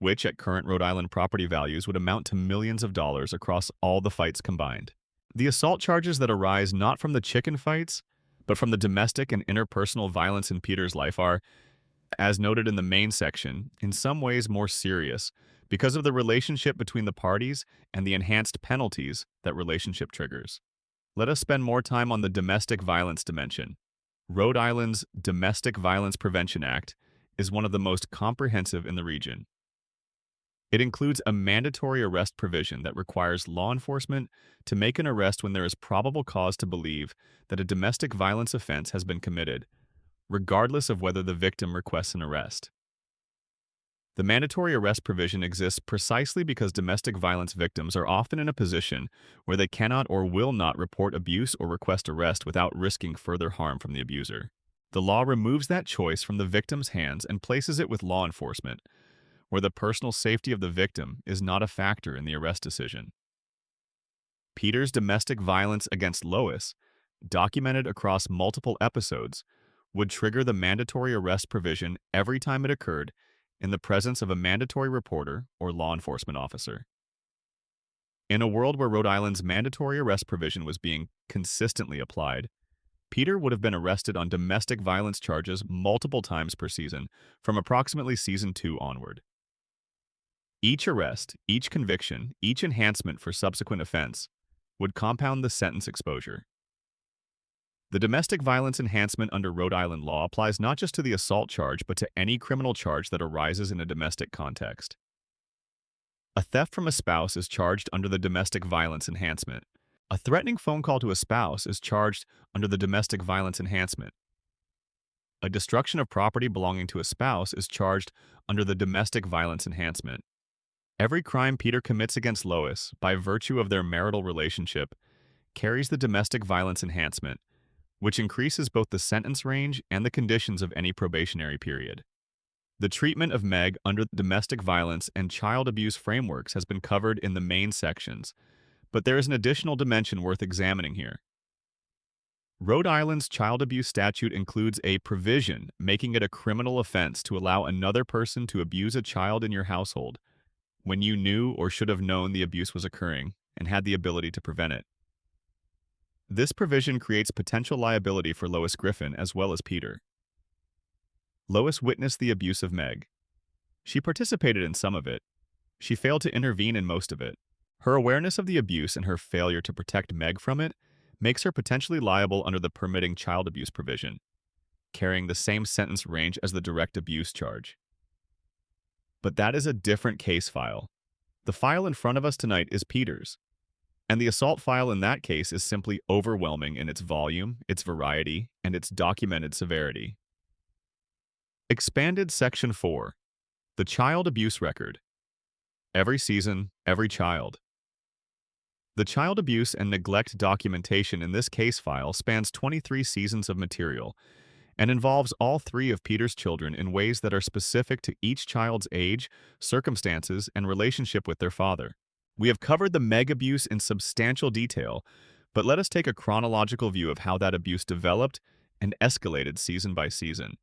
[SPEAKER 1] which at current Rhode Island property values would amount to millions of dollars across all the fights combined. The assault charges that arise not from the chicken fights, but from the domestic and interpersonal violence in Peter's life are, as noted in the main section, in some ways more serious because of the relationship between the parties and the enhanced penalties that relationship triggers. Let us spend more time on the domestic violence dimension. Rhode Island's Domestic Violence Prevention Act is one of the most comprehensive in the region. It includes a mandatory arrest provision that requires law enforcement to make an arrest when there is probable cause to believe that a domestic violence offense has been committed, regardless of whether the victim requests an arrest. The mandatory arrest provision exists precisely because domestic violence victims are often in a position where they cannot or will not report abuse or request arrest without risking further harm from the abuser. The law removes that choice from the victim's hands and places it with law enforcement, where the personal safety of the victim is not a factor in the arrest decision. Peter's domestic violence against Lois, documented across multiple episodes, would trigger the mandatory arrest provision every time it occurred in the presence of a mandatory reporter or law enforcement officer. In a world where Rhode Island's mandatory arrest provision was being consistently applied, Peter would have been arrested on domestic violence charges multiple times per season from approximately Season 2 onward. Each arrest, each conviction, each enhancement for subsequent offense would compound the sentence exposure. The domestic violence enhancement under Rhode Island law applies not just to the assault charge, but to any criminal charge that arises in a domestic context. A theft from a spouse is charged under the domestic violence enhancement. A threatening phone call to a spouse is charged under the domestic violence enhancement. A destruction of property belonging to a spouse is charged under the domestic violence enhancement. Every crime Peter commits against Lois, by virtue of their marital relationship, carries the domestic violence enhancement, which increases both the sentence range and the conditions of any probationary period. The treatment of Meg under the domestic violence and child abuse frameworks has been covered in the main sections, but there is an additional dimension worth examining here. Rhode Island's child abuse statute includes a provision making it a criminal offense to allow another person to abuse a child in your household when you knew or should have known the abuse was occurring and had the ability to prevent it. This provision creates potential liability for Lois Griffin as well as Peter. Lois witnessed the abuse of Meg. She participated in some of it. She failed to intervene in most of it. Her awareness of the abuse and her failure to protect Meg from it makes her potentially liable under the permitting child abuse provision, carrying the same sentence range as the direct abuse charge. But that is a different case file. The file in front of us tonight is Peter's. And the assault file in that case is simply overwhelming in its volume, its variety, and its documented severity. Expanded Section 4. The Child Abuse Record. Every season, every child. The child abuse and neglect documentation in this case file spans 23 seasons of material and involves all three of Peter's children in ways that are specific to each child's age, circumstances, and relationship with their father. We have covered the Meg abuse in substantial detail, but let us take a chronological view of how that abuse developed and escalated season by season,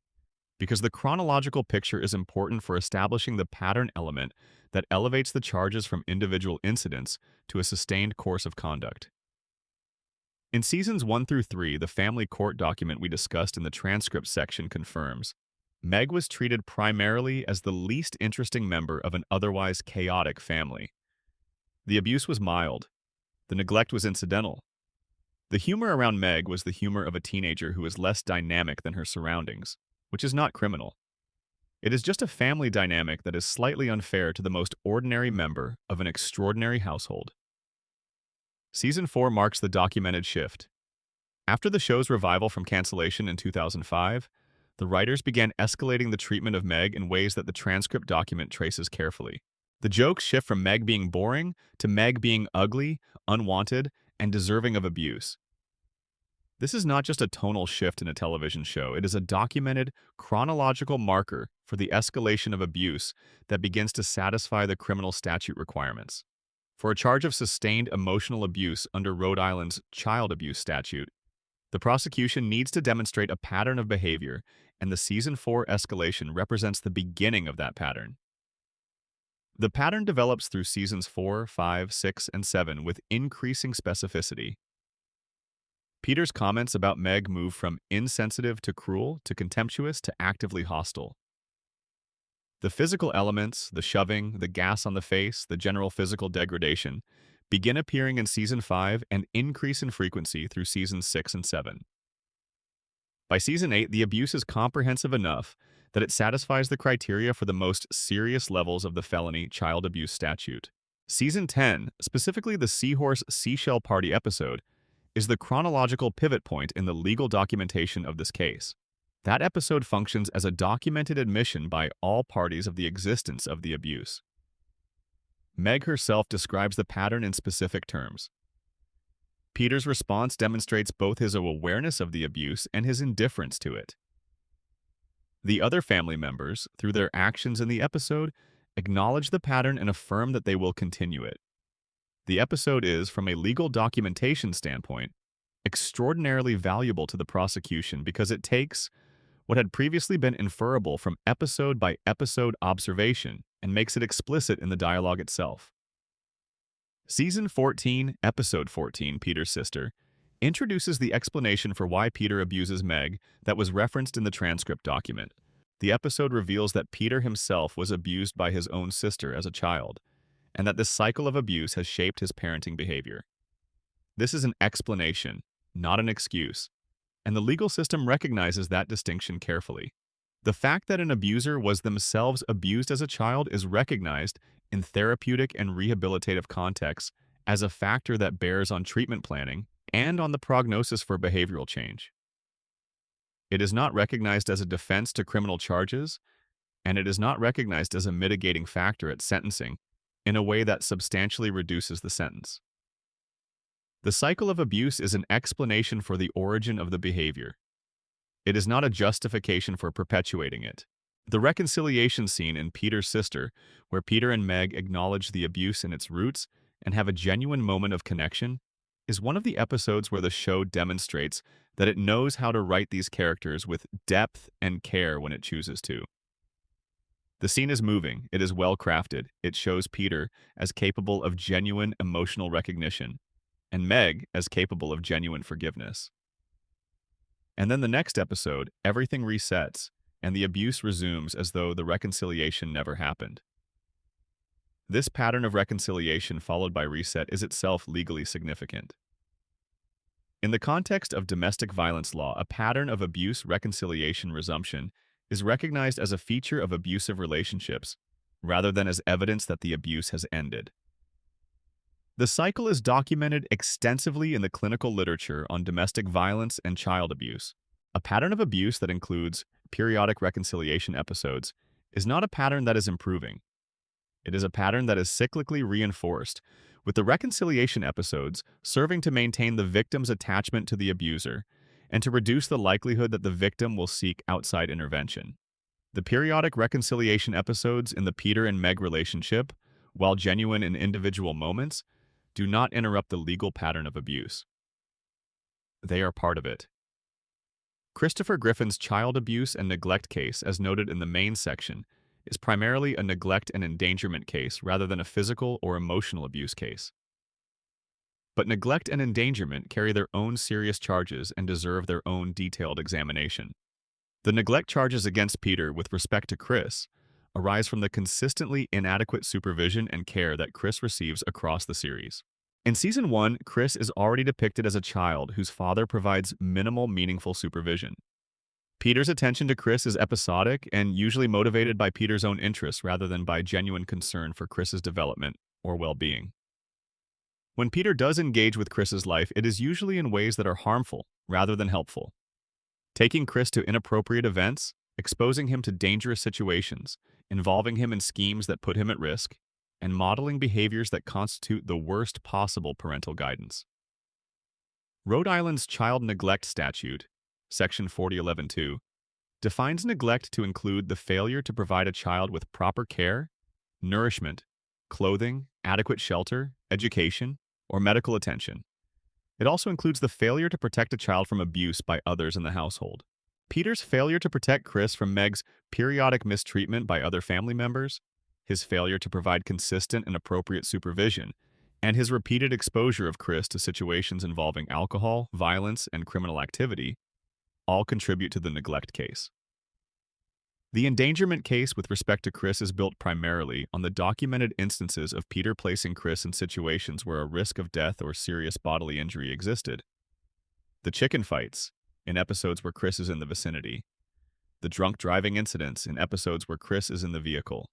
[SPEAKER 1] because the chronological picture is important for establishing the pattern element that elevates the charges from individual incidents to a sustained course of conduct. In seasons 1 through 3, the family court document we discussed in the transcript section confirms Meg was treated primarily as the least interesting member of an otherwise chaotic family. The abuse was mild. The neglect was incidental. The humor around Meg was the humor of a teenager who is less dynamic than her surroundings, which is not criminal. It is just a family dynamic that is slightly unfair to the most ordinary member of an extraordinary household. Season 4 marks the documented shift. After the show's revival from cancellation in 2005, the writers began escalating the treatment of Meg in ways that the transcript document traces carefully. The jokes shift from Meg being boring to Meg being ugly, unwanted, and deserving of abuse. This is not just a tonal shift in a television show, it is a documented, chronological marker for the escalation of abuse that begins to satisfy the criminal statute requirements. For a charge of sustained emotional abuse under Rhode Island's child abuse statute, the prosecution needs to demonstrate a pattern of behavior, and the Season 4 escalation represents the beginning of that pattern. The pattern develops through Seasons 4, 5, 6, and 7 with increasing specificity. Peter's comments about Meg move from insensitive to cruel to contemptuous to actively hostile. The physical elements, the shoving, the gas on the face, the general physical degradation, begin appearing in Season 5 and increase in frequency through Seasons 6 and 7. By Season 8, the abuse is comprehensive enough that it satisfies the criteria for the most serious levels of the felony child abuse statute. Season 10, specifically the Seahorse Seashell Party episode, is the chronological pivot point in the legal documentation of this case. That episode functions as a documented admission by all parties of the existence of the abuse. Meg herself describes the pattern in specific terms. Peter's response demonstrates both his awareness of the abuse and his indifference to it. The other family members, through their actions in the episode, acknowledge the pattern and affirm that they will continue it. The episode is, from a legal documentation standpoint, extraordinarily valuable to the prosecution because it takes what had previously been inferable from episode-by-episode observation and makes it explicit in the dialogue itself. Season 14, Episode 14, Peter's Sister, introduces the explanation for why Peter abuses Meg that was referenced in the transcript document. The episode reveals that Peter himself was abused by his own sister as a child, and that this cycle of abuse has shaped his parenting behavior. This is an explanation, not an excuse, and the legal system recognizes that distinction carefully. The fact that an abuser was themselves abused as a child is recognized in therapeutic and rehabilitative contexts as a factor that bears on treatment planning and on the prognosis for behavioral change. It is not recognized as a defense to criminal charges, and it is not recognized as a mitigating factor at sentencing in a way that substantially reduces the sentence. The cycle of abuse is an explanation for the origin of the behavior. It is not a justification for perpetuating it. The reconciliation scene in Peter's Sister, where Peter and Meg acknowledge the abuse in its roots and have a genuine moment of connection, is one of the episodes where the show demonstrates that it knows how to write these characters with depth and care when it chooses to. The scene is moving, it is well crafted, it shows Peter as capable of genuine emotional recognition, and Meg as capable of genuine forgiveness. And then the next episode, everything resets, and the abuse resumes as though the reconciliation never happened. This pattern of reconciliation followed by reset is itself legally significant. In the context of domestic violence law, a pattern of abuse reconciliation resumption is recognized as a feature of abusive relationships, rather than as evidence that the abuse has ended. The cycle is documented extensively in the clinical literature on domestic violence and child abuse. A pattern of abuse that includes periodic reconciliation episodes is not a pattern that is improving. It is a pattern that is cyclically reinforced, with the reconciliation episodes serving to maintain the victim's attachment to the abuser and to reduce the likelihood that the victim will seek outside intervention. The periodic reconciliation episodes in the Peter and Meg relationship, while genuine in individual moments, do not interrupt the legal pattern of abuse. They are part of it. Christopher Griffin's child abuse and neglect case, as noted in the main section, is primarily a neglect and endangerment case rather than a physical or emotional abuse case. But neglect and endangerment carry their own serious charges and deserve their own detailed examination. The neglect charges against Peter with respect to Chris arise from the consistently inadequate supervision and care that Chris receives across the series. In Season 1, Chris is already depicted as a child whose father provides minimal, meaningful supervision. Peter's attention to Chris is episodic and usually motivated by Peter's own interests rather than by genuine concern for Chris's development or well-being. When Peter does engage with Chris's life, it is usually in ways that are harmful rather than helpful. Taking Chris to inappropriate events, exposing him to dangerous situations, involving him in schemes that put him at risk, and modeling behaviors that constitute the worst possible parental guidance. Rhode Island's Child Neglect Statute, Section 4011-2, defines neglect to include the failure to provide a child with proper care, nourishment, clothing, adequate shelter, education, or medical attention. It also includes the failure to protect a child from abuse by others in the household. Peter's failure to protect Chris from Meg's periodic mistreatment by other family members, his failure to provide consistent and appropriate supervision, and his repeated exposure of Chris to situations involving alcohol, violence, and criminal activity all contribute to the neglect case. The endangerment case with respect to Chris is built primarily on the documented instances of Peter placing Chris in situations where a risk of death or serious bodily injury existed. The chicken fights, in episodes where Chris is in the vicinity. The drunk driving incidents, in episodes where Chris is in the vehicle.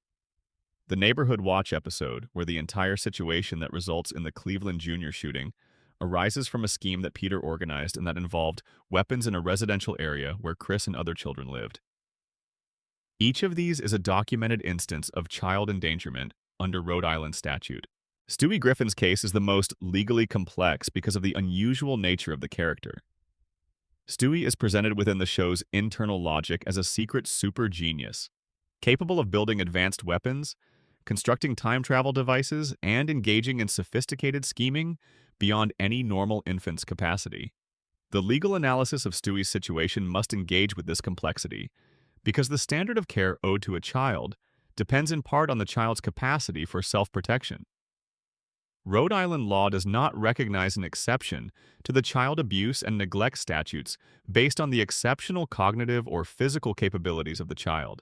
[SPEAKER 1] The neighborhood watch episode, where the entire situation that results in the Cleveland Jr. shooting arises from a scheme that Peter organized and that involved weapons in a residential area where Chris and other children lived. Each of these is a documented instance of child endangerment under Rhode Island statute. Stewie Griffin's case is the most legally complex because of the unusual nature of the character. Stewie is presented within the show's internal logic as a secret super genius, capable of building advanced weapons, constructing time travel devices, and engaging in sophisticated scheming beyond any normal infant's capacity. The legal analysis of Stewie's situation must engage with this complexity, because the standard of care owed to a child depends in part on the child's capacity for self-protection. Rhode Island law does not recognize an exception to the child abuse and neglect statutes based on the exceptional cognitive or physical capabilities of the child.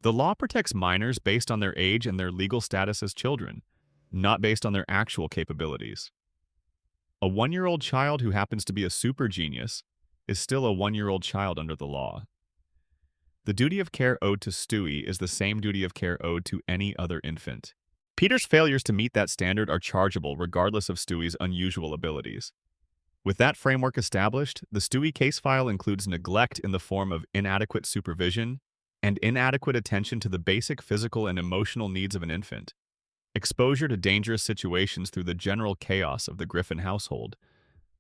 [SPEAKER 1] The law protects minors based on their age and their legal status as children, not based on their actual capabilities. A 1-year-old child who happens to be a super genius is still a 1-year-old child under the law. The duty of care owed to Stewie is the same duty of care owed to any other infant. Peter's failures to meet that standard are chargeable regardless of Stewie's unusual abilities. With that framework established, the Stewie case file includes neglect in the form of inadequate supervision and inadequate attention to the basic physical and emotional needs of an infant, exposure to dangerous situations through the general chaos of the Griffin household,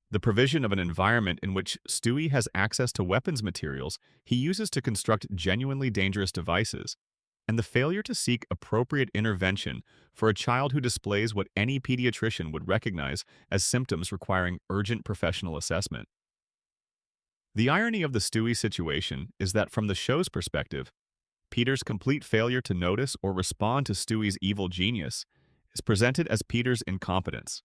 [SPEAKER 1] the provision of an environment in which Stewie has access to weapons materials he uses to construct genuinely dangerous devices, and the failure to seek appropriate intervention for a child who displays what any pediatrician would recognize as symptoms requiring urgent professional assessment. The irony of the Stewie situation is that from the show's perspective, Peter's complete failure to notice or respond to Stewie's evil genius is presented as Peter's incompetence.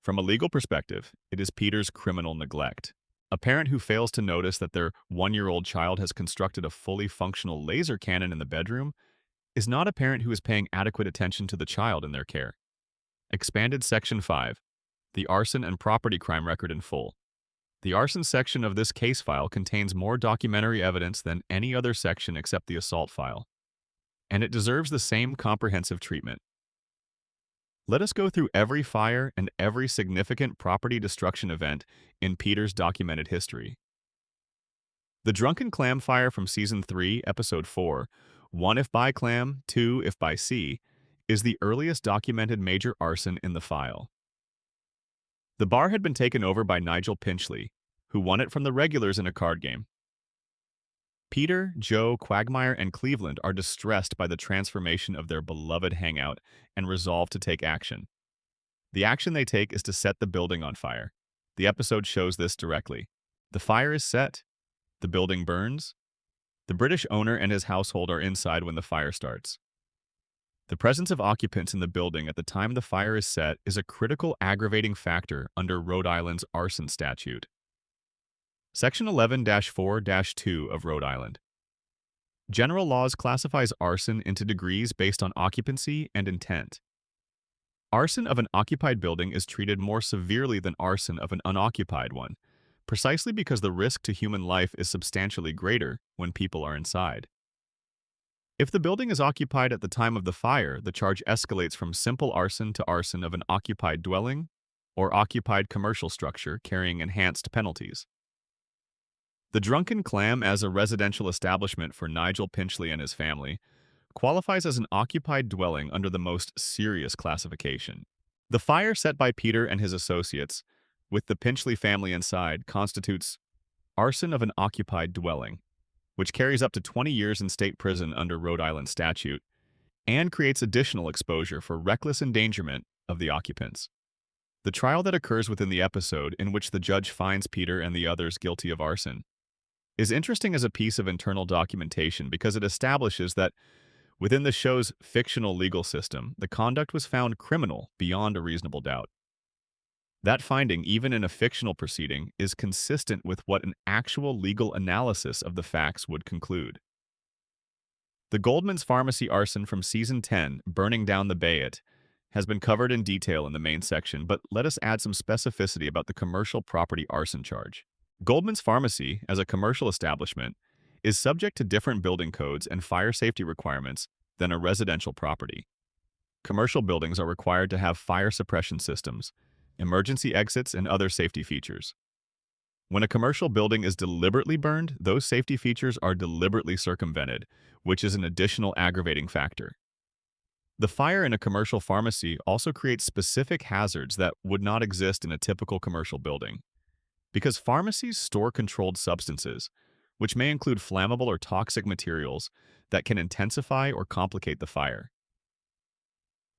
[SPEAKER 1] From a legal perspective, it is Peter's criminal neglect. A parent who fails to notice that their 1-year-old child has constructed a fully functional laser cannon in the bedroom is not a parent who is paying adequate attention to the child in their care. Expanded Section 5. The Arson and Property Crime Record in Full. The arson section of this case file contains more documentary evidence than any other section except the assault file, and it deserves the same comprehensive treatment. Let us go through every fire and every significant property destruction event in Peter's documented history. The Drunken Clam Fire from Season 3, Episode 4, 1 if by clam, 2 if by sea, is the earliest documented major arson in the file. The bar had been taken over by Nigel Pinchley, who won it from the regulars in a card game. Peter, Joe, Quagmire, and Cleveland are distressed by the transformation of their beloved hangout and resolve to take action. The action they take is to set the building on fire. The episode shows this directly. The fire is set. The building burns. The British owner and his household are inside when the fire starts. The presence of occupants in the building at the time the fire is set is a critical aggravating factor under Rhode Island's arson statute. Section 11-4-2 of Rhode Island. General laws classifies arson into degrees based on occupancy and intent. Arson of an occupied building is treated more severely than arson of an unoccupied one, precisely because the risk to human life is substantially greater when people are inside. If the building is occupied at the time of the fire, the charge escalates from simple arson to arson of an occupied dwelling or occupied commercial structure carrying enhanced penalties. The Drunken Clam, as a residential establishment for Nigel Pinchley and his family, qualifies as an occupied dwelling under the most serious classification. The fire set by Peter and his associates, with the Pinchley family inside, constitutes arson of an occupied dwelling, which carries up to 20 years in state prison under Rhode Island statute, and creates additional exposure for reckless endangerment of the occupants. The trial that occurs within the episode, in which the judge finds Peter and the others guilty of arson, is interesting as a piece of internal documentation because it establishes that within the show's fictional legal system, the conduct was found criminal beyond a reasonable doubt. That finding, even in a fictional proceeding, is consistent with what an actual legal analysis of the facts would conclude. The Goldman's Pharmacy arson from Season 10, Burning Down the Bayet, has been covered in detail in the main section, but let us add some specificity about the commercial property arson charge. Goldman's Pharmacy, as a commercial establishment, is subject to different building codes and fire safety requirements than a residential property. Commercial buildings are required to have fire suppression systems, emergency exits, and other safety features. When a commercial building is deliberately burned, those safety features are deliberately circumvented, which is an additional aggravating factor. The fire in a commercial pharmacy also creates specific hazards that would not exist in a typical commercial building. Because pharmacies store controlled substances, which may include flammable or toxic materials that can intensify or complicate the fire.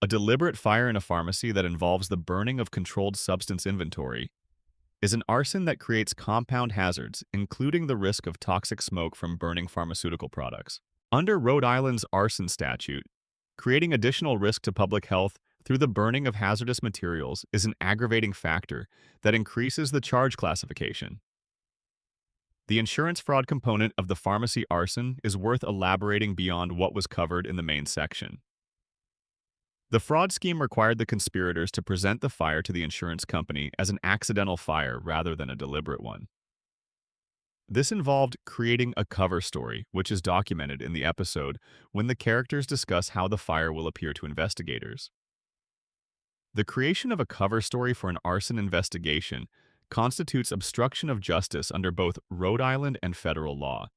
[SPEAKER 1] A deliberate fire in a pharmacy that involves the burning of controlled substance inventory is an arson that creates compound hazards, including the risk of toxic smoke from burning pharmaceutical products. Under Rhode Island's arson statute, creating additional risk to public health through the burning of hazardous materials is an aggravating factor that increases the charge classification. The insurance fraud component of the pharmacy arson is worth elaborating beyond what was covered in the main section. The fraud scheme required the conspirators to present the fire to the insurance company as an accidental fire rather than a deliberate one. This involved creating a cover story, which is documented in the episode when the characters discuss how the fire will appear to investigators. The creation of a cover story for an arson investigation constitutes obstruction of justice under both Rhode Island and federal law,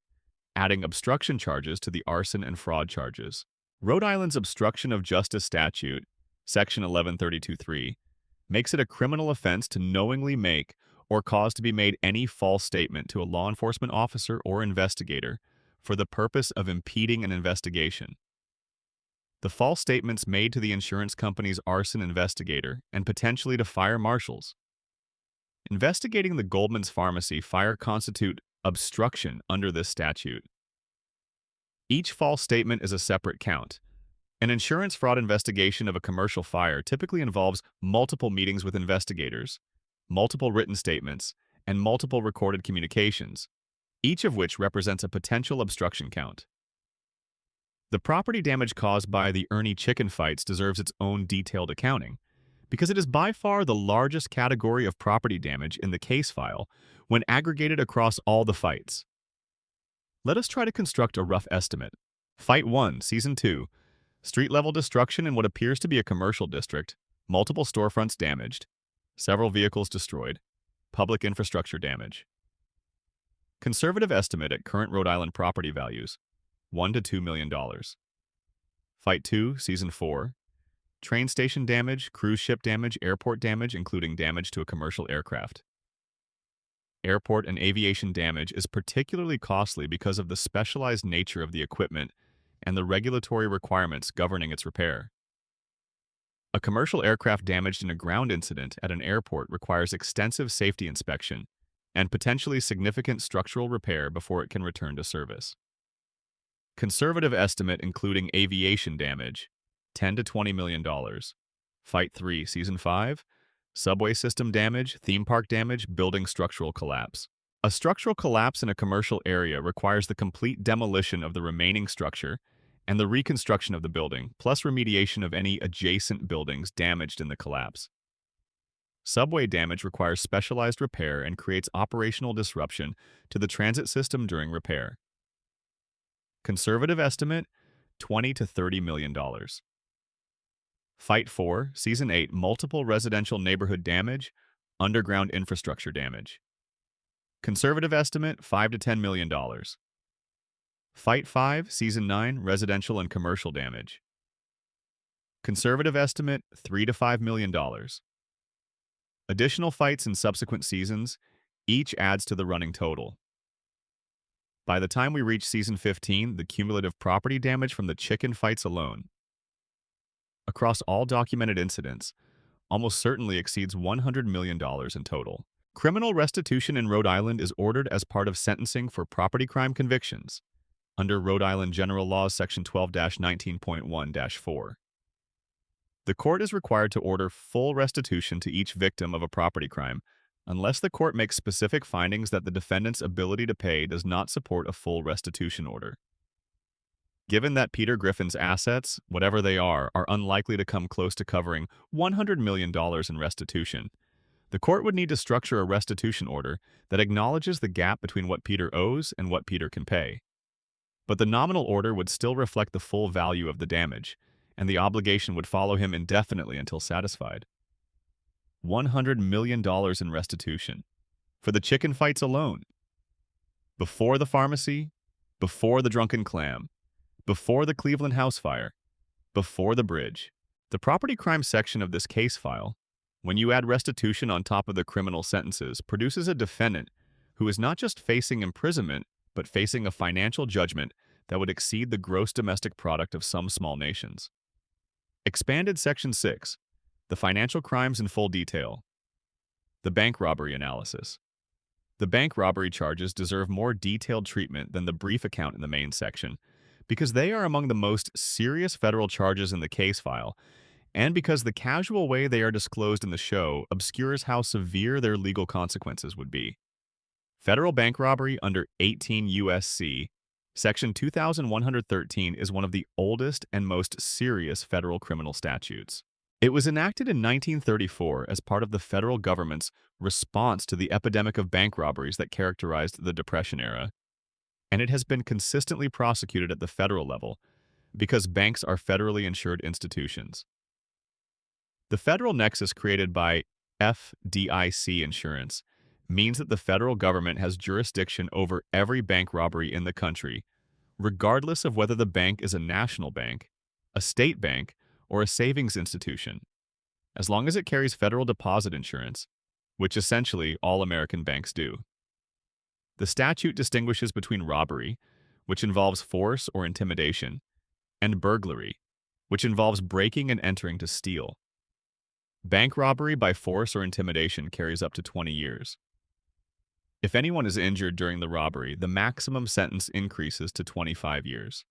[SPEAKER 1] adding obstruction charges to the arson and fraud charges. Rhode Island's obstruction of justice statute, Section 1132(3), makes it a criminal offense to knowingly make or cause to be made any false statement to a law enforcement officer or investigator for the purpose of impeding an investigation. The false statements made to the insurance company's arson investigator and potentially to fire marshals. Investigating the Goldman's Pharmacy fire constitute obstruction under this statute. Each false statement is a separate count. An insurance fraud investigation of a commercial fire typically involves multiple meetings with investigators, multiple written statements, and multiple recorded communications, each of which represents a potential obstruction count. The property damage caused by the Ernie chicken fights deserves its own detailed accounting, because it is by far the largest category of property damage in the case file when aggregated across all the fights. Let us try to construct a rough estimate. Fight 1, Season 2, street-level destruction in what appears to be a commercial district, multiple storefronts damaged, several vehicles destroyed, public infrastructure damage. Conservative estimate at current Rhode Island property values, $1 to $2 million. Fight 2, Season 4. Train station damage, cruise ship damage, airport damage, including damage to a commercial aircraft. Airport and aviation damage is particularly costly because of the specialized nature of the equipment and the regulatory requirements governing its repair. A commercial aircraft damaged in a ground incident at an airport requires extensive safety inspection and potentially significant structural repair before it can return to service. Conservative estimate including aviation damage, $10 to $20 million. Fight 3, Season 5. Subway system damage, theme park damage, building structural collapse. A structural collapse in a commercial area requires the complete demolition of the remaining structure and the reconstruction of the building, plus remediation of any adjacent buildings damaged in the collapse. Subway damage requires specialized repair and creates operational disruption to the transit system during repair. Conservative estimate, $20 to $30 million. Fight 4, Season 8, multiple residential neighborhood damage, underground infrastructure damage. Conservative estimate, $5 to $10 million. Fight 5, Season 9, residential and commercial damage. Conservative estimate, $3 to $5 million. Additional fights in subsequent seasons, each adds to the running total. By the time we reach Season 15, the cumulative property damage from the chicken fights alone, across all documented incidents, almost certainly exceeds $100 million in total. Criminal restitution in Rhode Island is ordered as part of sentencing for property crime convictions, under Rhode Island General Laws Section 12-19.1-4. The court is required to order full restitution to each victim of a property crime, unless the court makes specific findings that the defendant's ability to pay does not support a full restitution order. Given that Peter Griffin's assets, whatever they are unlikely to come close to covering $100 million in restitution, the court would need to structure a restitution order that acknowledges the gap between what Peter owes and what Peter can pay. But the nominal order would still reflect the full value of the damage, and the obligation would follow him indefinitely until satisfied. $100 million in restitution for the chicken fights alone. Before the pharmacy, before the drunken clam, before the Cleveland house fire, before the bridge. The property crime section of this case file, when you add restitution on top of the criminal sentences, produces a defendant who is not just facing imprisonment, but facing a financial judgment that would exceed the gross domestic product of some small nations. Expanded Section 6, the financial crimes in full detail. The bank robbery analysis. The bank robbery charges deserve more detailed treatment than the brief account in the main section, because they are among the most serious federal charges in the case file, and because the casual way they are disclosed in the show obscures how severe their legal consequences would be. Federal bank robbery under 18 U.S.C. Section 2113 is one of the oldest and most serious federal criminal statutes. It was enacted in 1934 as part of the federal government's response to the epidemic of bank robberies that characterized the Depression era, and it has been consistently prosecuted at the federal level because banks are federally insured institutions. The federal nexus created by FDIC insurance means that the federal government has jurisdiction over every bank robbery in the country, regardless of whether the bank is a national bank, a state bank, or a savings institution, as long as it carries federal deposit insurance, which essentially all American banks do. The statute distinguishes between robbery, which involves force or intimidation, and burglary, which involves breaking and entering to steal. Bank robbery by force or intimidation carries up to 20 years. If anyone is injured during the robbery, the maximum sentence increases to 25 years.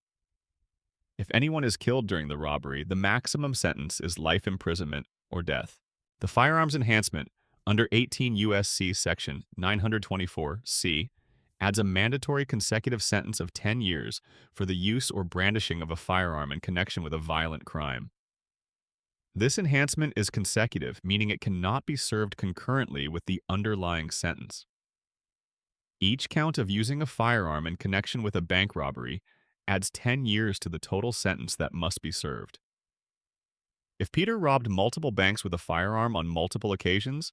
[SPEAKER 1] If anyone is killed during the robbery, the maximum sentence is life imprisonment or death. The firearms enhancement under 18 U.S.C. Section 924C adds a mandatory consecutive sentence of 10 years for the use or brandishing of a firearm in connection with a violent crime. This enhancement is consecutive, meaning it cannot be served concurrently with the underlying sentence. Each count of using a firearm in connection with a bank robbery adds 10 years to the total sentence that must be served. If Peter robbed multiple banks with a firearm on multiple occasions,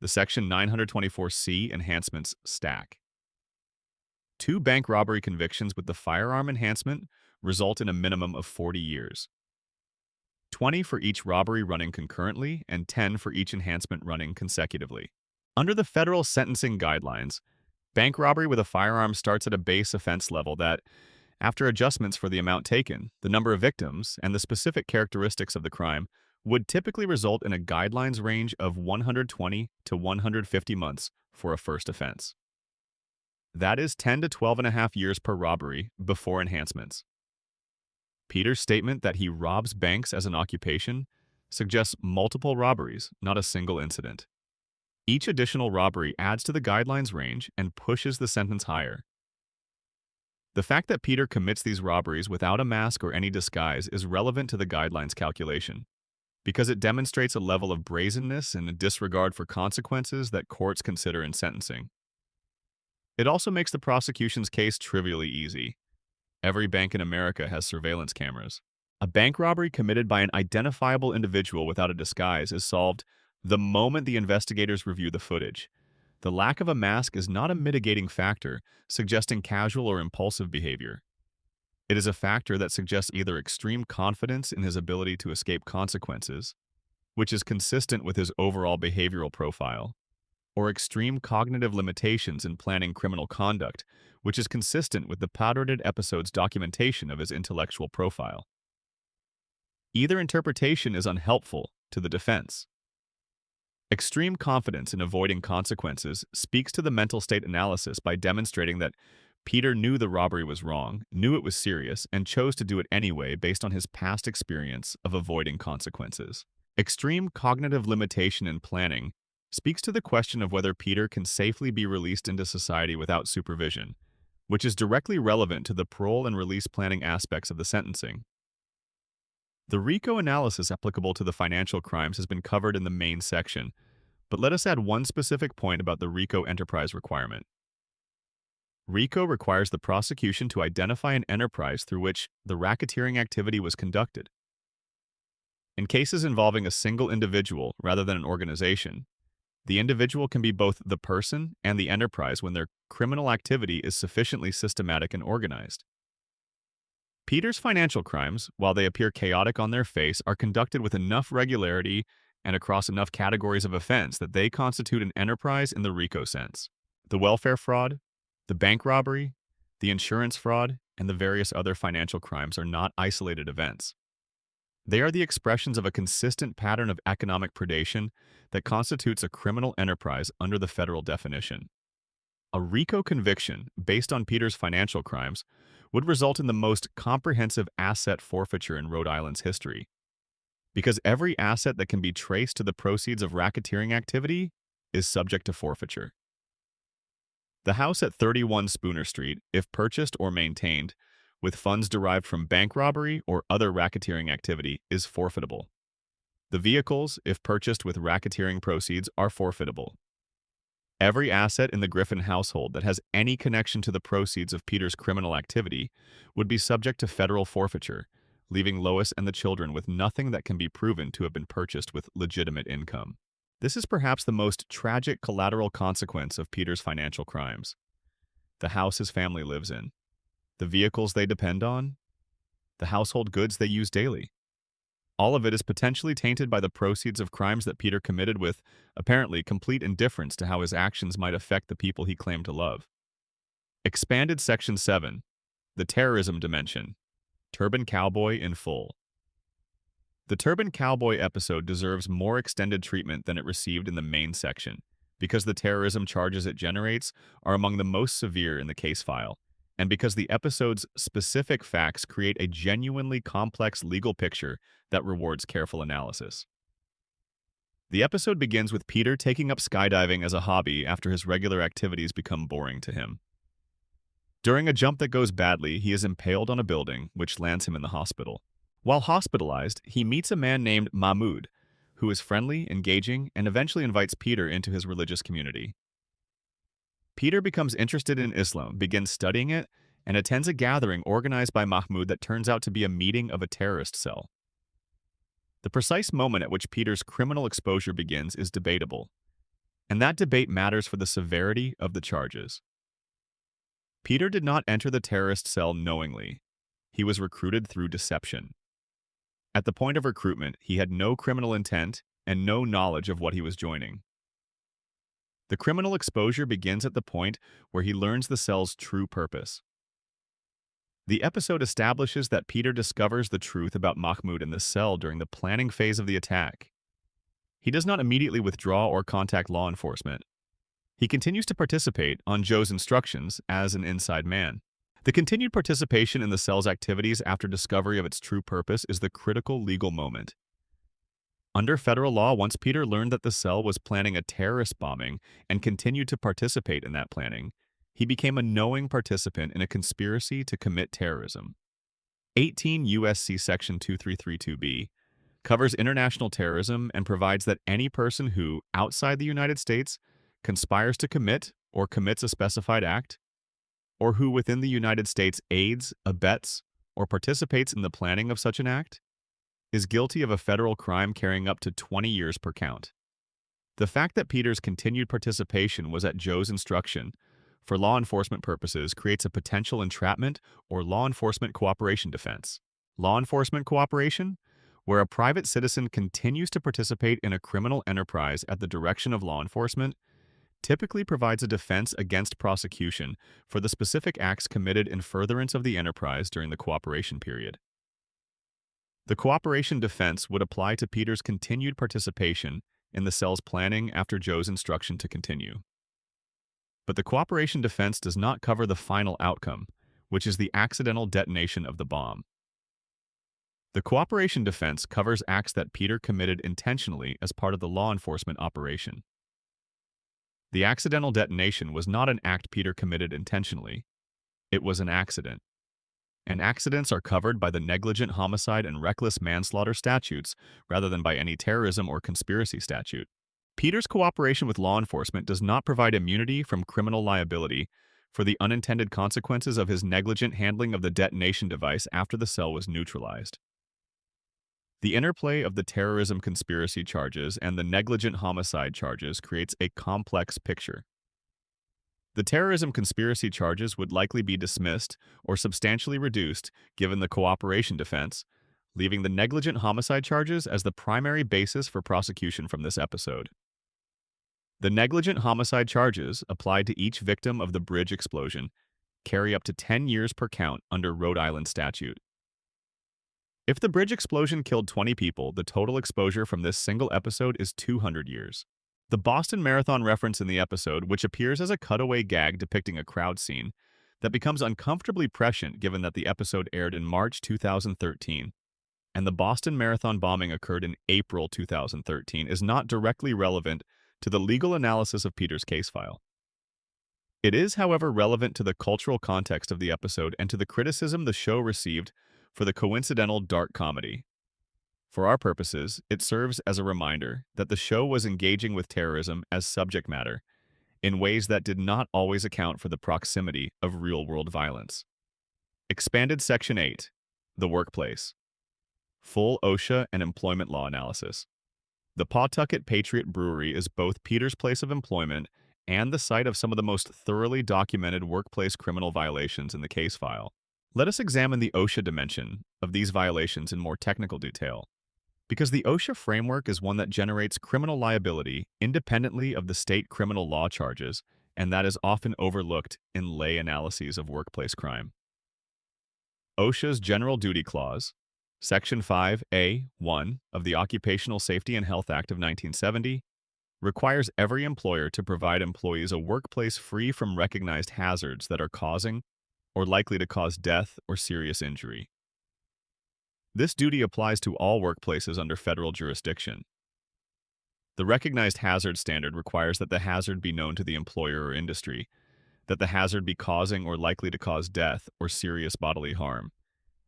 [SPEAKER 1] the Section 924C enhancements stack. Two bank robbery convictions with the firearm enhancement result in a minimum of 40 years. 20 for each robbery running concurrently and 10 for each enhancement running consecutively. Under the federal sentencing guidelines, bank robbery with a firearm starts at a base offense level that, after adjustments for the amount taken, the number of victims, and the specific characteristics of the crime, would typically result in a guidelines range of 120 to 150 months for a first offense. That is 10 to 12.5 years per robbery before enhancements. Peter's statement that he robs banks as an occupation suggests multiple robberies, not a single incident. Each additional robbery adds to the guidelines range and pushes the sentence higher. The fact that Peter commits these robberies without a mask or any disguise is relevant to the guidelines calculation, because it demonstrates a level of brazenness and a disregard for consequences that courts consider in sentencing. It also makes the prosecution's case trivially easy. Every bank in America has surveillance cameras. A bank robbery committed by an identifiable individual without a disguise is solved the moment the investigators review the footage. The lack of a mask is not a mitigating factor, suggesting casual or impulsive behavior. It is a factor that suggests either extreme confidence in his ability to escape consequences, which is consistent with his overall behavioral profile, or extreme cognitive limitations in planning criminal conduct, which is consistent with the Padroted episode's documentation of his intellectual profile. Either interpretation is unhelpful to the defense. Extreme confidence in avoiding consequences speaks to the mental state analysis by demonstrating that Peter knew the robbery was wrong, knew it was serious, and chose to do it anyway based on his past experience of avoiding consequences. Extreme cognitive limitation in planning speaks to the question of whether Peter can safely be released into society without supervision, which is directly relevant to the parole and release planning aspects of the sentencing. The RICO analysis applicable to the financial crimes has been covered in the main section, but let us add one specific point about the RICO enterprise requirement. RICO requires the prosecution to identify an enterprise through which the racketeering activity was conducted. In cases involving a single individual rather than an organization, the individual can be both the person and the enterprise when their criminal activity is sufficiently systematic and organized. Peter's financial crimes, while they appear chaotic on their face, are conducted with enough regularity and across enough categories of offense that they constitute an enterprise in the RICO sense. The welfare fraud, the bank robbery, the insurance fraud, and the various other financial crimes are not isolated events. They are the expressions of a consistent pattern of economic predation that constitutes a criminal enterprise under the federal definition. A RICO conviction based on Peter's financial crimes would result in the most comprehensive asset forfeiture in Rhode Island's history, because every asset that can be traced to the proceeds of racketeering activity is subject to forfeiture. The house at 31 Spooner Street, if purchased or maintained with funds derived from bank robbery or other racketeering activity, is forfeitable. The vehicles, if purchased with racketeering proceeds, are forfeitable. Every asset in the Griffin household that has any connection to the proceeds of Peter's criminal activity would be subject to federal forfeiture, leaving Lois and the children with nothing that can be proven to have been purchased with legitimate income. This is perhaps the most tragic collateral consequence of Peter's financial crimes. The house his family lives in, the vehicles they depend on, the household goods they use daily. All of it is potentially tainted by the proceeds of crimes that Peter committed with, apparently, complete indifference to how his actions might affect the people he claimed to love. Expanded Section 7, the terrorism dimension, Turban Cowboy in full. The Turban Cowboy episode deserves more extended treatment than it received in the main section, because the terrorism charges it generates are among the most severe in the case file, and because the episode's specific facts create a genuinely complex legal picture that rewards careful analysis. The episode begins with Peter taking up skydiving as a hobby after his regular activities become boring to him. During a jump that goes badly, he is impaled on a building, which lands him in the hospital. While hospitalized, he meets a man named Mahmoud, who is friendly, engaging, and eventually invites Peter into his religious community. Peter becomes interested in Islam, begins studying it, and attends a gathering organized by Mahmoud that turns out to be a meeting of a terrorist cell. The precise moment at which Peter's criminal exposure begins is debatable, and that debate matters for the severity of the charges. Peter did not enter the terrorist cell knowingly. He was recruited through deception. At the point of recruitment, he had no criminal intent and no knowledge of what he was joining. The criminal exposure begins at the point where he learns the cell's true purpose. The episode establishes that Peter discovers the truth about Mahmoud in the cell during the planning phase of the attack. He does not immediately withdraw or contact law enforcement. He continues to participate, on Joe's instructions, as an inside man. The continued participation in the cell's activities after discovery of its true purpose is the critical legal moment. Under federal law, once Peter learned that the cell was planning a terrorist bombing and continued to participate in that planning, he became a knowing participant in a conspiracy to commit terrorism. 18 U.S.C. Section 2332b covers international terrorism and provides that any person who, outside the United States, conspires to commit or commits a specified act, or who within the United States aids, abets, or participates in the planning of such an act, is guilty of a federal crime carrying up to 20 years per count. The fact that Peter's continued participation was at Joe's instruction for law enforcement purposes creates a potential entrapment or law enforcement cooperation defense. Law enforcement cooperation, where a private citizen continues to participate in a criminal enterprise at the direction of law enforcement, typically provides a defense against prosecution for the specific acts committed in furtherance of the enterprise during the cooperation period. The cooperation defense would apply to Peter's continued participation in the cell's planning after Joe's instruction to continue. But the cooperation defense does not cover the final outcome, which is the accidental detonation of the bomb. The cooperation defense covers acts that Peter committed intentionally as part of the law enforcement operation. The accidental detonation was not an act Peter committed intentionally. It was an accident. And accidents are covered by the negligent homicide and reckless manslaughter statutes rather than by any terrorism or conspiracy statute. Peter's cooperation with law enforcement does not provide immunity from criminal liability for the unintended consequences of his negligent handling of the detonation device after the cell was neutralized. The interplay of the terrorism conspiracy charges and the negligent homicide charges creates a complex picture. The terrorism conspiracy charges would likely be dismissed or substantially reduced given the cooperation defense, leaving the negligent homicide charges as the primary basis for prosecution from this episode. The negligent homicide charges, applied to each victim of the bridge explosion, carry up to 10 years per count under Rhode Island statute. If the bridge explosion killed 20 people, the total exposure from this single episode is 200 years. The Boston Marathon reference in the episode, which appears as a cutaway gag depicting a crowd scene, that becomes uncomfortably prescient given that the episode aired in March 2013, and the Boston Marathon bombing occurred in April 2013, is not directly relevant to the legal analysis of Peter's case file. It is, however, relevant to the cultural context of the episode and to the criticism the show received for the coincidental dark comedy. For our purposes, it serves as a reminder that the show was engaging with terrorism as subject matter in ways that did not always account for the proximity of real-world violence. Expanded Section 8, The Workplace. Full OSHA and employment law analysis. The Pawtucket Patriot Brewery is both Peter's place of employment and the site of some of the most thoroughly documented workplace criminal violations in the case file. Let us examine the OSHA dimension of these violations in more technical detail, because the OSHA framework is one that generates criminal liability independently of the state criminal law charges, and that is often overlooked in lay analyses of workplace crime. OSHA's General Duty Clause, Section 5A.1 of the Occupational Safety and Health Act of 1970, requires every employer to provide employees a workplace free from recognized hazards that are causing or likely to cause death or serious injury. This duty applies to all workplaces under federal jurisdiction. The recognized hazard standard requires that the hazard be known to the employer or industry, that the hazard be causing or likely to cause death or serious bodily harm,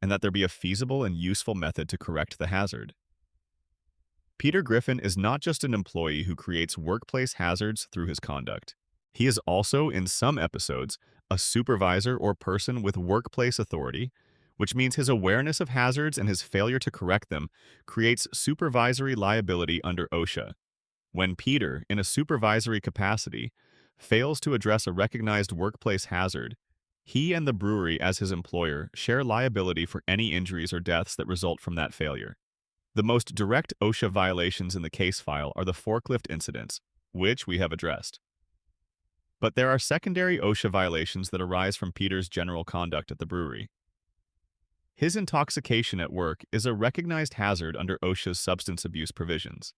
[SPEAKER 1] and that there be a feasible and useful method to correct the hazard. Peter Griffin is not just an employee who creates workplace hazards through his conduct. He is also, in some episodes, a supervisor or person with workplace authority, which means his awareness of hazards and his failure to correct them creates supervisory liability under OSHA. When Peter, in a supervisory capacity, fails to address a recognized workplace hazard, he and the brewery, as his employer, share liability for any injuries or deaths that result from that failure. The most direct OSHA violations in the case file are the forklift incidents, which we have addressed. But there are secondary OSHA violations that arise from Peter's general conduct at the brewery. His intoxication at work is a recognized hazard under OSHA's substance abuse provisions.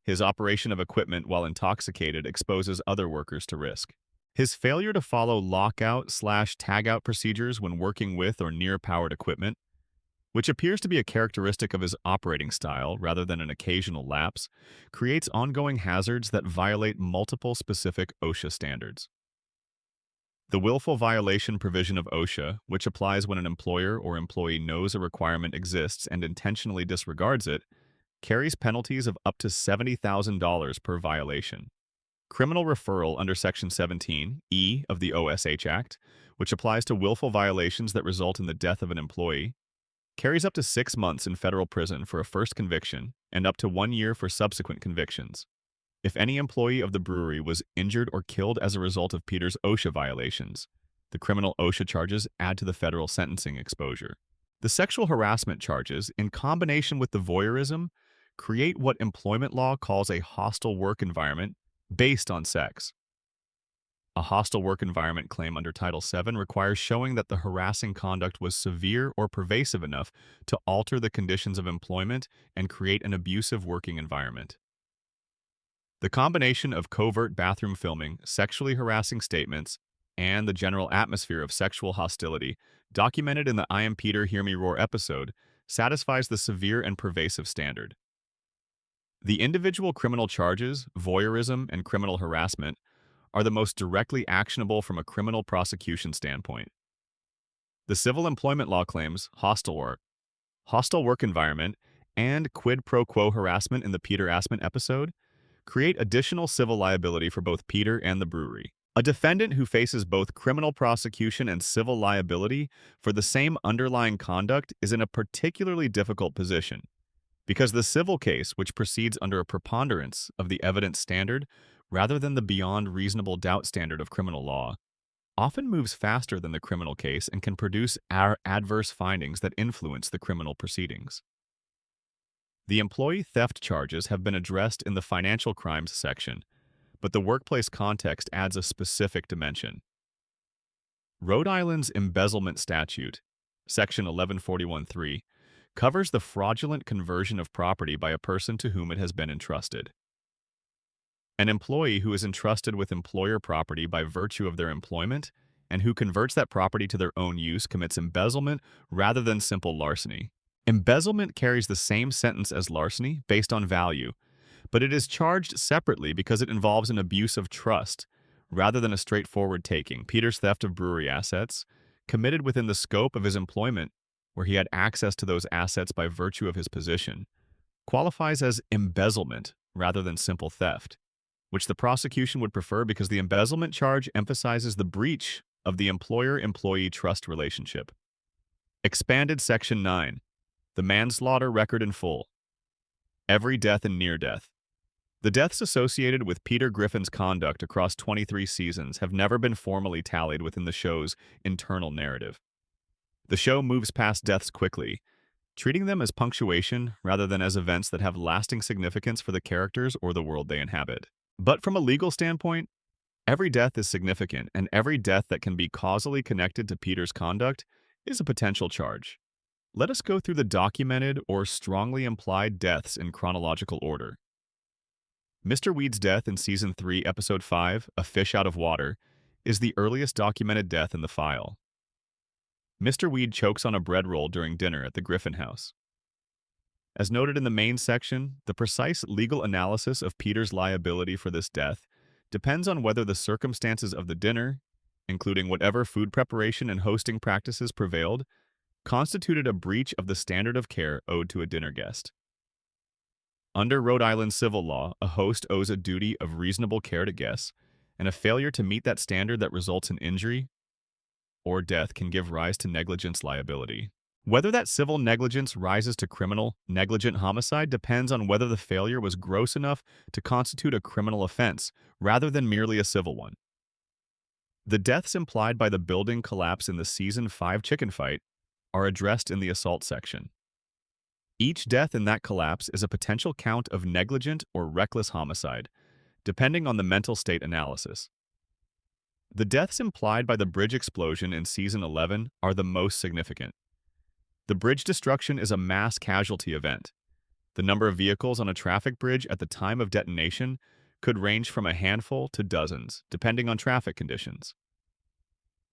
[SPEAKER 1] His operation of equipment while intoxicated exposes other workers to risk. His failure to follow lockout/tagout procedures when working with or near powered equipment, which appears to be a characteristic of his operating style rather than an occasional lapse, creates ongoing hazards that violate multiple specific OSHA standards. The willful violation provision of OSHA, which applies when an employer or employee knows a requirement exists and intentionally disregards it, carries penalties of up to $70,000 per violation. Criminal referral under Section 17(e) of the OSH Act, which applies to willful violations that result in the death of an employee, carries up to 6 months in federal prison for a first conviction and up to 1 year for subsequent convictions. If any employee of the brewery was injured or killed as a result of Peter's OSHA violations, the criminal OSHA charges add to the federal sentencing exposure. The sexual harassment charges, in combination with the voyeurism, create what employment law calls a hostile work environment based on sex. A hostile work environment claim under Title VII requires showing that the harassing conduct was severe or pervasive enough to alter the conditions of employment and create an abusive working environment. The combination of covert bathroom filming, sexually harassing statements, and the general atmosphere of sexual hostility documented in the I Am Peter, Hear Me Roar episode satisfies the severe and pervasive standard. The individual criminal charges, voyeurism, and criminal harassment are the most directly actionable from a criminal prosecution standpoint. The civil employment law claims, hostile work environment, and quid pro quo harassment in the Peter Assman episode create additional civil liability for both Peter and the brewery. A defendant who faces both criminal prosecution and civil liability for the same underlying conduct is in a particularly difficult position, because the civil case, which proceeds under a preponderance of the evidence standard rather than the beyond reasonable doubt standard of criminal law, often moves faster than the criminal case and can produce adverse findings that influence the criminal proceedings. The employee theft charges have been addressed in the financial crimes section, but the workplace context adds a specific dimension. Rhode Island's embezzlement statute, Section 1141(3), covers the fraudulent conversion of property by a person to whom it has been entrusted. An employee who is entrusted with employer property by virtue of their employment and who converts that property to their own use commits embezzlement rather than simple larceny. Embezzlement carries the same sentence as larceny based on value, but it is charged separately because it involves an abuse of trust rather than a straightforward taking. Peter's theft of brewery assets, committed within the scope of his employment, where he had access to those assets by virtue of his position, qualifies as embezzlement rather than simple theft, which the prosecution would prefer because the embezzlement charge emphasizes the breach of the employer-employee trust relationship. Expanded Section 9. The manslaughter record in full. Every death and near death. The deaths associated with Peter Griffin's conduct across 23 seasons have never been formally tallied within the show's internal narrative. The show moves past deaths quickly, treating them as punctuation rather than as events that have lasting significance for the characters or the world they inhabit. But from a legal standpoint, every death is significant, and every death that can be causally connected to Peter's conduct is a potential charge. Let us go through the documented or strongly implied deaths in chronological order. Mr. Weed's death in Season 3, Episode 5, A Fish Out of Water, is the earliest documented death in the file. Mr. Weed chokes on a bread roll during dinner at the Griffin house. As noted in the main section, the precise legal analysis of Peter's liability for this death depends on whether the circumstances of the dinner, including whatever food preparation and hosting practices prevailed, constituted a breach of the standard of care owed to a dinner guest. Under Rhode Island civil law, a host owes a duty of reasonable care to guests, and a failure to meet that standard that results in injury or death can give rise to negligence liability. Whether that civil negligence rises to criminal negligent homicide depends on whether the failure was gross enough to constitute a criminal offense, rather than merely a civil one. The deaths implied by the building collapse in the Season 5 chicken fight are addressed in the assault section. Each death in that collapse is a potential count of negligent or reckless homicide, depending on the mental state analysis. The deaths implied by the bridge explosion in Season 11 are the most significant. The bridge destruction is a mass casualty event. The number of vehicles on a traffic bridge at the time of detonation could range from a handful to dozens, depending on traffic conditions.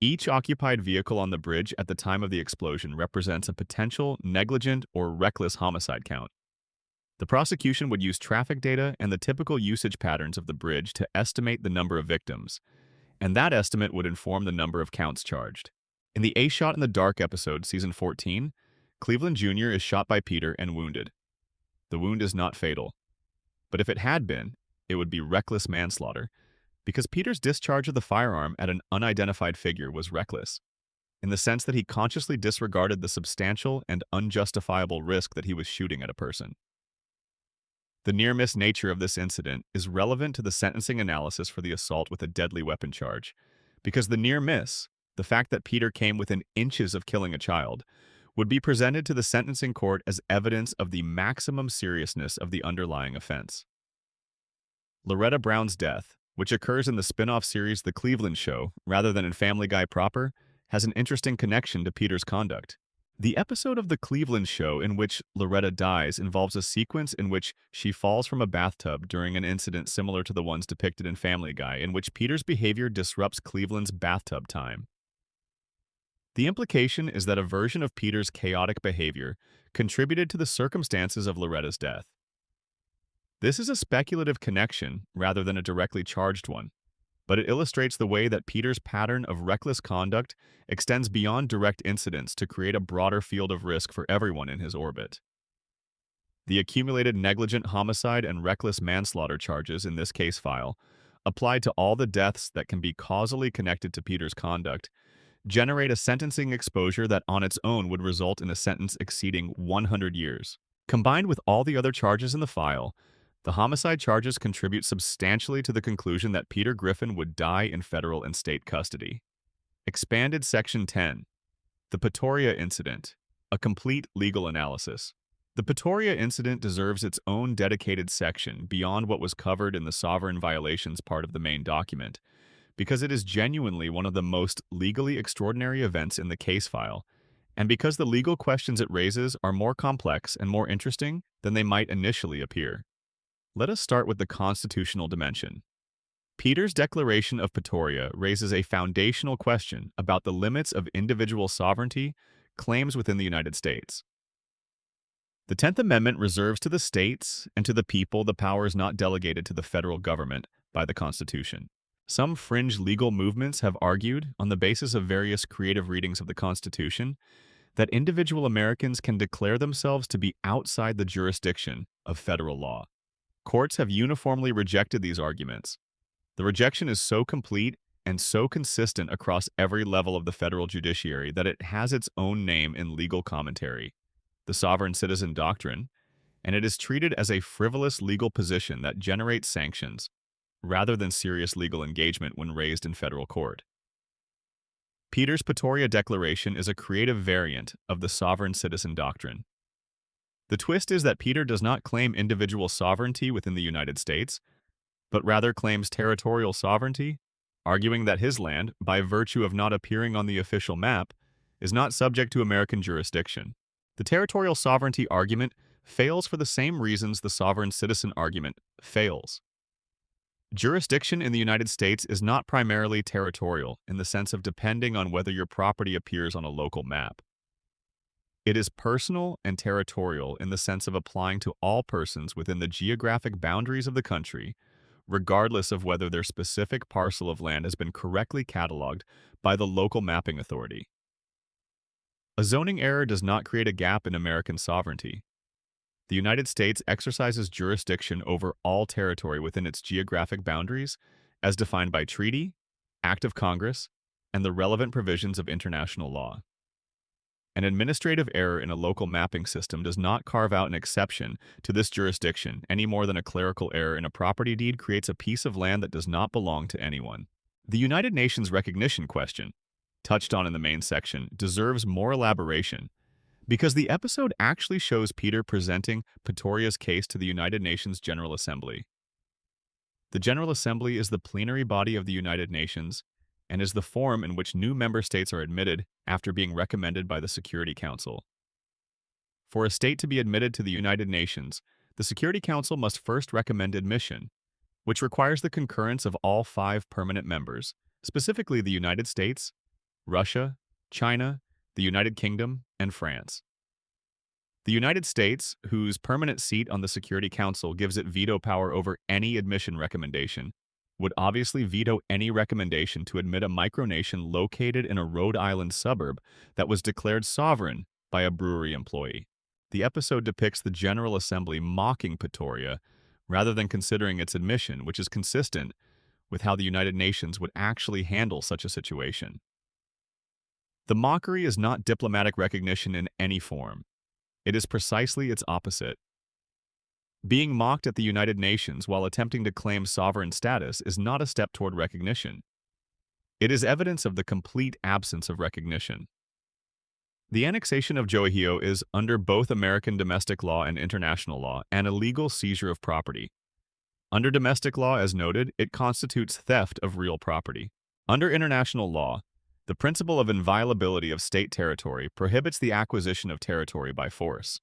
[SPEAKER 1] Each occupied vehicle on the bridge at the time of the explosion represents a potential negligent or reckless homicide count. The prosecution would use traffic data and the typical usage patterns of the bridge to estimate the number of victims, and that estimate would inform the number of counts charged. In the A Shot in the Dark episode, Season 14, Cleveland Jr. is shot by Peter and wounded. The wound is not fatal, but if it had been, it would be reckless manslaughter, because Peter's discharge of the firearm at an unidentified figure was reckless, in the sense that he consciously disregarded the substantial and unjustifiable risk that he was shooting at a person. The near-miss nature of this incident is relevant to the sentencing analysis for the assault with a deadly weapon charge, because the near-miss, the fact that Peter came within inches of killing a child, would be presented to the sentencing court as evidence of the maximum seriousness of the underlying offense. Loretta Brown's death, which occurs in the spin-off series The Cleveland Show rather than in Family Guy proper, has an interesting connection to Peter's conduct. The episode of The Cleveland Show in which Loretta dies involves a sequence in which she falls from a bathtub during an incident similar to the ones depicted in Family Guy, in which Peter's behavior disrupts Cleveland's bathtub time. The implication is that a version of Peter's chaotic behavior contributed to the circumstances of Loretta's death. This is a speculative connection rather than a directly charged one, but it illustrates the way that Peter's pattern of reckless conduct extends beyond direct incidents to create a broader field of risk for everyone in his orbit. The accumulated negligent homicide and reckless manslaughter charges in this case file, applied to all the deaths that can be causally connected to Peter's conduct, generate a sentencing exposure that on its own would result in a sentence exceeding 100 years. Combined with all the other charges in the file, the homicide charges contribute substantially to the conclusion that Peter Griffin would die in federal and state custody. Expanded Section 10. The Pretoria Incident. A complete legal analysis. The Pretoria Incident deserves its own dedicated section beyond what was covered in the sovereign violations part of the main document, because it is genuinely one of the most legally extraordinary events in the case file, and because the legal questions it raises are more complex and more interesting than they might initially appear. Let us start with the constitutional dimension. Peter's declaration of Pretoria raises a foundational question about the limits of individual sovereignty claims within the United States. The 10th Amendment reserves to the states and to the people the powers not delegated to the federal government by the Constitution. Some fringe legal movements have argued, on the basis of various creative readings of the Constitution, that individual Americans can declare themselves to be outside the jurisdiction of federal law. Courts have uniformly rejected these arguments. The rejection is so complete and so consistent across every level of the federal judiciary that it has its own name in legal commentary, the sovereign citizen doctrine, and it is treated as a frivolous legal position that generates sanctions, rather than serious legal engagement when raised in federal court. Peter's Pretoria Declaration is a creative variant of the sovereign citizen doctrine. The twist is that Peter does not claim individual sovereignty within the United States, but rather claims territorial sovereignty, arguing that his land, by virtue of not appearing on the official map, is not subject to American jurisdiction. The territorial sovereignty argument fails for the same reasons the sovereign citizen argument fails. Jurisdiction in the United States is not primarily territorial in the sense of depending on whether your property appears on a local map. It is personal and territorial in the sense of applying to all persons within the geographic boundaries of the country, regardless of whether their specific parcel of land has been correctly cataloged by the local mapping authority. A zoning error does not create a gap in American sovereignty. The United States exercises jurisdiction over all territory within its geographic boundaries, as defined by treaty, act of Congress, and the relevant provisions of international law. An administrative error in a local mapping system does not carve out an exception to this jurisdiction any more than a clerical error in a property deed creates a piece of land that does not belong to anyone. The United Nations recognition question, touched on in the main section, deserves more elaboration because the episode actually shows Peter presenting Pretoria's case to the United Nations General Assembly. The General Assembly is the plenary body of the United Nations and is the forum in which new member states are admitted after being recommended by the Security Council. For a state to be admitted to the United Nations, the Security Council must first recommend admission, which requires the concurrence of all 5 permanent members, specifically the United States, Russia, China, the United Kingdom, and France. The United States, whose permanent seat on the Security Council gives it veto power over any admission recommendation, would obviously veto any recommendation to admit a micronation located in a Rhode Island suburb that was declared sovereign by a brewery employee. The episode depicts the General Assembly mocking Pretoria rather than considering its admission, which is consistent with how the United Nations would actually handle such a situation. The mockery is not diplomatic recognition in any form. It is precisely its opposite. Being mocked at the United Nations while attempting to claim sovereign status is not a step toward recognition. It is evidence of the complete absence of recognition. The annexation of Joahio is, under both American domestic law and international law, an illegal seizure of property. Under domestic law, as noted, it constitutes theft of real property. Under international law, the principle of inviolability of state territory prohibits the acquisition of territory by force.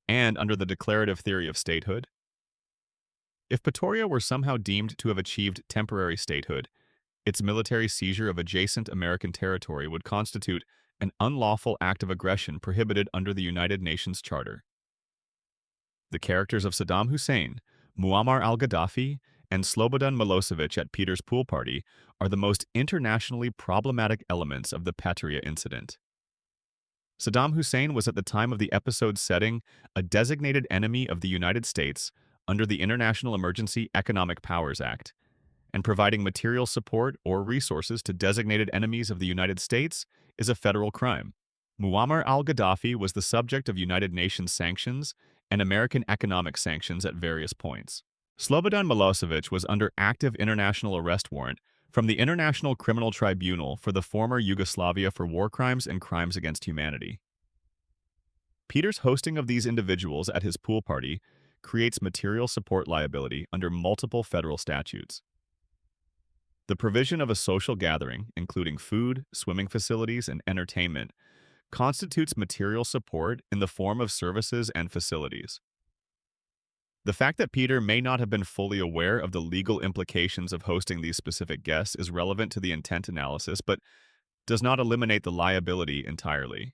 [SPEAKER 1] And under the declarative theory of statehood, if Pretoria were somehow deemed to have achieved temporary statehood, its military seizure of adjacent American territory would constitute an unlawful act of aggression prohibited under the United Nations Charter. The characters of Saddam Hussein, Muammar al-Gaddafi, and Slobodan Milosevic at Peter's pool party are the most internationally problematic elements of the Pattaya incident. Saddam Hussein was at the time of the episode's setting a designated enemy of the United States under the International Emergency Economic Powers Act, and providing material support or resources to designated enemies of the United States is a federal crime. Muammar al-Gaddafi was the subject of United Nations sanctions and American economic sanctions at various points. Slobodan Milosevic was under active international arrest warrant from the International Criminal Tribunal for the former Yugoslavia for war crimes and crimes against humanity. Peter's hosting of these individuals at his pool party creates material support liability under multiple federal statutes. The provision of a social gathering, including food, swimming facilities, and entertainment, constitutes material support in the form of services and facilities. The fact that Peter may not have been fully aware of the legal implications of hosting these specific guests is relevant to the intent analysis, but does not eliminate the liability entirely.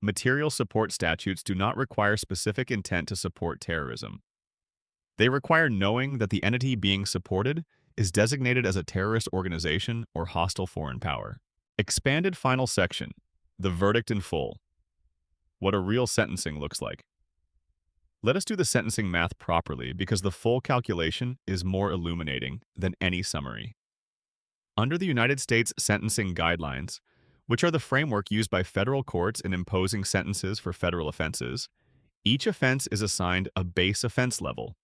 [SPEAKER 1] Material support statutes do not require specific intent to support terrorism. They require knowing that the entity being supported is designated as a terrorist organization or hostile foreign power. Expanded final section. The verdict in full. What a real sentencing looks like. Let us do the sentencing math properly because the full calculation is more illuminating than any summary. Under the United States sentencing guidelines, which are the framework used by federal courts in imposing sentences for federal offenses, each offense is assigned a base offense level.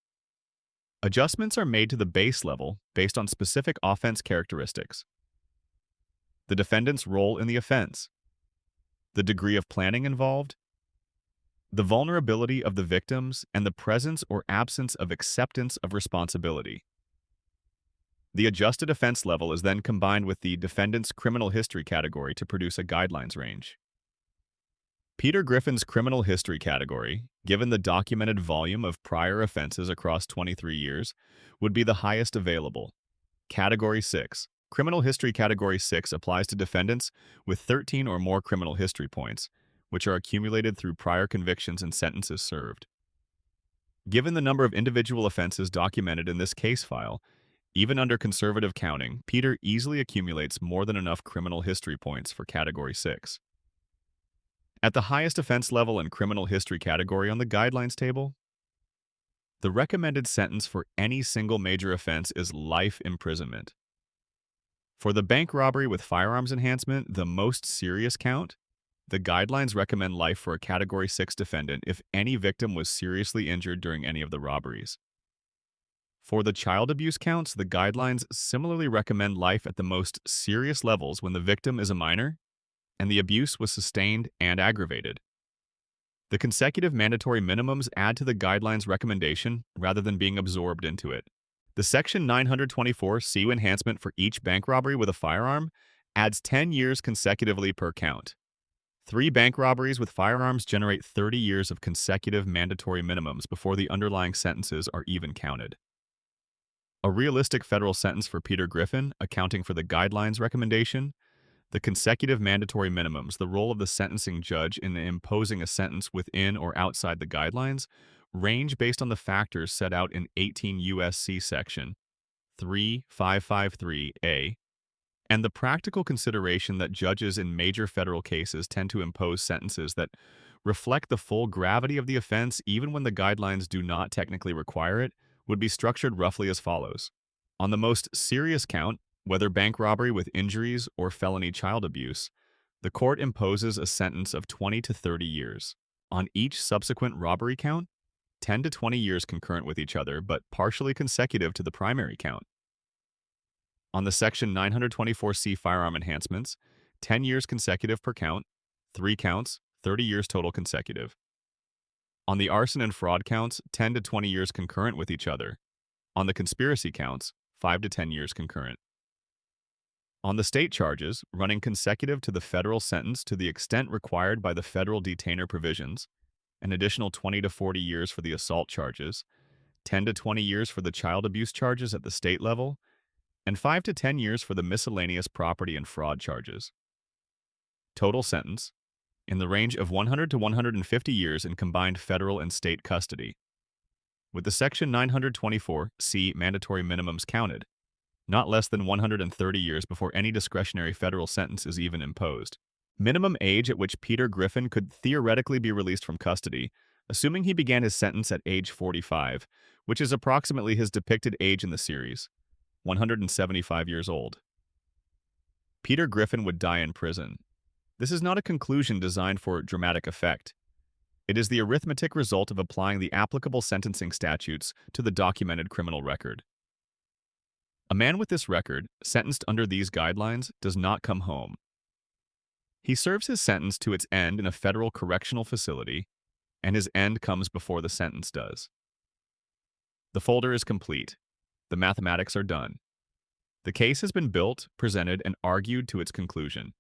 [SPEAKER 1] Adjustments are made to the base level based on specific offense characteristics: the defendant's role in the offense, the degree of planning involved, the vulnerability of the victims, and the presence or absence of acceptance of responsibility. The adjusted offense level is then combined with the defendant's criminal history category to produce a guidelines range. Peter Griffin's criminal history category, given the documented volume of prior offenses across 23 years, would be the highest available. Category 6. Criminal history category 6 applies to defendants with 13 or more criminal history points, which are accumulated through prior convictions and sentences served. Given the number of individual offenses documented in this case file, even under conservative counting, Peter easily accumulates more than enough criminal history points for Category 6. At the highest offense level and criminal history category on the guidelines table, the recommended sentence for any single major offense is life imprisonment. For the bank robbery with firearms enhancement, the most serious count, the guidelines recommend life for a Category 6 defendant if any victim was seriously injured during any of the robberies. For the child abuse counts, the guidelines similarly recommend life at the most serious levels when the victim is a minor and the abuse was sustained and aggravated. The consecutive mandatory minimums add to the guidelines recommendation rather than being absorbed into it. The Section 924C enhancement for each bank robbery with a firearm adds 10 years consecutively per count. 3 bank robberies with firearms generate 30 years of consecutive mandatory minimums before the underlying sentences are even counted. A realistic federal sentence for Peter Griffin, accounting for the guidelines recommendation, the consecutive mandatory minimums, the role of the sentencing judge in imposing a sentence within or outside the guidelines, range based on the factors set out in 18 U.S.C. Section 3553A, and the practical consideration that judges in major federal cases tend to impose sentences that reflect the full gravity of the offense even when the guidelines do not technically require it, would be structured roughly as follows. On the most serious count, whether bank robbery with injuries or felony child abuse, the court imposes a sentence of 20 to 30 years. On each subsequent robbery count, 10 to 20 years concurrent with each other, but partially consecutive to the primary count. On the Section 924C firearm enhancements, 10 years consecutive per count, 3 counts, 30 years total consecutive. On the arson and fraud counts, 10 to 20 years concurrent with each other. On the conspiracy counts, 5 to 10 years concurrent. On the state charges, running consecutive to the federal sentence to the extent required by the federal detainer provisions, an additional 20 to 40 years for the assault charges, 10 to 20 years for the child abuse charges at the state level, and 5 to 10 years for the miscellaneous property and fraud charges. Total sentence, in the range of 100 to 150 years in combined federal and state custody. With the Section 924C mandatory minimums counted, not less than 130 years before any discretionary federal sentence is even imposed. Minimum age at which Peter Griffin could theoretically be released from custody, assuming he began his sentence at age 45, which is approximately his depicted age in the series, 175 years old. Peter Griffin would die in prison. This is not a conclusion designed for dramatic effect. It is the arithmetic result of applying the applicable sentencing statutes to the documented criminal record. A man with this record, sentenced under these guidelines, does not come home. He serves his sentence to its end in a federal correctional facility, and his end comes before the sentence does. The folder is complete. The mathematics are done. The case has been built, presented, and argued to its conclusion.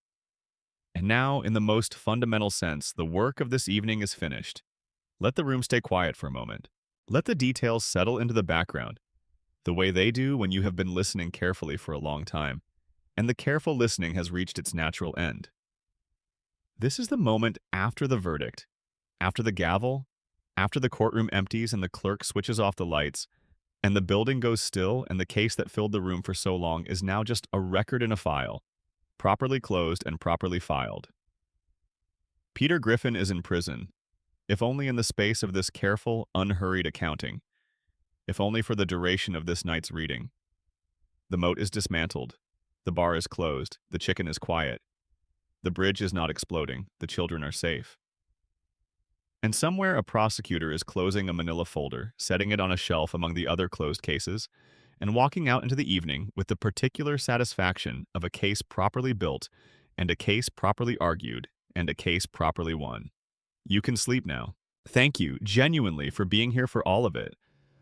[SPEAKER 1] And now, in the most fundamental sense, the work of this evening is finished. Let the room stay quiet for a moment. Let the details settle into the background, the way they do when you have been listening carefully for a long time, and the careful listening has reached its natural end. This is the moment after the verdict, after the gavel, after the courtroom empties and the clerk switches off the lights, and the building goes still and the case that filled the room for so long is now just a record in a file, properly closed and properly filed. Peter Griffin is in prison, if only in the space of this careful, unhurried accounting, if only for the duration of this night's reading. The moat is dismantled. The bar is closed. The chicken is quiet. The bridge is not exploding. The children are safe. And somewhere a prosecutor is closing a manila folder, setting it on a shelf among the other closed cases, and walking out into the evening with the particular satisfaction of a case properly built, and a case properly argued, and a case properly won. You can sleep now. Thank you, genuinely, for being here for all of it.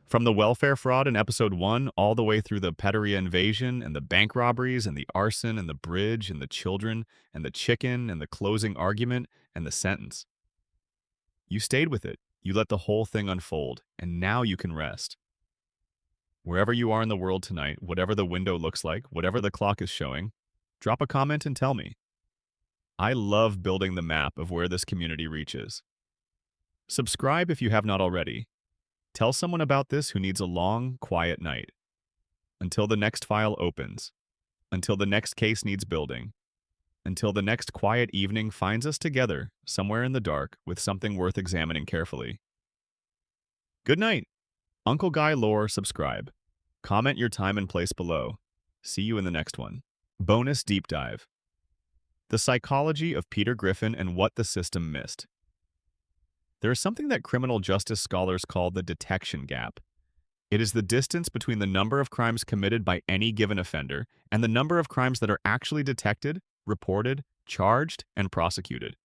[SPEAKER 1] From the welfare fraud in episode 1 all the way through the Petaria invasion and the bank robberies and the arson and the bridge and the children and the chicken and the closing argument and the sentence. You stayed with it. You let the whole thing unfold, and now you can rest. Wherever you are in the world tonight, whatever the window looks like, whatever the clock is showing, drop a comment and tell me. I love building the map of where this community reaches. Subscribe if you have not already. Tell someone about this who needs a long, quiet night. Until the next file opens. Until the next case needs building. Until the next quiet evening finds us together, somewhere in the dark, with something worth examining carefully. Good night. Uncle Guy Lore, subscribe. Comment your time and place below. See you in the next one. Bonus deep dive. The psychology of Peter Griffin and what the system missed. There is something that criminal justice scholars call the detection gap. It is the distance between the number of crimes committed by any given offender and the number of crimes that are actually detected, reported, charged, and prosecuted.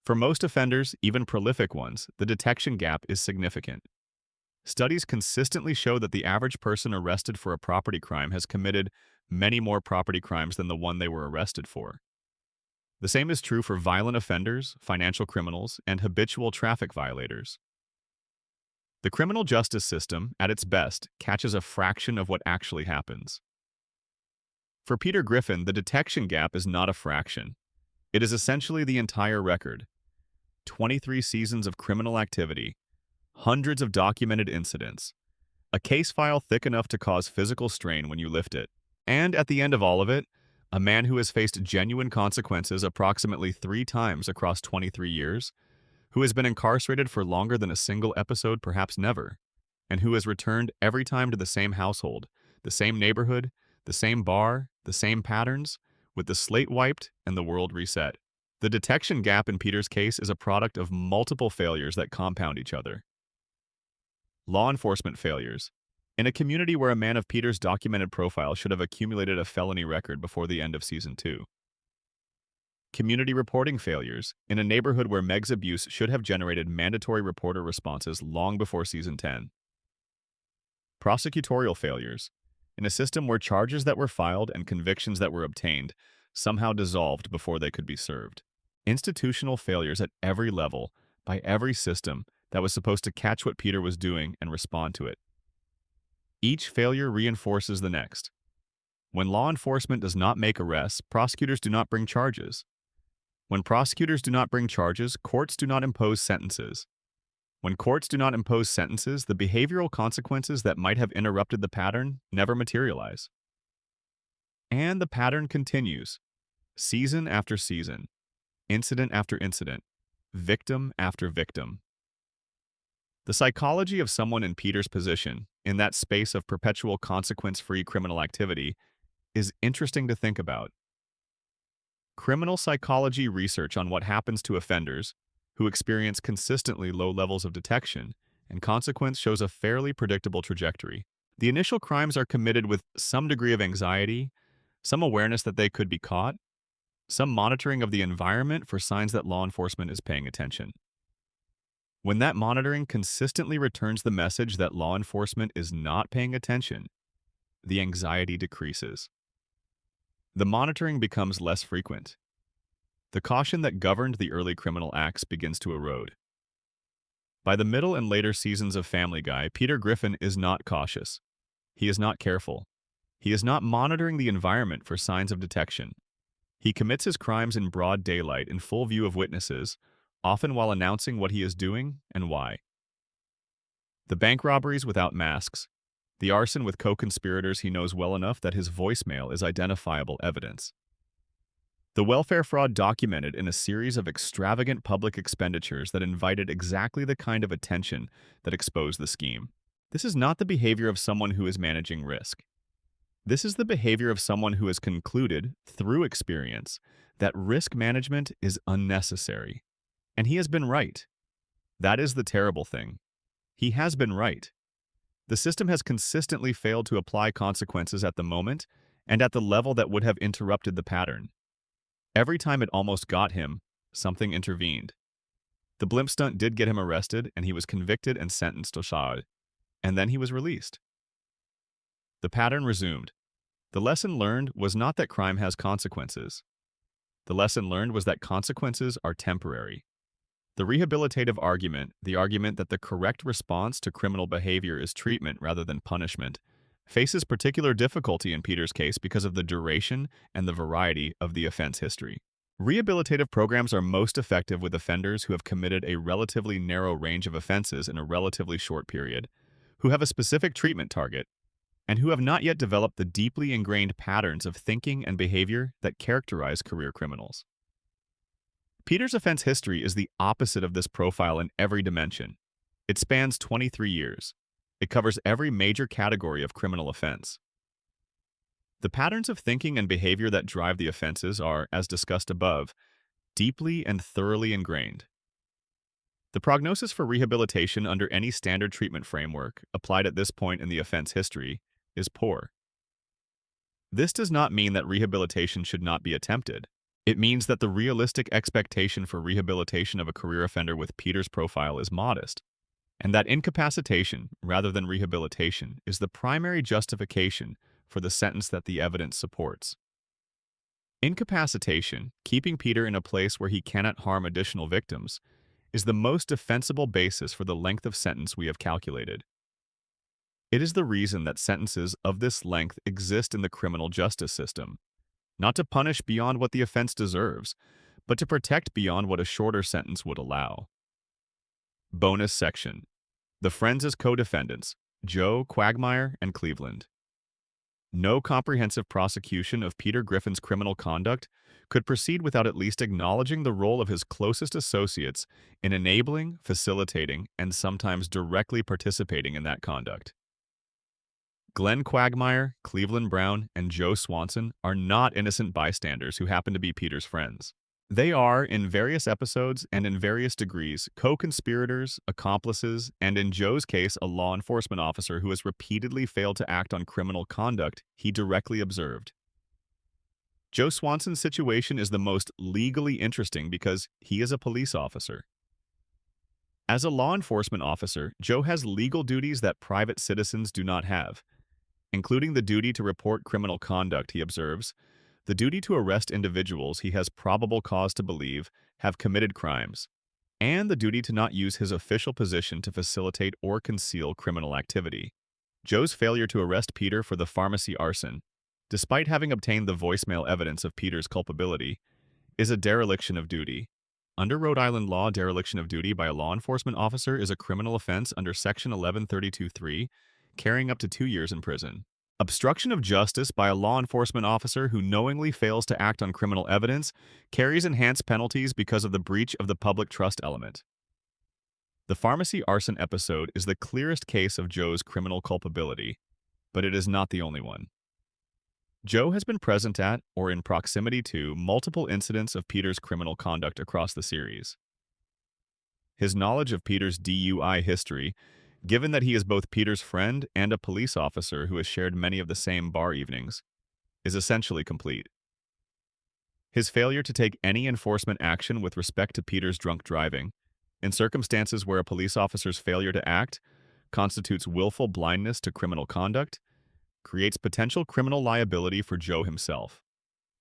[SPEAKER 1] For most offenders, even prolific ones, the detection gap is significant. Studies consistently show that the average person arrested for a property crime has committed many more property crimes than the one they were arrested for. The same is true for violent offenders, financial criminals, and habitual traffic violators. The criminal justice system, at its best, catches a fraction of what actually happens. For Peter Griffin, the detection gap is not a fraction. It is essentially the entire record. 23 seasons of criminal activity, hundreds of documented incidents, a case file thick enough to cause physical strain when you lift it, and at the end of all of it, a man who has faced genuine consequences approximately 3 times across 23 years, who has been incarcerated for longer than a single episode, perhaps never, and who has returned every time to the same household, the same neighborhood, the same bar, the same patterns, with the slate wiped and the world reset. The detection gap in Peter's case is a product of multiple failures that compound each other. Law enforcement failures. In a community where a man of Peter's documented profile should have accumulated a felony record before the end of Season 2. Community reporting failures. In a neighborhood where Meg's abuse should have generated mandatory reporter responses long before Season 10. Prosecutorial failures. In a system where charges that were filed and convictions that were obtained somehow dissolved before they could be served. Institutional failures at every level, by every system that was supposed to catch what Peter was doing and respond to it. Each failure reinforces the next. When law enforcement does not make arrests, prosecutors do not bring charges. When prosecutors do not bring charges, courts do not impose sentences. When courts do not impose sentences, the behavioral consequences that might have interrupted the pattern never materialize. And the pattern continues, season after season, incident after incident, victim after victim. The psychology of someone in Peter's position, in that space of perpetual consequence-free criminal activity, is interesting to think about. Criminal psychology research on what happens to offenders who experience consistently low levels of detection and consequence shows a fairly predictable trajectory. The initial crimes are committed with some degree of anxiety, some awareness that they could be caught, some monitoring of the environment for signs that law enforcement is paying attention. When that monitoring consistently returns the message that law enforcement is not paying attention, the anxiety decreases. The monitoring becomes less frequent. The caution that governed the early criminal acts begins to erode. By the middle and later seasons of Family Guy, Peter Griffin is not cautious. He is not careful. He is not monitoring the environment for signs of detection. He commits his crimes in broad daylight in full view of witnesses, often while announcing what he is doing and why. The bank robberies without masks, the arson with co-conspirators he knows well enough that his voicemail is identifiable evidence. The welfare fraud documented in a series of extravagant public expenditures that invited exactly the kind of attention that exposed the scheme. This is not the behavior of someone who is managing risk. This is the behavior of someone who has concluded, through experience, that risk management is unnecessary. And he has been right. That is the terrible thing. He has been right. The system has consistently failed to apply consequences at the moment and at the level that would have interrupted the pattern. Every time it almost got him, something intervened. The blimp stunt did get him arrested, and he was convicted and sentenced to shard. And then he was released. The pattern resumed. The lesson learned was not that crime has consequences. The lesson learned was that consequences are temporary. The rehabilitative argument, the argument that the correct response to criminal behavior is treatment rather than punishment, faces particular difficulty in Peter's case because of the duration and the variety of the offense history. Rehabilitative programs are most effective with offenders who have committed a relatively narrow range of offenses in a relatively short period, who have a specific treatment target, and who have not yet developed the deeply ingrained patterns of thinking and behavior that characterize career criminals. Peter's offense history is the opposite of this profile in every dimension. It spans 23 years. It covers every major category of criminal offense. The patterns of thinking and behavior that drive the offenses are, as discussed above, deeply and thoroughly ingrained. The prognosis for rehabilitation under any standard treatment framework, applied at this point in the offense history, is poor. This does not mean that rehabilitation should not be attempted. It means that the realistic expectation for rehabilitation of a career offender with Peter's profile is modest, and that incapacitation, rather than rehabilitation, is the primary justification for the sentence that the evidence supports. Incapacitation, keeping Peter in a place where he cannot harm additional victims, is the most defensible basis for the length of sentence we have calculated. It is the reason that sentences of this length exist in the criminal justice system, not to punish beyond what the offense deserves, but to protect beyond what a shorter sentence would allow. Bonus section. The friends as co-defendants, Joe, Quagmire, and Cleveland. No comprehensive prosecution of Peter Griffin's criminal conduct could proceed without at least acknowledging the role of his closest associates in enabling, facilitating, and sometimes directly participating in that conduct. Glenn Quagmire, Cleveland Brown, and Joe Swanson are not innocent bystanders who happen to be Peter's friends. They are, in various episodes and in various degrees, co-conspirators, accomplices, and in Joe's case, a law enforcement officer who has repeatedly failed to act on criminal conduct he directly observed. Joe Swanson's situation is the most legally interesting because he is a police officer. As a law enforcement officer, Joe has legal duties that private citizens do not have, including the duty to report criminal conduct he observes, the duty to arrest individuals he has probable cause to believe have committed crimes, and the duty to not use his official position to facilitate or conceal criminal activity. Joe's failure to arrest Peter for the pharmacy arson, despite having obtained the voicemail evidence of Peter's culpability, is a dereliction of duty. Under Rhode Island law, dereliction of duty by a law enforcement officer is a criminal offense under Section 1132(3), carrying up to 2 years in prison. Obstruction of justice by a law enforcement officer who knowingly fails to act on criminal evidence carries enhanced penalties because of the breach of the public trust element. The pharmacy arson episode is the clearest case of Joe's criminal culpability, but it is not the only one. Joe has been present at, or in proximity to, multiple incidents of Peter's criminal conduct across the series. His knowledge of Peter's DUI history, given that he is both Peter's friend and a police officer who has shared many of the same bar evenings, is essentially complete. His failure to take any enforcement action with respect to Peter's drunk driving, in circumstances where a police officer's failure to act constitutes willful blindness to criminal conduct, creates potential criminal liability for Joe himself.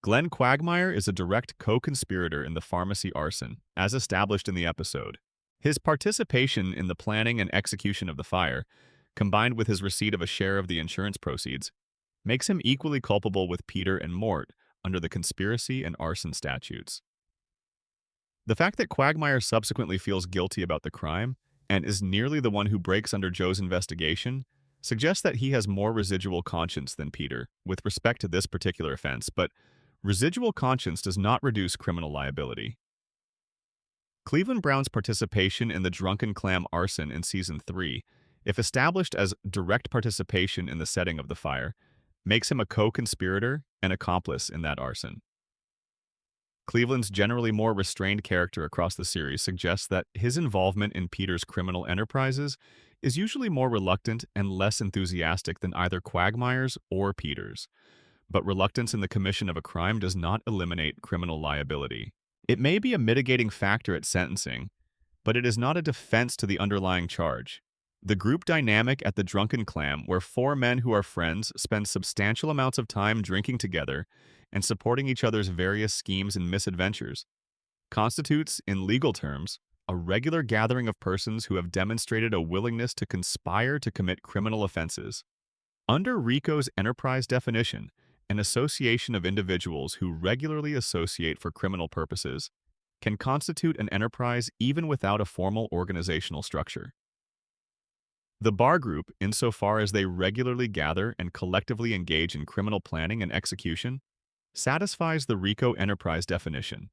[SPEAKER 1] Glenn Quagmire is a direct co-conspirator in the pharmacy arson, as established in the episode. His participation in the planning and execution of the fire, combined with his receipt of a share of the insurance proceeds, makes him equally culpable with Peter and Mort under the conspiracy and arson statutes. The fact that Quagmire subsequently feels guilty about the crime and is nearly the one who breaks under Joe's investigation suggests that he has more residual conscience than Peter with respect to this particular offense, but residual conscience does not reduce criminal liability. Cleveland Brown's participation in the Drunken Clam arson in Season 3, if established as direct participation in the setting of the fire, makes him a co-conspirator and accomplice in that arson. Cleveland's generally more restrained character across the series suggests that his involvement in Peter's criminal enterprises is usually more reluctant and less enthusiastic than either Quagmire's or Peter's. But reluctance in the commission of a crime does not eliminate criminal liability. It may be a mitigating factor at sentencing, but it is not a defense to the underlying charge. The group dynamic at the Drunken Clam, where 4 men who are friends spend substantial amounts of time drinking together and supporting each other's various schemes and misadventures, constitutes, in legal terms, a regular gathering of persons who have demonstrated a willingness to conspire to commit criminal offenses. Under RICO's enterprise definition, an association of individuals who regularly associate for criminal purposes can constitute an enterprise even without a formal organizational structure. The bar group, insofar as they regularly gather and collectively engage in criminal planning and execution, satisfies the RICO enterprise definition.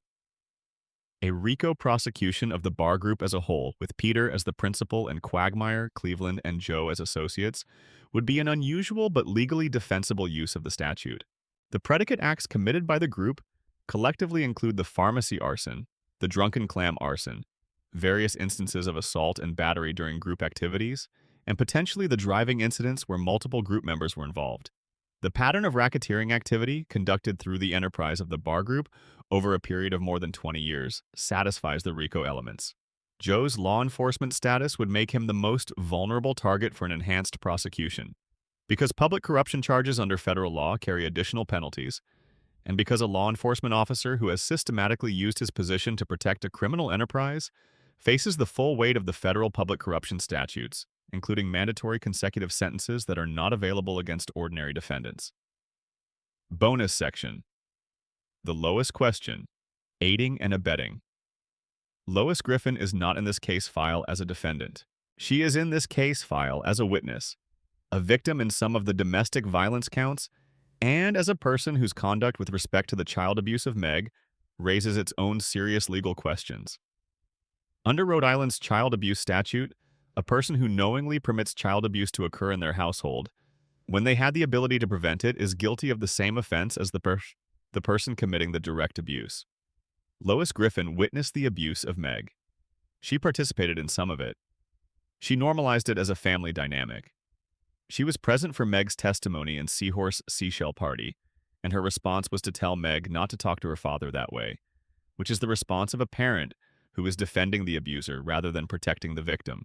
[SPEAKER 1] A RICO prosecution of the bar group as a whole, with Peter as the principal and Quagmire, Cleveland, and Joe as associates, would be an unusual but legally defensible use of the statute. The predicate acts committed by the group collectively include the pharmacy arson, the drunken clam arson, various instances of assault and battery during group activities, and potentially the driving incidents where multiple group members were involved. The pattern of racketeering activity conducted through the enterprise of the Bar Group over a period of more than 20 years satisfies the RICO elements. Joe's law enforcement status would make him the most vulnerable target for an enhanced prosecution. Because public corruption charges under federal law carry additional penalties, and because a law enforcement officer who has systematically used his position to protect a criminal enterprise faces the full weight of the federal public corruption statutes, including mandatory consecutive sentences that are not available against ordinary defendants. Bonus section. The Lois question. Aiding and abetting. Lois Griffin is not in this case file as a defendant. She is in this case file as a witness, a victim in some of the domestic violence counts, and as a person whose conduct with respect to the child abuse of Meg raises its own serious legal questions. Under Rhode Island's child abuse statute, a person who knowingly permits child abuse to occur in their household, when they had the ability to prevent it, is guilty of the same offense as the person committing the direct abuse. Lois Griffin witnessed the abuse of Meg. She participated in some of it. She normalized it as a family dynamic. She was present for Meg's testimony in Seahorse Seashell Party, and her response was to tell Meg not to talk to her father that way, which is the response of a parent who is defending the abuser rather than protecting the victim.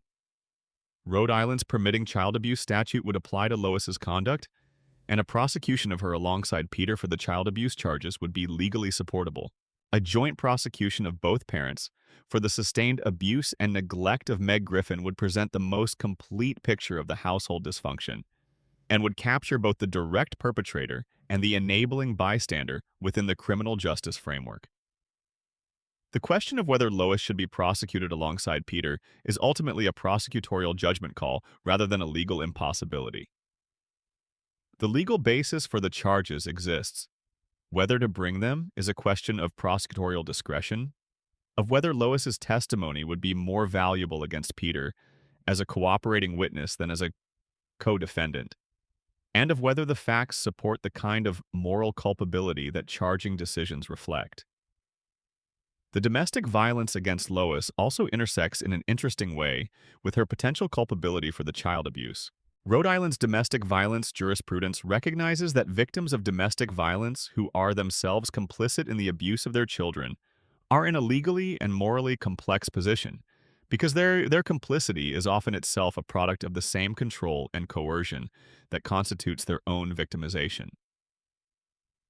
[SPEAKER 1] Rhode Island's permitting child abuse statute would apply to Lois's conduct, and a prosecution of her alongside Peter for the child abuse charges would be legally supportable. A joint prosecution of both parents for the sustained abuse and neglect of Meg Griffin would present the most complete picture of the household dysfunction and would capture both the direct perpetrator and the enabling bystander within the criminal justice framework. The question of whether Lois should be prosecuted alongside Peter is ultimately a prosecutorial judgment call rather than a legal impossibility. The legal basis for the charges exists. Whether to bring them is a question of prosecutorial discretion, of whether Lois's testimony would be more valuable against Peter as a cooperating witness than as a co-defendant, and of whether the facts support the kind of moral culpability that charging decisions reflect. The domestic violence against Lois also intersects in an interesting way with her potential culpability for the child abuse. Rhode Island's domestic violence jurisprudence recognizes that victims of domestic violence who are themselves complicit in the abuse of their children are in a legally and morally complex position because their complicity is often itself a product of the same control and coercion that constitutes their own victimization.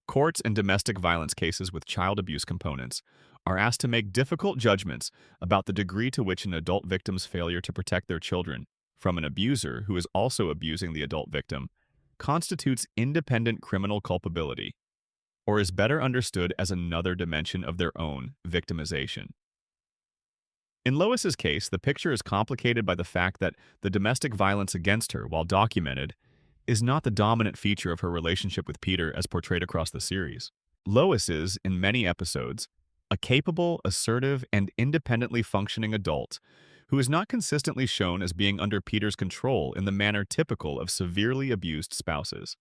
[SPEAKER 1] Courts in domestic violence cases with child abuse components are asked to make difficult judgments about the degree to which an adult victim's failure to protect their children from an abuser who is also abusing the adult victim constitutes independent criminal culpability, or is better understood as another dimension of their own victimization. In Lois's case, the picture is complicated by the fact that the domestic violence against her, while documented, is not the dominant feature of her relationship with Peter as portrayed across the series. Lois is, in many episodes, a capable, assertive, and independently functioning adult who is not consistently shown as being under Peter's control in the manner typical of severely abused spouses.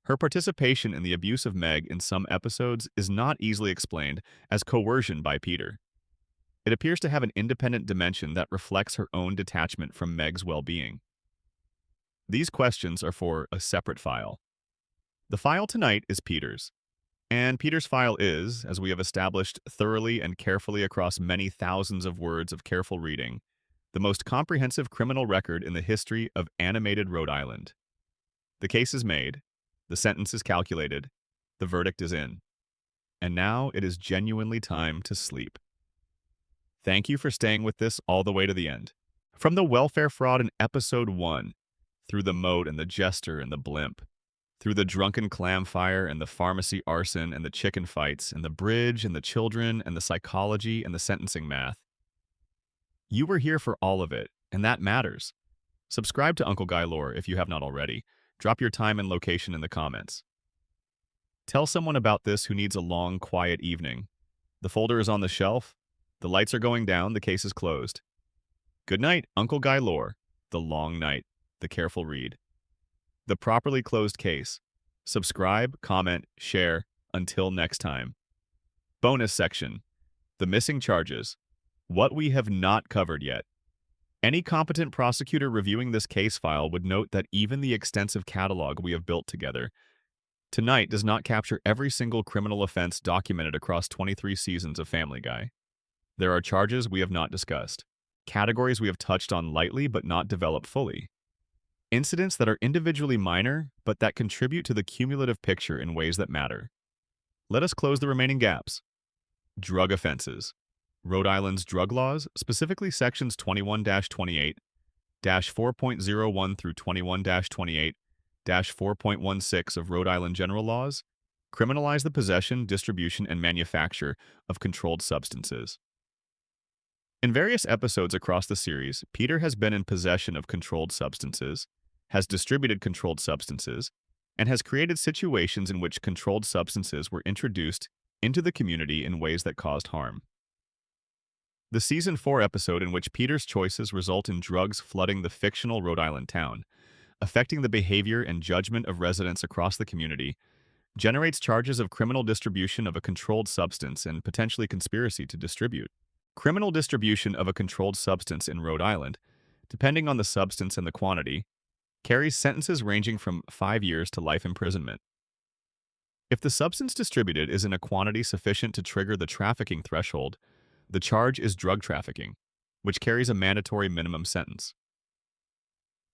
[SPEAKER 1] Her participation in the abuse of Meg in some episodes is not easily explained as coercion by Peter. It appears to have an independent dimension that reflects her own detachment from Meg's well-being. These questions are for a separate file. The file tonight is Peter's, and Peter's file is, as we have established thoroughly and carefully across many thousands of words of careful reading, the most comprehensive criminal record in the history of animated Rhode Island. The case is made, the sentence is calculated, the verdict is in, and now it is genuinely time to sleep. Thank you for staying with this all the way to the end. From the welfare fraud in episode 1, through the moat and the jester and the blimp, through the drunken clam fire and the pharmacy arson and the chicken fights and the bridge and the children and the psychology and the sentencing math. You were here for all of it, and that matters. Subscribe to Uncle Guy Lore if you have not already. Drop your time and location in the comments. Tell someone about this who needs a long, quiet evening. The folder is on the shelf. The lights are going down. The case is closed. Good night, Uncle Guy Lore. The long night. The careful read. The properly closed case. Subscribe, comment, share. Until next time. Bonus section. The missing charges. What we have not covered yet. Any competent prosecutor reviewing this case file would note that even the extensive catalog we have built together tonight does not capture every single criminal offense documented across 23 seasons of Family Guy. There are charges we have not discussed, categories we have touched on lightly but not developed fully, incidents that are individually minor but that contribute to the cumulative picture in ways that matter. Let us close the remaining gaps. Drug offenses. Rhode Island's drug laws, specifically sections 21-28, 4.01 through 21-28, 4.16 of Rhode Island General Laws, criminalize the possession, distribution, and manufacture of controlled substances. In various episodes across the series, Peter has been in possession of controlled substances, has distributed controlled substances, and has created situations in which controlled substances were introduced into the community in ways that caused harm. The Season 4 episode in which Peter's choices result in drugs flooding the fictional Rhode Island town, affecting the behavior and judgment of residents across the community, generates charges of criminal distribution of a controlled substance and potentially conspiracy to distribute. Criminal distribution of a controlled substance in Rhode Island, depending on the substance and the quantity, carries sentences ranging from 5 years to life imprisonment. If the substance distributed is in a quantity sufficient to trigger the trafficking threshold, the charge is drug trafficking, which carries a mandatory minimum sentence.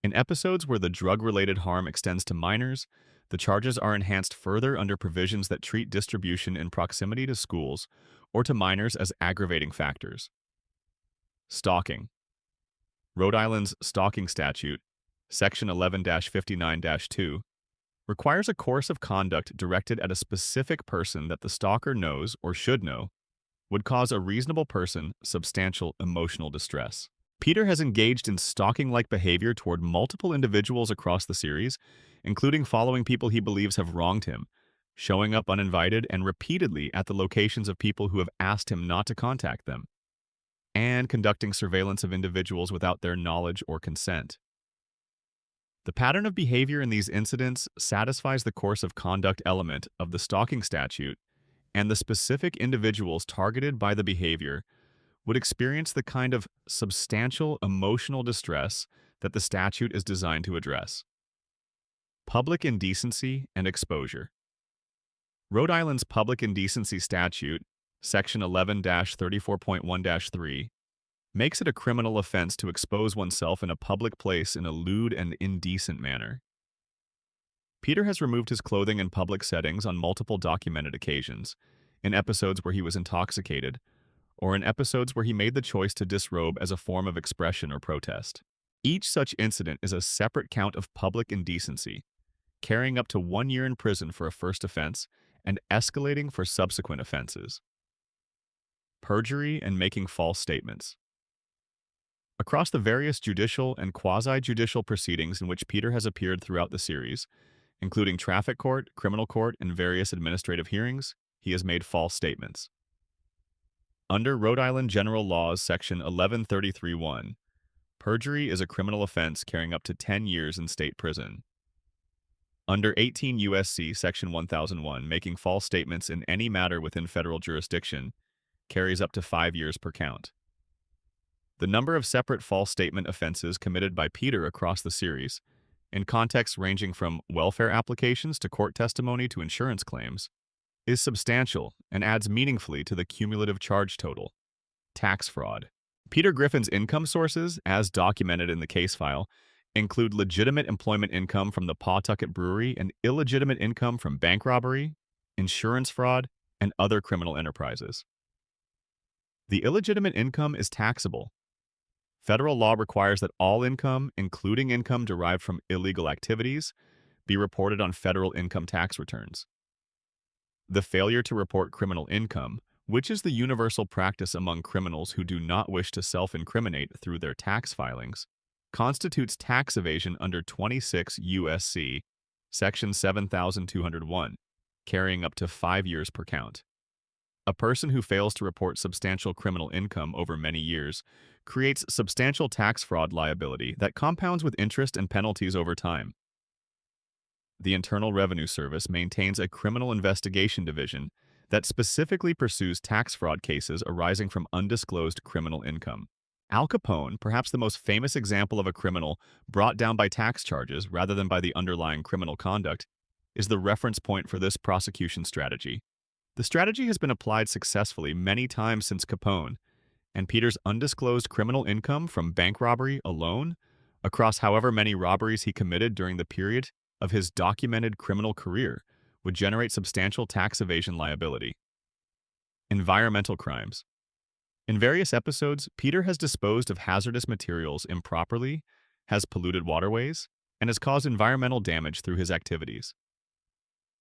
[SPEAKER 1] In episodes where the drug-related harm extends to minors, the charges are enhanced further under provisions that treat distribution in proximity to schools or to minors as aggravating factors. Stalking. Rhode Island's stalking statute, Section 11-59-2, requires a course of conduct directed at a specific person that the stalker knows or should know would cause a reasonable person substantial emotional distress. Peter has engaged in stalking-like behavior toward multiple individuals across the series, including following people he believes have wronged him, showing up uninvited and repeatedly at the locations of people who have asked him not to contact them, and conducting surveillance of individuals without their knowledge or consent. The pattern of behavior in these incidents satisfies the course of conduct element of the stalking statute, and the specific individuals targeted by the behavior would experience the kind of substantial emotional distress that the statute is designed to address. Public indecency and exposure. Rhode Island's public indecency statute, Section 11-34.1-3, makes it a criminal offense to expose oneself in a public place in a lewd and indecent manner. Peter has removed his clothing in public settings on multiple documented occasions, in episodes where he was intoxicated, or in episodes where he made the choice to disrobe as a form of expression or protest. Each such incident is a separate count of public indecency, carrying up to 1 year in prison for a first offense and escalating for subsequent offenses. Perjury and making false statements. Across the various judicial and quasi-judicial proceedings in which Peter has appeared throughout the series, including traffic court, criminal court, and various administrative hearings, he has made false statements. Under Rhode Island General Laws Section 1133(1), perjury is a criminal offense carrying up to 10 years in state prison. Under 18 U.S.C. Section 1001, making false statements in any matter within federal jurisdiction carries up to 5 years per count. The number of separate false statement offenses committed by Peter across the series, in contexts ranging from welfare applications to court testimony to insurance claims, is substantial and adds meaningfully to the cumulative charge total. Tax fraud. Peter Griffin's income sources, as documented in the case file, include legitimate employment income from the Pawtucket Brewery and illegitimate income from bank robbery, insurance fraud, and other criminal enterprises. The illegitimate income is taxable. Federal law requires that all income, including income derived from illegal activities, be reported on federal income tax returns. The failure to report criminal income, which is the universal practice among criminals who do not wish to self-incriminate through their tax filings, constitutes tax evasion under 26 U.S.C. Section 7201, carrying up to 5 years per count. A person who fails to report substantial criminal income over many years creates substantial tax fraud liability that compounds with interest and penalties over time. the Internal Revenue Service maintains a criminal investigation division that specifically pursues tax fraud cases arising from undisclosed criminal income. Al Capone, perhaps the most famous example of a criminal brought down by tax charges rather than by the underlying criminal conduct, is the reference point for this prosecution strategy. The strategy has been applied successfully many times since Capone, and Peter's undisclosed criminal income from bank robbery alone, across however many robberies he committed during the period of his documented criminal career, would generate substantial tax evasion liability. Environmental crimes. In various episodes, Peter has disposed of hazardous materials improperly, has polluted waterways, and has caused environmental damage through his activities.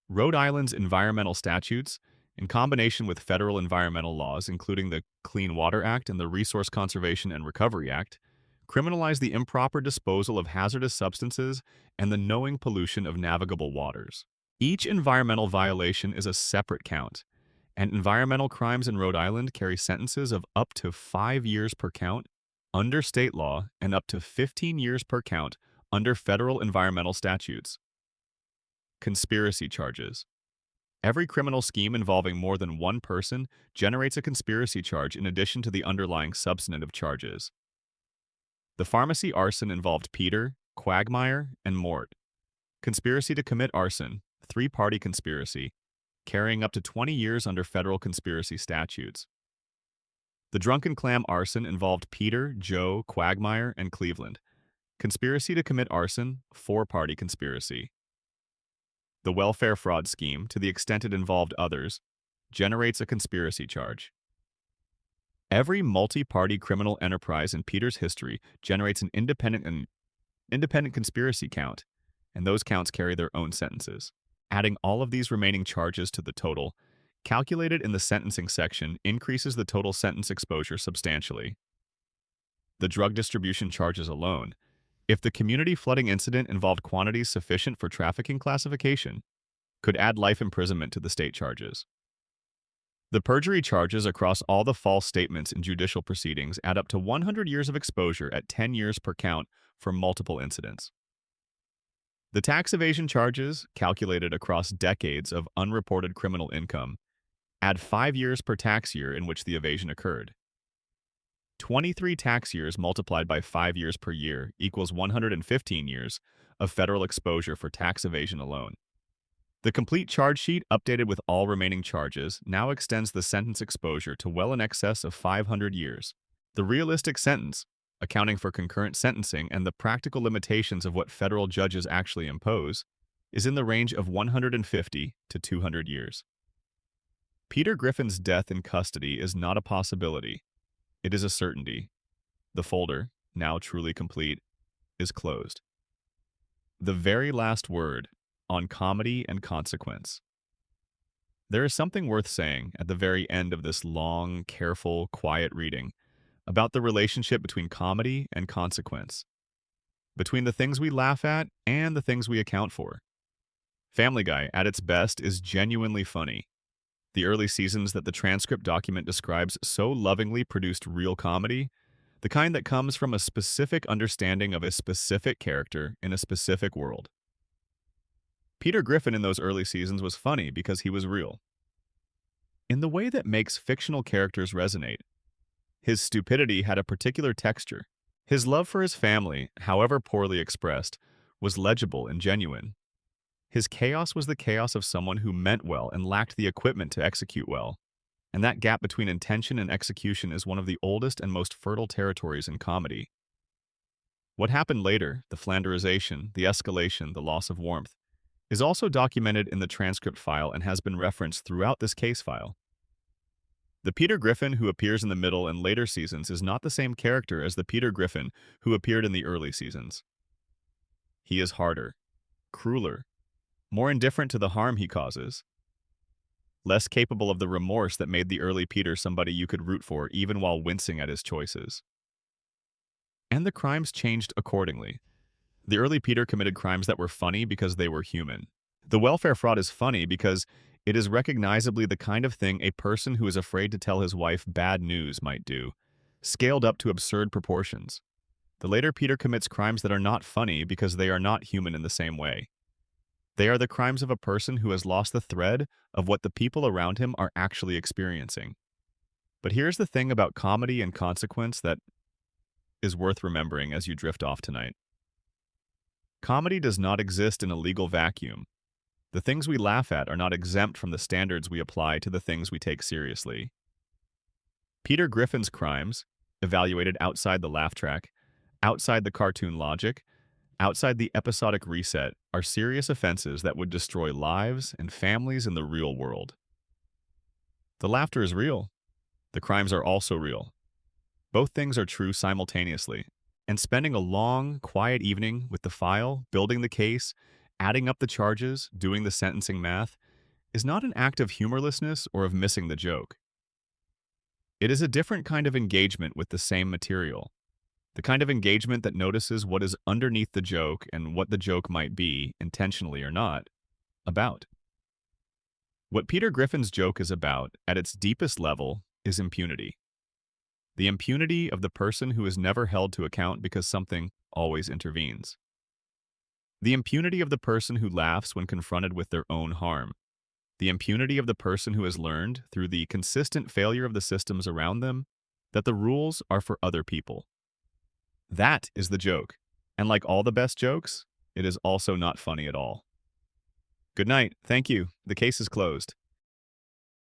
[SPEAKER 1] Rhode Island's environmental statutes, in combination with federal environmental laws, including the Clean Water Act and the Resource Conservation and Recovery Act, criminalize the improper disposal of hazardous substances and the knowing pollution of navigable waters. Each environmental violation is a separate count, and environmental crimes in Rhode Island carry sentences of up to 5 years per count under state law and up to 15 years per count under federal environmental statutes. Conspiracy charges. Every criminal scheme involving more than one person generates a conspiracy charge in addition to the underlying substantive charges. The pharmacy arson involved Peter, Quagmire, and Mort. Conspiracy to commit arson, three-party conspiracy, carrying up to 20 years under federal conspiracy statutes. The Drunken Clam arson involved Peter, Joe, Quagmire, and Cleveland. Conspiracy to commit arson, four-party conspiracy. The welfare fraud scheme, to the extent it involved others, generates a conspiracy charge. Every multi-party criminal enterprise in Peter's history generates an independent conspiracy count, and those counts carry their own sentences. Adding all of these remaining charges to the total, calculated in the sentencing section, increases the total sentence exposure substantially. The drug distribution charges alone, if the community flooding incident involved quantities sufficient for trafficking classification, could add life imprisonment to the state charges. The perjury charges across all the false statements in judicial proceedings add up to 100 years of exposure at 10 years per count for multiple incidents. The tax evasion charges, calculated across decades of unreported criminal income, add 5 years per tax year in which the evasion occurred. 23 tax years multiplied by 5 years per year equals 115 years of federal exposure for tax evasion alone. The complete charge sheet, updated with all remaining charges, now extends the sentence exposure to well in excess of 500 years. The realistic sentence, accounting for concurrent sentencing and the practical limitations of what federal judges actually impose, is in the range of 150 to 200 years. Peter Griffin's death in custody is not a possibility. It is a certainty. The folder, now truly complete, is closed. The very last word, on comedy and consequence. There is something worth saying at the very end of this long, careful, quiet reading about the relationship between comedy and consequence, between the things we laugh at and the things we account for. Family Guy, at its best, is genuinely funny. The early seasons that the transcript document describes so lovingly produced real comedy, the kind that comes from a specific understanding of a specific character in a specific world. Peter Griffin in those early seasons was funny because he was real. In the way that makes fictional characters resonate, his stupidity had a particular texture. His love for his family, however poorly expressed, was legible and genuine. His chaos was the chaos of someone who meant well and lacked the equipment to execute well. And that gap between intention and execution is one of the oldest and most fertile territories in comedy. What happened later, the Flanderization, the escalation, the loss of warmth, is also documented in the transcript file and has been referenced throughout this case file. The Peter Griffin who appears in the middle and later seasons is not the same character as the Peter Griffin who appeared in the early seasons. He is harder, crueler, more indifferent to the harm he causes, less capable of the remorse that made the early Peter somebody you could root for even while wincing at his choices. And the crimes changed accordingly. The early Peter committed crimes that were funny because they were human. The welfare fraud is funny because it is recognizably the kind of thing a person who is afraid to tell his wife bad news might do, scaled up to absurd proportions. The later Peter commits crimes that are not funny because they are not human in the same way. They are the crimes of a person who has lost the thread of what the people around him are actually experiencing. But here's the thing about comedy and consequence that is worth remembering as you drift off tonight. Comedy does not exist in a legal vacuum. The things we laugh at are not exempt from the standards we apply to the things we take seriously. Peter Griffin's crimes, evaluated outside the laugh track, outside the cartoon logic, outside the episodic reset, are serious offenses that would destroy lives and families in the real world. The laughter is real. The crimes are also real. Both things are true simultaneously. And spending a long, quiet evening with the file, building the case, adding up the charges, doing the sentencing math, is not an act of humorlessness or of missing the joke. It is a different kind of engagement with the same material. The kind of engagement that notices what is underneath the joke and what the joke might be, intentionally or not, about. What Peter Griffin's joke is about, at its deepest level, is impunity. The impunity of the person who is never held to account because something always intervenes. The impunity of the person who laughs when confronted with their own harm. The impunity of the person who has learned, through the consistent failure of the systems around them, that the rules are for other people. That is the joke, and like all the best jokes, it is also not funny at all. Good night, thank you, the case is closed.